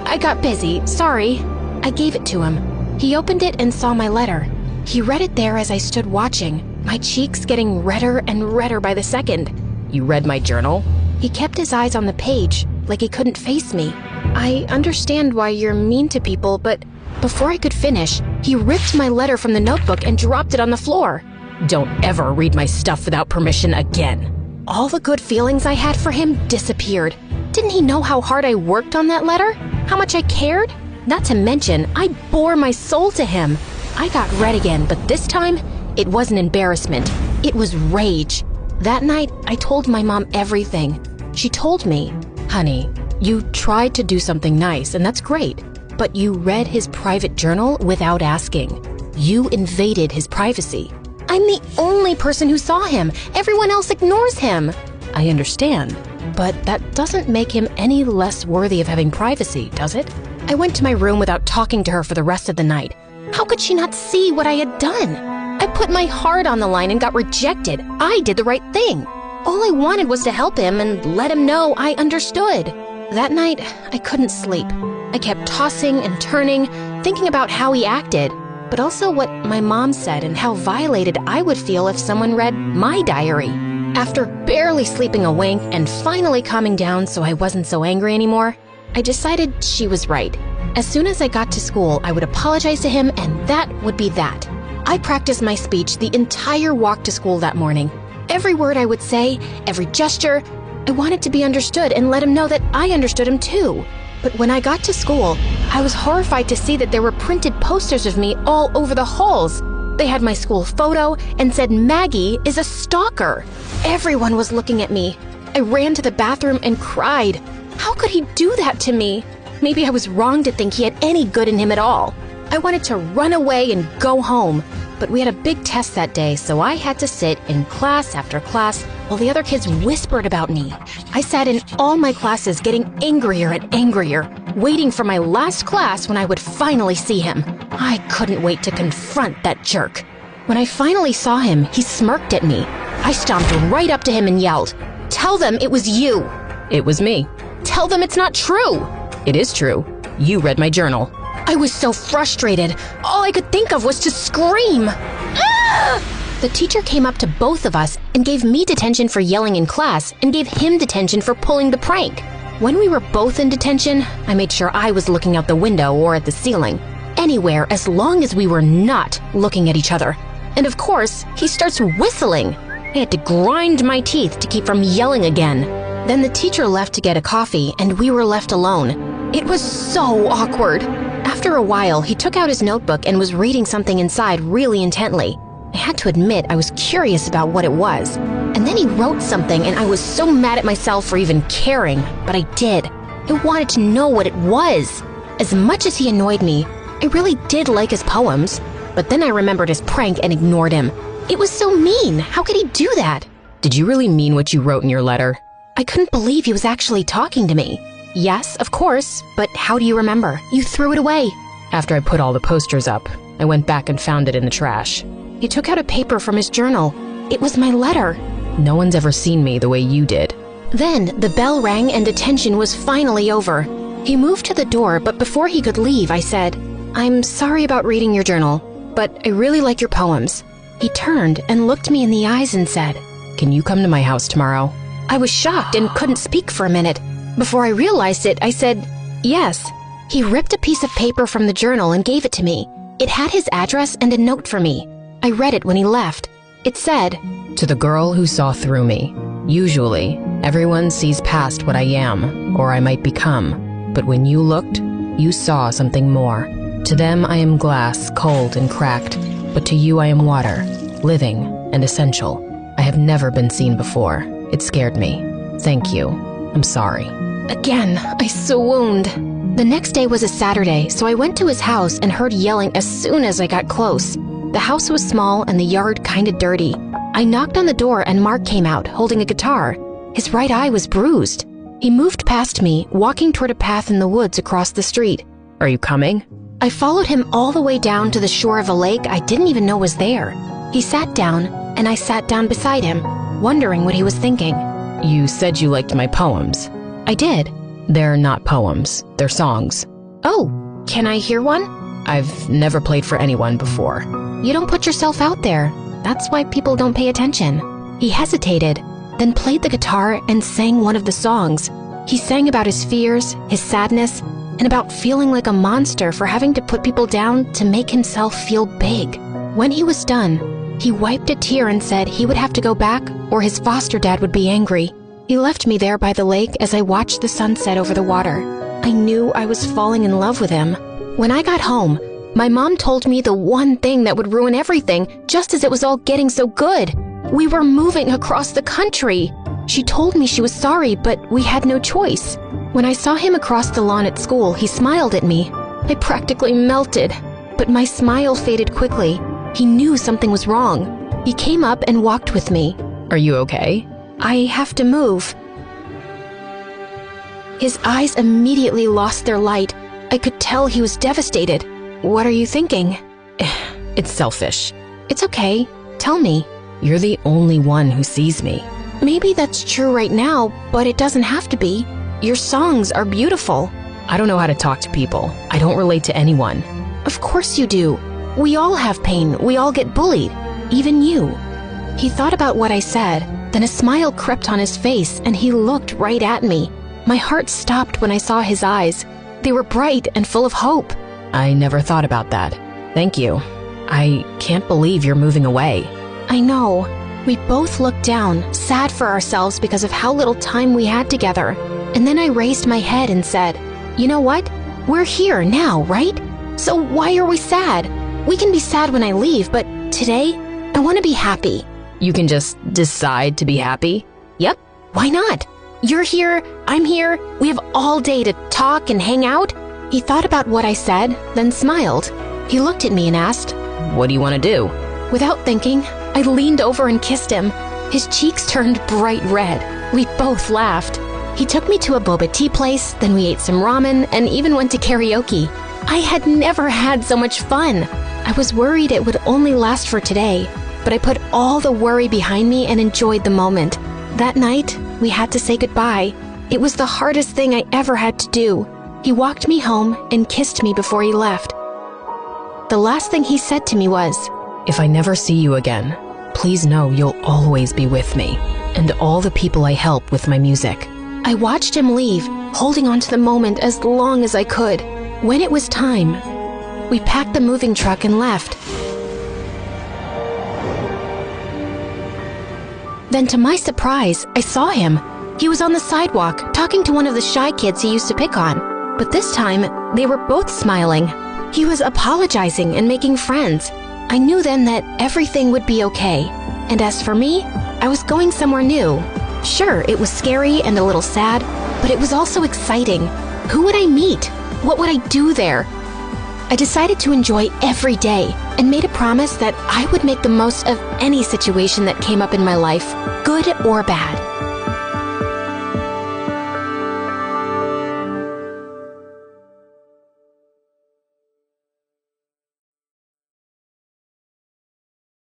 I got busy, sorry. I gave it to him. He opened it and saw my letter. He read it there as I stood watching, my cheeks getting redder and redder by the second. You read my journal? He kept his eyes on the page, like he couldn't face me. I understand why you're mean to people, but before I could finish, he ripped my letter from the notebook and dropped it on the floor. Don't ever read my stuff without permission again. All the good feelings I had for him disappeared. Didn't he know how hard I worked on that letter? How much I cared? Not to mention, I bore my soul to him. I got red again, but this time, it wasn't embarrassment. It was rage. That night, I told my mom everything. She told me, Honey, you tried to do something nice, and that's great. but you read his private journal without asking. You invaded his privacy. I'm the only person who saw him. Everyone else ignores him. I understand, but that doesn't make him any less worthy of having privacy, does it? I went to my room without talking to her for the rest of the night. How could she not see what I had done? I put my heart on the line and got rejected. I did the right thing. All I wanted was to help him and let him know I understood. That night, I couldn't sleep. I kept tossing and turning, thinking about how he acted, but also what my mom said and how violated I would feel if someone read my diary. After barely sleeping a wink and finally calming down so I wasn't so angry anymore, I decided she was right. As soon as I got to school, I would apologize to him, and that would be that. I practiced my speech the entire walk to school that morning. Every word I would say, every gesture, I wanted to be understood and let him know that I understood him too. But when I got to school, I was horrified to see that there were printed posters of me all over the halls. They had my school photo and said Maggie is a stalker. Everyone was looking at me. I ran to the bathroom and cried. How could he do that to me? Maybe I was wrong to think he had any good in him at all. I wanted to run away and go home, but we had a big test that day, so I had to sit in class after class while the other kids whispered about me. I sat in all my classes getting angrier and angrier, waiting for my last class when I would finally see him. I couldn't wait to confront that jerk. When I finally saw him, he smirked at me. I stomped right up to him and yelled, "Tell them it was you." It was me. "Tell them it's not true." It is true. You read my journal. I was so frustrated. All I could think of was to scream. Ah! The teacher came up to both of us and gave me detention for yelling in class and gave him detention for pulling the prank. When we were both in detention, I made sure I was looking out the window or at the ceiling. Anywhere as long as we were not looking at each other. And of course, he starts whistling. I had to grind my teeth to keep from yelling again. Then the teacher left to get a coffee, and we were left alone. It was so awkward. After a while, he took out his notebook and was reading something inside really intently. I had to admit I was curious about what it was. And then he wrote something, and I was so mad at myself for even caring, but I did. I wanted to know what it was. As much as he annoyed me, I really did like his poems. But then I remembered his prank and ignored him. It was so mean. How could he do that? Did you really mean what you wrote in your letter? I couldn't believe he was actually talking to me. Yes, of course, but how do you remember? You threw it away. After I put all the posters up, I went back and found it in the trash. He took out a paper from his journal. It was my letter. No one's ever seen me the way you did. Then the bell rang and detention was finally over. He moved to the door, but before he could leave, I said, "I'm sorry about reading your journal, but I really like your poems." He turned and looked me in the eyes and said, "Can you come to my house tomorrow?" I was shocked and couldn't speak for a minute. Before I realized it, I said, "Yes." He ripped a piece of paper from the journal and gave it to me. It had his address and a note for me. I read it when he left. It said, "To the girl who saw through me. Usually, everyone sees past what I am, or I might become. But when you looked, you saw something more. To them I am glass, cold and cracked. But to you I am water, living and essential. I have never been seen before. It scared me. Thank you. I'm sorry." Again, I swooned. The next day was a Saturday, so I went to his house and heard yelling as soon as I got close. The house was small and the yard kinda dirty. I knocked on the door and Mark came out, holding a guitar. His right eye was bruised. He moved past me, walking toward a path in the woods across the street. "Are you coming?" I followed him all the way down to the shore of a lake I didn't even know was there. He sat down, and I sat down beside him, wondering what he was thinking. "You said you liked my poems." I did. "They're not poems. They're songs." "Oh, can I hear one?" "I've never played for anyone before." "You don't put yourself out there. That's why people don't pay attention." He hesitated, then played the guitar and sang one of the songs. He sang about his fears, his sadness, and about feeling like a monster for having to put people down to make himself feel big. When he was done, he wiped a tear and said he would have to go back or his foster dad would be angry. He left me there by the lake as I watched the sunset over the water. I knew I was falling in love with him. When I got home, my mom told me the one thing that would ruin everything, just as it was all getting so good. We were moving across the country. She told me she was sorry, but we had no choice. When I saw him across the lawn at school, he smiled at me. I practically melted, but my smile faded quickly. He knew something was wrong. He came up and walked with me. "Are you okay?" "I have to move." His eyes immediately lost their light. I could tell he was devastated. "What are you thinking?" "It's selfish." "It's okay. Tell me." "You're the only one who sees me." "Maybe that's true right now, but it doesn't have to be. Your songs are beautiful." "I don't know how to talk to people. I don't relate to anyone." "Of course you do. We all have pain. We all get bullied. Even you." He thought about what I said, then a smile crept on his face and he looked right at me. My heart stopped when I saw his eyes. They were bright and full of hope. "I never thought about that. Thank you. I can't believe you're moving away." "I know." We both looked down, sad for ourselves because of how little time we had together. And then I raised my head and said, "You know what? We're here now, right? So why are we sad? We can be sad when I leave, but today, I want to be happy." "You can just decide to be happy?" "Yep, why not? You're here, I'm here, we have all day to talk and hang out." He thought about what I said, then smiled. He looked at me and asked, "What do you want to do?" Without thinking, I leaned over and kissed him. His cheeks turned bright red. We both laughed. He took me to a boba tea place, then we ate some ramen and even went to karaoke. I had never had so much fun. I was worried it would only last for today, but I put all the worry behind me and enjoyed the moment. That night, we had to say goodbye. It was the hardest thing I ever had to do. He walked me home and kissed me before he left. The last thing he said to me was, "If I never see you again, please know you'll always be with me and all the people I help with my music." I watched him leave, holding on to the moment as long as I could. When it was time, we packed the moving truck and left. Then to my surprise, I saw him. He was on the sidewalk, talking to one of the shy kids he used to pick on. But this time, they were both smiling. He was apologizing and making friends. I knew then that everything would be okay. And as for me, I was going somewhere new. Sure, it was scary and a little sad, but it was also exciting. Who would I meet? What would I do there? I decided to enjoy every day and made a promise that I would make the most of any situation that came up in my life, good or bad.